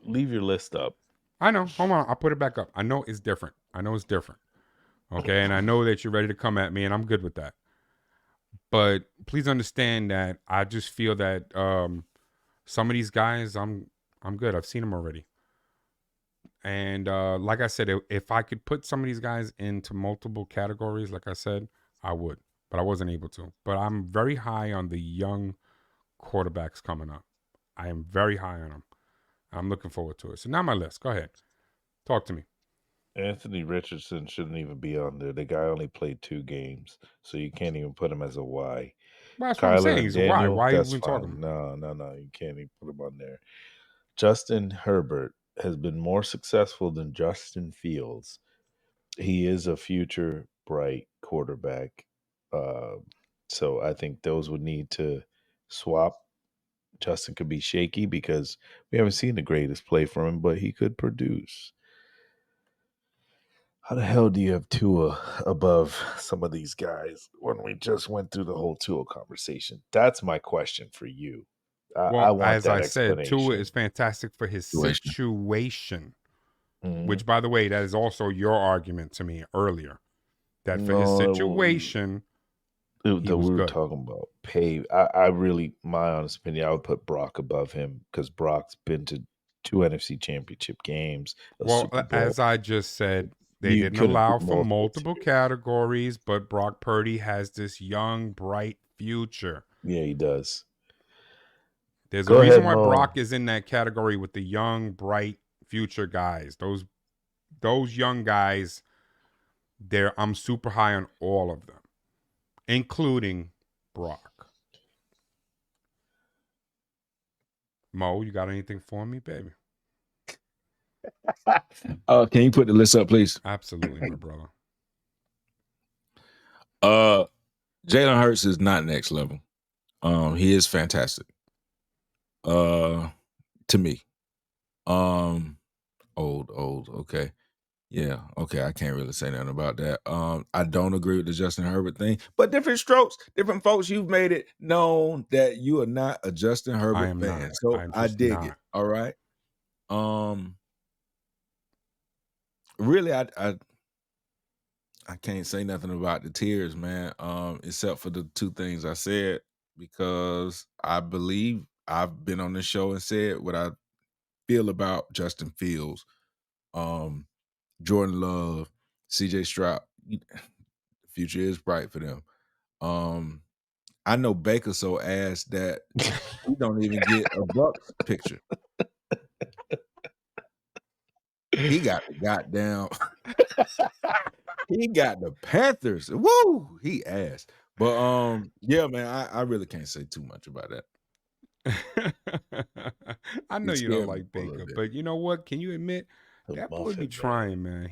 Leave your list up. I know. Hold on. I'll put it back up. I know it's different. I know it's different. Okay. And I know that you're ready to come at me, and I'm good with that. But please understand that I just feel that some of these guys, I'm good. I've seen them already. And like I said, if I could put some of these guys into multiple categories, like I said, I would. But I wasn't able to. But I'm very high on the young quarterbacks coming up. I am very high on them. I'm looking forward to it. So now my list. Go ahead. Talk to me. Anthony Richardson shouldn't even be on there. The guy only played 2 games, so you can't even put him as a Y. Well, that's what I'm saying. He's a Y. Why are you even talking? No. You can't even put him on there. Justin Herbert has been more successful than Justin Fields. He is a future bright quarterback. So I think those would need to swap. Justin could be shaky because we haven't seen the greatest play from him, but he could produce. How the hell do you have Tua above some of these guys when we just went through the whole Tua conversation? That's my question for you. I want as that I said, explanation. Tua is fantastic for his situation. Mhm. Which, by the way, that is also your argument to me earlier. That for his situation, that we were good. talking about pay. I really, my honest opinion, I would put Brock above him because Brock's been to 2 NFC Championship games. Well, as I just said, they didn't allow for multiple categories, but Brock Purdy has this young, bright future. Yeah, he does. There's a reason why Brock is in that category with the young, bright future guys. Those young guys, I'm super high on all of them, including Brock. Mo, you got anything for me, baby? Can you put the list up, please? Absolutely, my brother. Jalen Hurts is not next level. He is fantastic. To me. Old. Okay. Yeah. Okay. I can't really say nothing about that. I don't agree with the Justin Herbert thing, but different strokes, different folks. You've made it known that you are not a Justin Herbert fan, not. so I dig it. All right. Really, I can't say nothing about the tears, man. Except for the 2 things I said, because I believe I've been on the show and said what I feel about Justin Fields, Jordan Love, CJ Stroud. The future is bright for them. I know Baker so ass that we don't even get a Bucks picture. He got the goddamn. He got the Panthers. Woo! He ass. But yeah, man, I really can't say too much about that. I know you don't like Baker, but you know what? Can you admit that boy be trying, man?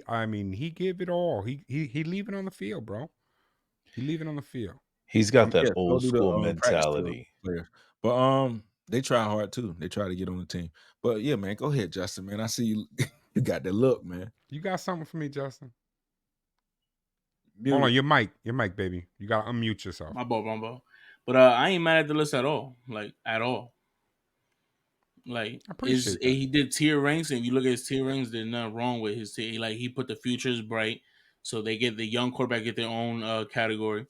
I mean, he give it all. He leave it on the field, bro. He leave it on the field. He's got that old school mentality. But they try hard too. They try to get on the team. But yeah, man, go ahead, Justin, man. I see you. You got that look, man. You got something for me, Justin? Hold on, your mic, baby. You gotta unmute yourself. My ball. But I ain't mad at the list at all. Like at all. Like he did tier ranks, and if you look at his tier ranks, there's nothing wrong with his tier. Like he put the futures bright, so they get the young quarterback get their own category.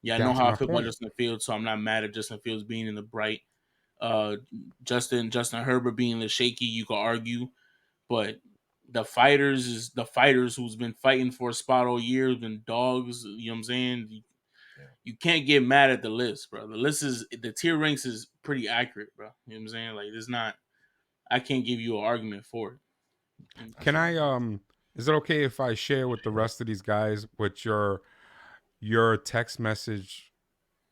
Yeah, I know how I feel about Justin Fields, so I'm not mad at Justin Fields being in the bright Justin Herbert being the shaky, you could argue, but the fighters who's been fighting for a spot all year, been dogs. You know what I'm saying? You can't get mad at the list, bro. The tier ranks is pretty accurate, bro. You know what I'm saying? Like, there's not. I can't give you an argument for it. Can I is it okay if I share with the rest of these guys what your text message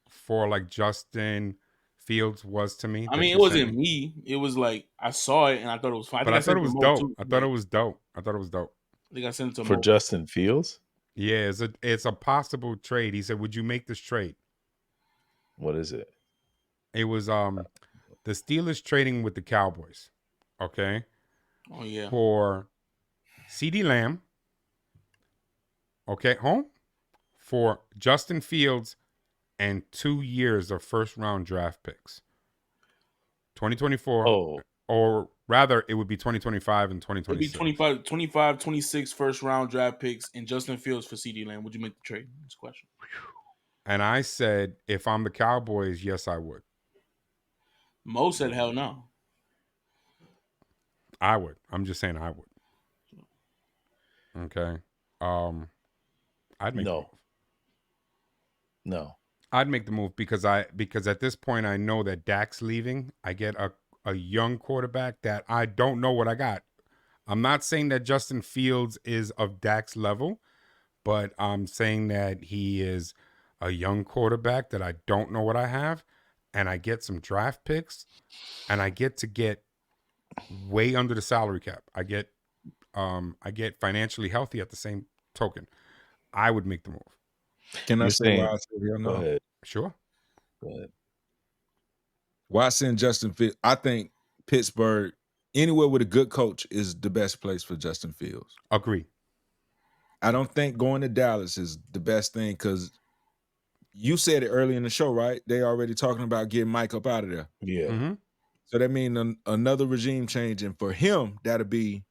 for like Justin Fields was to me? I that mean, it you sent wasn't me. It was like I saw it and I thought it was fine. But I thought it was to Mo, dope. too. I thought it was dope. I thought it was dope. I think I sent it to For Mo. Justin Fields? Yeah, it's a possible trade. He said, "Would you make this trade?" What is it? It was the Steelers trading with the Cowboys. Okay. Oh yeah. For CeeDee Lamb. Okay, home for Justin Fields and 2 years of first round draft picks. 2024. Oh, Or rather, it would be 2025 and It'd be 2026. 25, 26 first round draft picks and Justin Fields for CeeDee Lamb. Would you make the trade? This question. And I said, if I'm the Cowboys, yes, I would. Mo said, hell no. I would. I'm just saying I would. Okay. I'd make the move. No. I'd make the move because at this point I know that Dak's leaving. I get a young quarterback that I don't know what I got. I'm not saying that Justin Fields is of Dak's level, but I'm saying that he is a young quarterback that I don't know what I have, and I get some draft picks, and I get to get way under the salary cap. I get financially healthy at the same token. I would make the move. Can I You're say saying- why I said hell Go no? ahead. Sure. Go ahead. Why I send Justin Fields? I think Pittsburgh, anywhere with a good coach, is the best place for Justin Fields. Agree. I don't think going to Dallas is the best thing because you said it early in the show, right? They already talking about getting Mike up out of there. Yeah. Mm-hmm. So that means another regime change, and for him, that'll be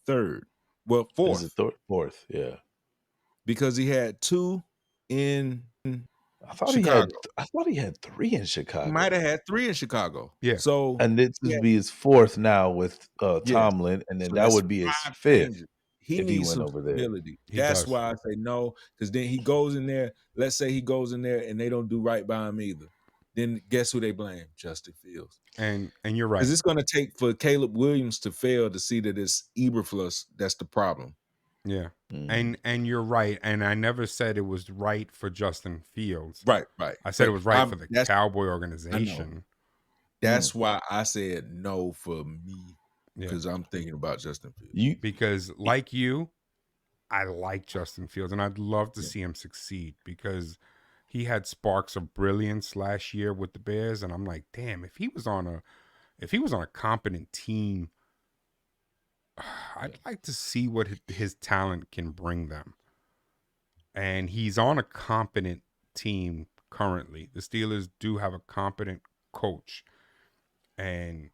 third. Well, This fourth, is fourth. Yeah. because he had two in I thought Chicago. he had 3 in Chicago. He might have had 3 in Chicago. Yeah. So And this would be his 4th now with Tomlin, and then so that that's would be his 5 5th. changes. He if he needs went some over there. stability. He That's does. why I say no, because then he goes in there. Let's say he goes in there and they don't do right by him either. Then guess who they blame? Justin Fields. And you're right. Because it's going to take for Caleb Williams to fail to see that it's Eberflus that's the problem. Yeah. Mm. And you're right. And I never said it was right for Justin Fields. Right. I said it was right for the that's- Cowboy organization. That's why I said no for me, Yeah. because I'm thinking about Justin Fields. You Because like you, I like Justin Fields and I'd love to see him succeed because he had sparks of brilliance last year with the Bears. And I'm like, damn, if he was on a competent team, I'd like to see what his talent can bring them. And he's on a competent team currently. The Steelers do have a competent coach. And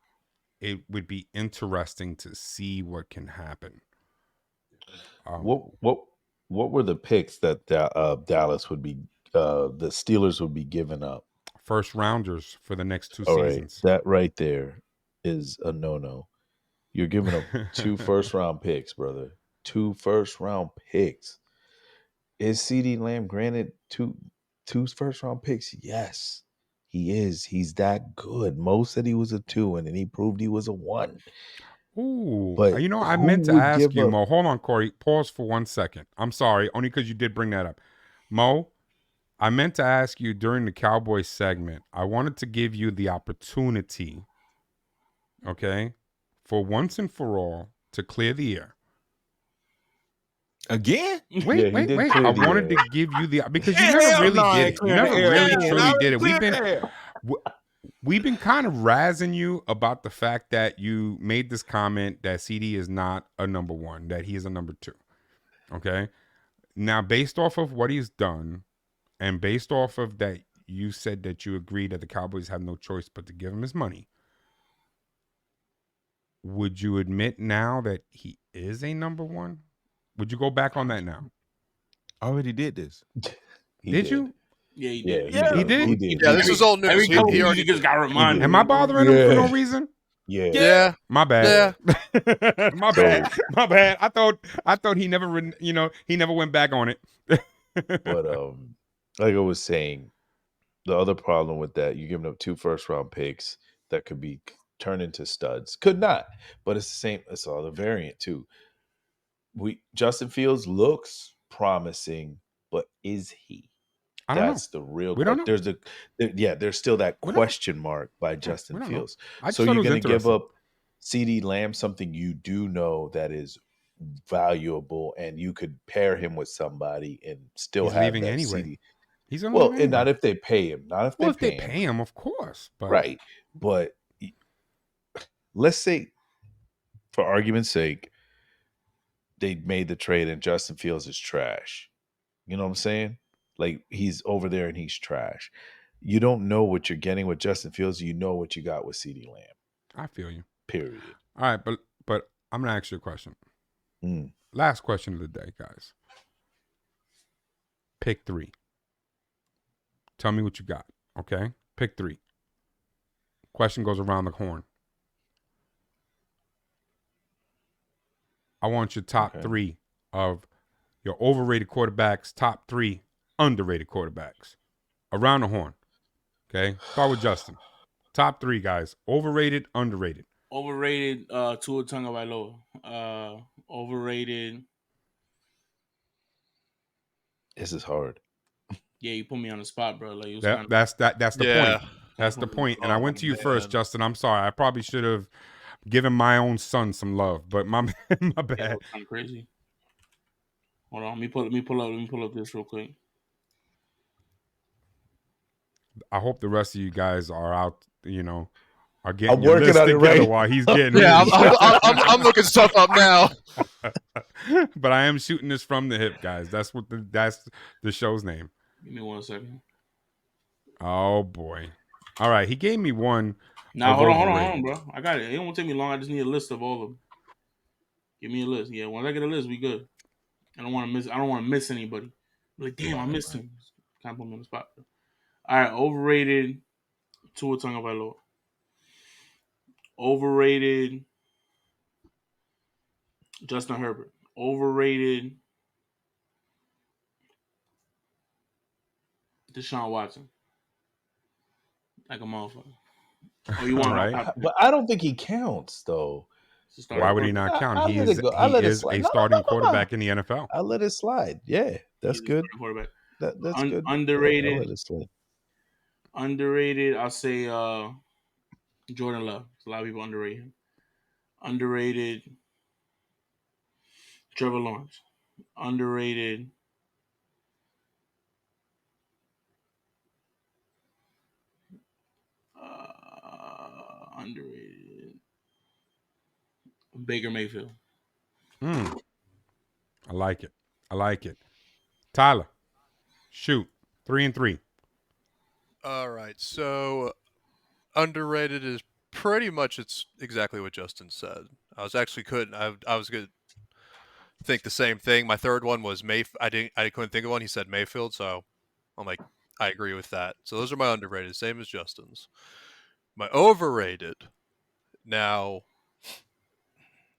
it would be interesting to see what can happen. what were the picks that Dallas would be the Steelers would be giving up? First rounders for the next 2 All right, seasons. that right there is a no. You're giving up 2 first-round picks, brother. 2 first-round picks. Is CeeDee Lamb granted two first-round picks? Yes, he is. He's that good. Mo said he was a 2, and then he proved he was a 1. Ooh, But I who meant to would ask give you, up- Mo. Hold on, Corey. Pause for 1 second. I'm sorry, only because you did bring that up. Mo, I meant to ask you during the Cowboys segment. I wanted to give you the opportunity, okay, for once and for all, to clear the air. Again? Wait. he did I clear the wanted air. to give you the because you Hell never really no, I did ain't it. You clearing never the air. really Man, truly I did it. clear the air. We've been kind of razzing you about the fact that you made this comment that CD is not a number 1, that he is a number 2. Okay. Now, based off of what he's done, and based off of that, you said that you agree that the Cowboys have no choice but to give him his money. Would you admit now that he is a number 1? Would you go back on that now? I already did this. He Did you? Yeah, he Yeah, did. he did. He did? He did. Yeah, He this did. is all news. Every He couple weeks, already he just did. got reminded. Am I bothering him for no Yeah. reason? Yeah. Yeah. My bad. Yeah. My So- bad. My bad. I thought he never, he never went back on it. But like I was saying, the other problem with that, you're giving up 2 first-round picks that could be turned into studs. Could not, but it's the same. It's all the variant too. Justin Fields looks promising, but is he? I don't know. That's the real We don't question. know. There's still that We don't know. question mark by we Justin don't know. Fields. I just So thought it you're was going to give interesting. up CD Lamb, something you do know that is valuable, and you could pair him with somebody and still He's have leaving that anyway. CD. He's gonna Well, leave and not anyway. if they pay him. Not if Well, if they they pay him. pay him, of course. But Right. But let's say, for argument's sake, they made the trade and Justin Fields is trash. You know what I'm saying? Like, he's over there and he's trash. You don't know what you're getting with Justin Fields. You know what you got with CD Lamb. I feel you. Period. All right, but I'm gonna ask you a question. Mm. Last question of the day, guys. Pick 3. Tell me what you got. Okay? Pick 3. Question goes around the horn. I want your top Okay. 3 of your overrated quarterbacks, top 3 underrated quarterbacks. Around the horn. Okay? Start with Justin. Top 3 guys. Overrated, underrated. Overrated, Tua Tagovailoa. Overrated. This is hard. Yeah, you put me on the spot, bro. Like, it was That's the Yeah. point. That's the point. And I Oh, went to you first, man. Justin. I'm sorry. I probably should have given my own son some love, but my Yeah, bad. it was kind of crazy. Hold on, let me pull up this real quick. I hope the rest of you guys are out, are getting I'm your working list on it together right while he's getting Yeah, his. I'm looking stuff up now. But I am shooting this from the hip, guys. That's the show's name. Give me 1 second. Oh boy. All right, he gave me one. Nah, of hold on, overrated. bro. I got it. It won't take me long. I just need a list of all of them. Give me a list. Yeah, once I get a list, we good. I don't want to miss anybody. Like, damn, I missed him. Can't put me on the spot. Bro. All right, overrated. Tua Tagovailoa. Overrated. Justin Herbert. Overrated. Deshaun Watson. Like a motherfucker. Oh, you want All my right. top But I don't think he counts, though. to start Why with? would he not count? I He let is it go. I let it a slide. No, starting no. quarterback in the NFL. I let it slide. Yeah, that's He's a good. starting quarterback. That's good. Underrated. Yeah, I let it slide. Underrated. I'll say Jordan Love. A lot of people underrate him. Underrated. Trevor Lawrence. Underrated. Underrated. Baker Mayfield. I like it. I like it. Tyler, shoot. 3 and 3. All right. So underrated is pretty much it's exactly what Justin said. I was actually couldn't. I was gonna think the same thing. My third one was I couldn't think of one. He said Mayfield, so I'm like, I agree with that. So those are my underrated, same as Justin's. My overrated. Now,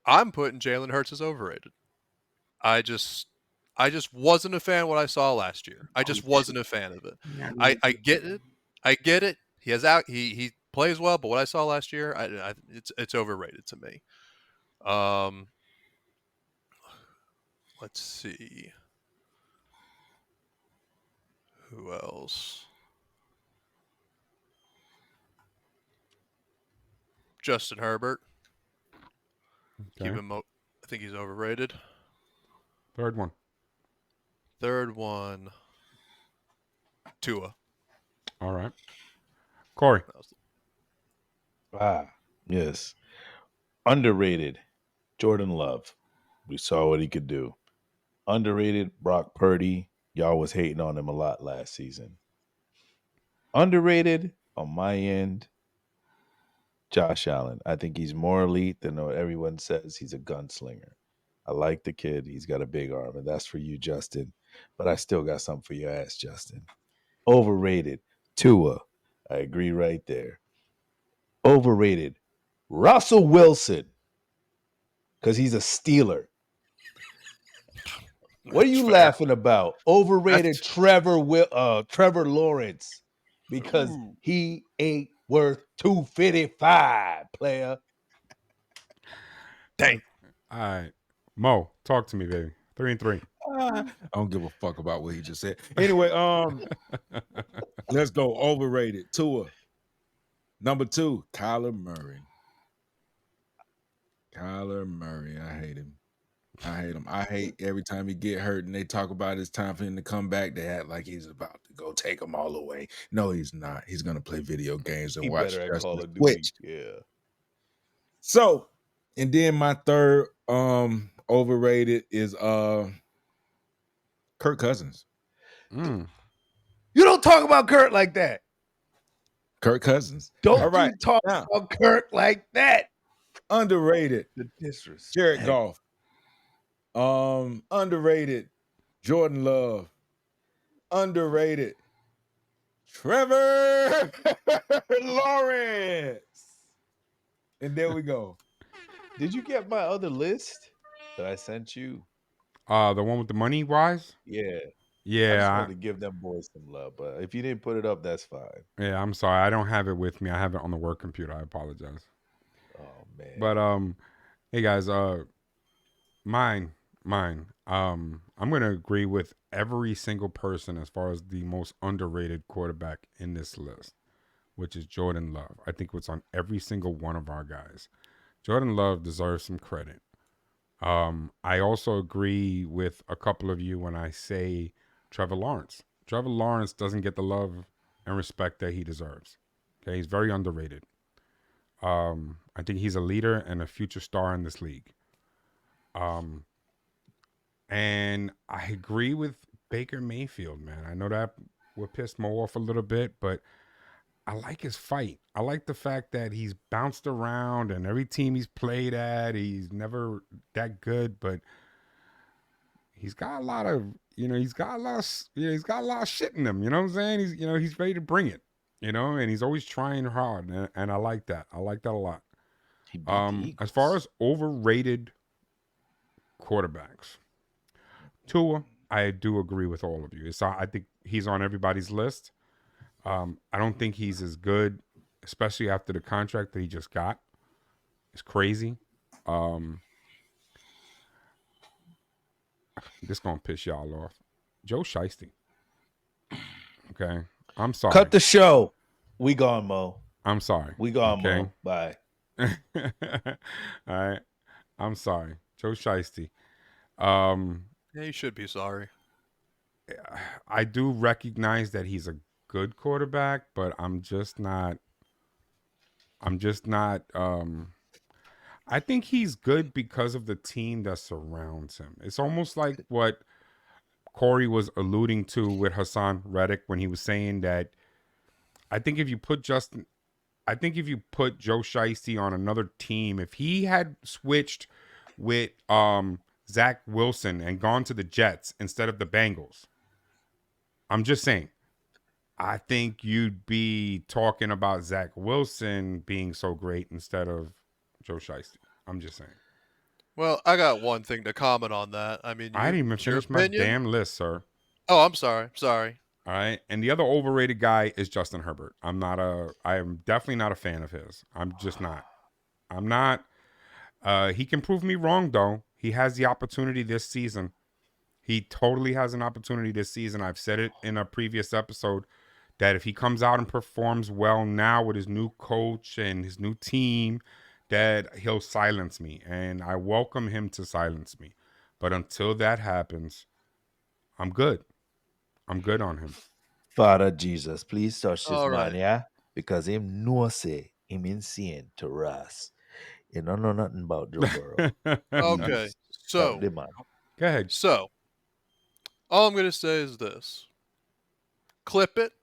I'm putting Jalen Hurts as overrated. I just wasn't a fan of what I saw last year. I just wasn't a fan of it. I get it. I get it. He plays well, but what I saw last year, it's overrated to me. Let's see. Who else? Justin Herbert. Okay. I think he's overrated. Third one. Third one. Tua. All right. Corey. Yes. Underrated. Jordan Love. We saw what he could do. Underrated. Brock Purdy. Y'all was hating on him a lot last season. Underrated on my end. Josh Allen. I think he's more elite than what everyone says. He's a gunslinger. I like the kid. He's got a big arm, and that's for you, Justin. But I still got something for your ass, Justin. Overrated. Tua. I agree right there. Overrated. Russell Wilson. Because he's a Steeler. What are you Fair. laughing about? Overrated Trevor Lawrence. Because Ooh. he ain't worth $255, player. Dang. All right. Mo, talk to me, baby. 3-3. I don't give a fuck about what he just said. Anyway, let's go. Overrated. Tua. Number 2, Kyler Murray. Kyler Murray. I hate him. I hate every time he get hurt and they talk about it's time for him to come back. They act like he's about to go take them all away. No, he's not. He's gonna play video games and He watch better at Justin Call of Duty. Twitch. Yeah. So, and then my third overrated is Kirk Cousins. Mm. You don't talk about Kurt like that. Kirk Cousins. Don't All right. you talk Now, about Kurt like that. underrated. The disrespect. Jared Goff. Underrated. Jordan Love. Underrated. Trevor Lawrence. And there we go. Did you get my other list that I sent you? The one with the money wise? Yeah. I just Yeah. wanted to give them boys some love, but if you didn't put it up, that's fine. Yeah, I'm sorry. I don't have it with me. I have it on the work computer. I apologize. Oh man. But hey guys, mine. I'm gonna agree with every single person as far as the most underrated quarterback in this list, which is Jordan Love. I think it's on every single one of our guys. Jordan Love deserves some credit. I also agree with a couple of you when I say Trevor Lawrence. Trevor Lawrence doesn't get the love and respect that he deserves. Okay, he's very underrated. I think he's a leader and a future star in this league. And I agree with Baker Mayfield, man. I know that would piss Mo off a little bit, but I like his fight. I like the fact that he's bounced around and every team he's played at, he's never that good, but he's got a lot of, he's got a lot of shit in him. You know what I'm saying? He's ready to bring it, and he's always trying hard. And I like that. I like that a lot. He beat the Eagles. As far as overrated quarterbacks, Tua, I do agree with all of you. I think he's on everybody's list. I don't think he's as good, especially after the contract that he just got. It's crazy. This gonna piss y'all off. Joe Shiesty. Okay, I'm sorry. Cut the show. We gone, Mo. I'm sorry. We gone, okay? Mo. Bye. All right. I'm sorry, Joe Shiesty. Yeah, you should be sorry. I do recognize that he's a good quarterback, but I'm just not. I think he's good because of the team that surrounds him. It's almost like what Corey was alluding to with Hassan Reddick when he was saying that I think if you put Joe Shiesty on another team, if he had switched with Zach Wilson and gone to the Jets instead of the Bengals, I'm just saying, I think you'd be talking about Zach Wilson being so great instead of Joe Shiesty. I'm just saying. Well, I got one thing to comment on that. I mean, I didn't even it's your finish my opinion. damn list, sir. Oh, I'm sorry. Sorry. All right. And the other overrated guy is Justin Herbert. I am definitely not a fan of his. I'm just not. I'm not. He can prove me wrong, though. He has the opportunity this season. He totally has an opportunity this season. I've said it in a previous episode that if he comes out and performs well now with his new coach and his new team, that he'll silence me. And I welcome him to silence me. But until that happens, I'm good. I'm good on him. Father Jesus, please touch this All man, right. yeah? Because him know say him insane to us. You don't know nothing about Joe Burrow. Okay. Please, So, help the man. Go ahead. So, all I'm going to say is this. Clip it.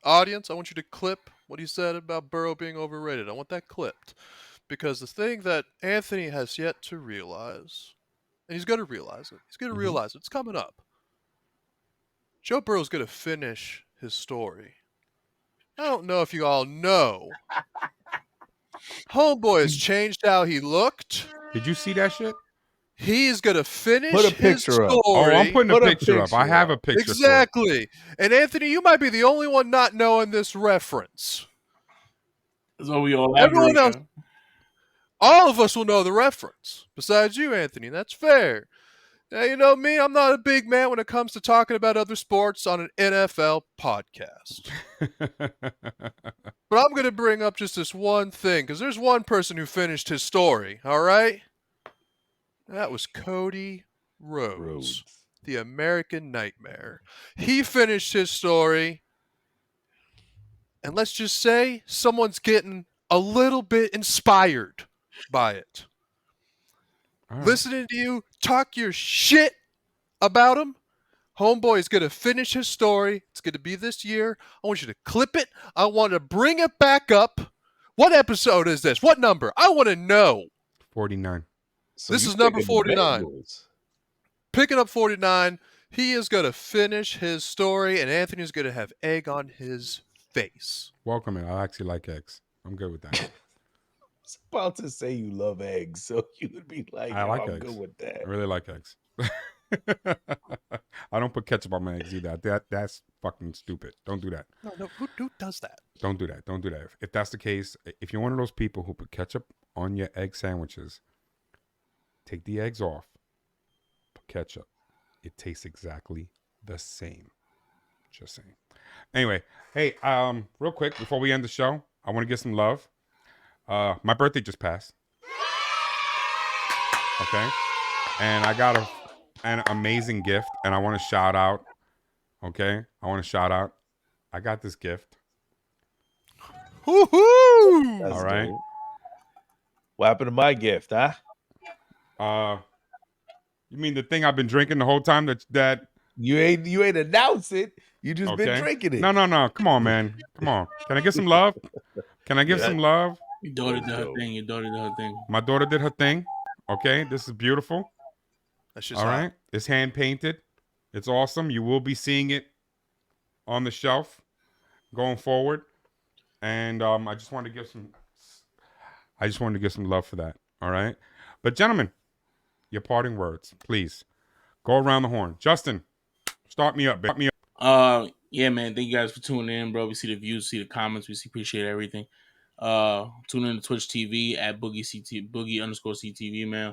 Audience, I want you to clip what he said about Burrow being overrated. I want that clipped. Because the thing that Anthony has yet to realize, and he's going to realize it. He's going to realize it. It's coming up. Joe Burrow's going to finish his story. I don't know if you all know. Homeboy has changed how he looked. Did you see that shit? He is going to finish Put a his picture up. story. Oh, I'm putting a Put a picture up. I picture have a up. picture. Exactly. And Anthony, you might be the only one not knowing this reference. That's what we all Everyone elaborate. else, all of us will know the reference. Besides you, Anthony. That's fair. Now, you know me, I'm not a big man when it comes to talking about other sports on an NFL podcast. But I'm going to bring up just this one thing, because there's one person who finished his story, all right? That was Cody Rhodes, the American Nightmare. He finished his story, and let's just say someone's getting a little bit inspired by it. All right. Listening to you talk your shit about him. Homeboy is going to finish his story. It's going to be this year. I want you to clip it. I want to bring it back up. What episode is this? What number? I want to know. 49. So This you is number picking the 49. Bengals. Picking up 49. He is going to finish his story, and Anthony's going to have egg on his face. Welcome in. I actually like eggs. I'm good with that. I was about to say you love eggs, so you would be like, I "Yo, like I'm eggs. good with that." I really like eggs. I don't put ketchup on my eggs either. That's fucking stupid. Don't do that. No, who does that? Don't do that. Don't do that. If that's the case, if you're one of those people who put ketchup on your egg sandwiches, take the eggs off, put ketchup. It tastes exactly the same. Just saying. Anyway, hey, real quick before we end the show, I want to get some love. My birthday just passed. Okay, and I got an amazing gift, and I want to shout out. Okay, I want to shout out. I got this gift. Woohoo! That's All right. dope. What happened to my gift, huh? You mean the thing I've been drinking the whole time? That You ain't announced it. You just okay? been drinking it. No. Come on, man. Come on. Can I get some love? Can I give some love? Your daughter did her Dope. thing. Your daughter did her thing. My daughter did her thing. Okay, this is beautiful. That's just All hot. right, it's hand painted. It's awesome. You will be seeing it on the shelf going forward, and I just wanted to give some love for that. All right, but gentlemen, your parting words, please. Go around the horn. Justin, start me up. Yeah, man. Thank you guys for tuning in, bro. We see the views, see the comments. We appreciate everything. Tune in to Twitch TV at Boogie_CTV, man.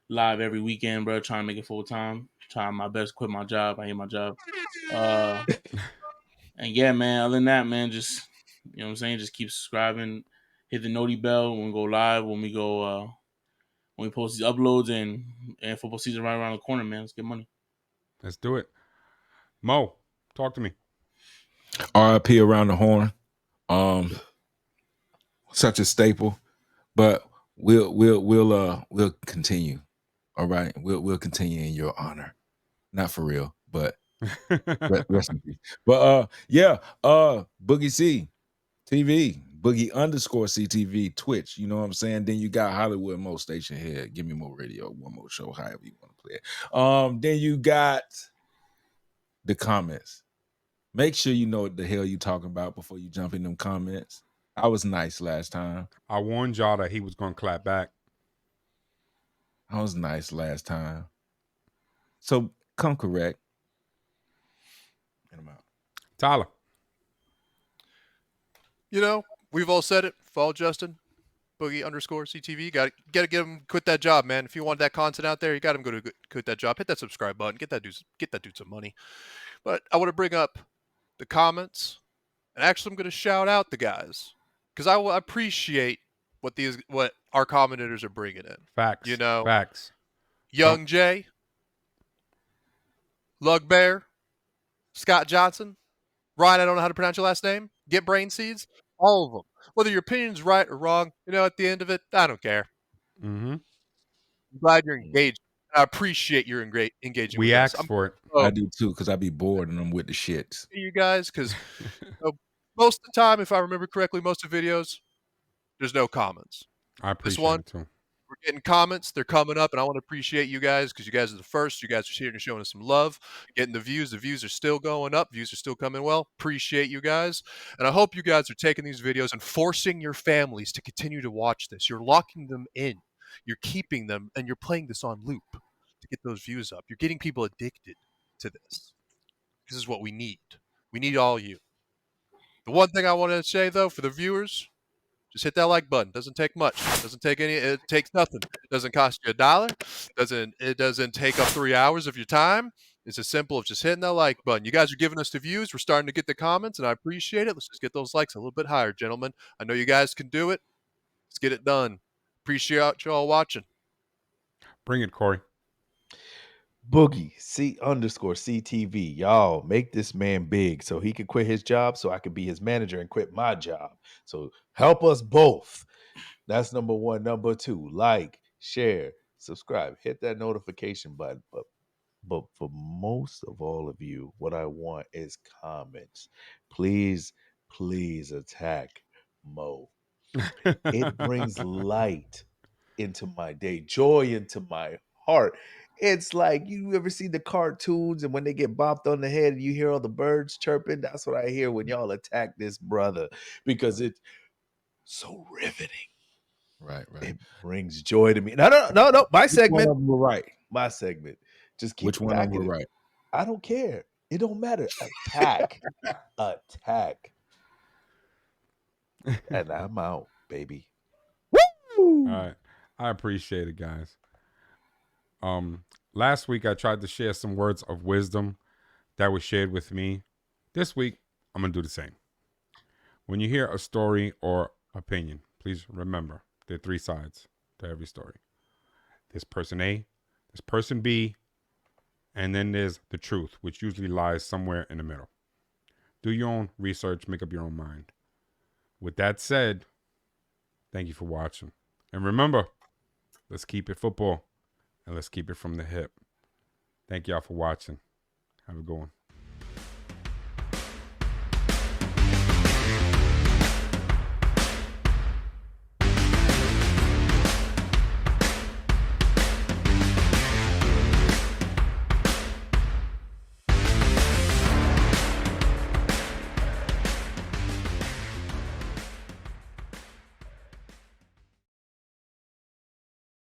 Live every weekend, bro. Trying to make it full time. Trying my best to quit my job. I hate my job. And yeah, man, other than that, man, just, you know what I'm saying? Just keep subscribing. Hit the noti bell when we go live, when we go, when we post these uploads, and football season right around the corner, man. Let's get money. Let's do it. Mo, talk to me. RIP around the horn. Such a staple, but we'll continue. All right, we'll continue in your honor. Not for real, but rest in peace. But Boogie C TV, Boogie_CTV, Twitch. You know what I'm saying? Then you got Hollywood Mo Station here. Give me more radio, one more show, however you want to play it. Then you got the comments. Make sure you know what the hell you talking about before you jump in them comments. I was nice last time. I warned y'all that he was gonna clap back. I was nice last time. So come correct. And I'm out. Tyler. You know, we've all said it. Follow Justin, Boogie_CTV. Got to get him quit that job, man. If you want that content out there, you got him go to quit that job. Hit that subscribe button. Get that dude some money. But I want to bring up the comments, and actually, I'm going to shout out the guys because I will appreciate what our commentators are bringing in. Facts. You know, Facts. Young Jay, Lugbear, Scott Johnson, Ryan, I don't know how to pronounce your last name, Get Brain Seeds, all of them. Whether your opinion's right or wrong, you know, at the end of it, I don't care. Mm-hmm. I'm glad you're engaged. I appreciate your engaging We with us. asked for it. I do too, because I be bored and I'm with the shits. You guys, because most of the time, if I remember correctly, most of the videos, there's no comments. I appreciate one, it too. We're getting comments. They're coming up, and I want to appreciate you guys because you guys are the first. You guys are here and showing us some love, getting the views. The views are still going up. Views are still coming well. Appreciate you guys. And I hope you guys are taking these videos and forcing your families to continue to watch this. You're locking them in. You're keeping them, and you're playing this on loop to get those views up. You're getting people addicted to this. This is what we need. We need all you. The one thing I want to say, though, for the viewers, just hit that like button. Doesn't take much. Doesn't take any. It takes nothing. Doesn't cost you $1. It doesn't take up 3 hours of your time. It's as simple as just hitting that like button. You guys are giving us the views. We're starting to get the comments, and I appreciate it. Let's just get those likes a little bit higher, gentlemen. I know you guys can do it. Let's get it done. Appreciate you all watching. Bring it, Corey. Boogie C_CTV. Y'all make this man big so he can quit his job so I can be his manager and quit my job. So help us both. That's number one. Number two, like, share, subscribe, hit that notification button. But for most of all of you, what I want is comments. Please attack Mo. It brings light into my day, joy into my heart. It's like, you ever see the cartoons and when they get bopped on the head and you hear all the birds chirping? That's what I hear when y'all attack this brother, because it's so riveting. Right. It brings joy to me. No. My Which segment. one of them were right? My segment. Just keep Which one of them attacking were it. right? I don't care. It don't matter. Attack. Attack. And I'm out, baby. Woo! All right. I appreciate it, guys. Last week I tried to share some words of wisdom that was shared with me. This week, I'm going to do the same. When you hear a story or opinion, please remember there are 3 sides to every story. There's person A, there's person B, and then there's the truth, which usually lies somewhere in the middle. Do your own research, make up your own mind. With that said, thank you for watching. And remember, let's keep it football, and let's keep it from the hip. Thank y'all for watching. Have a good one.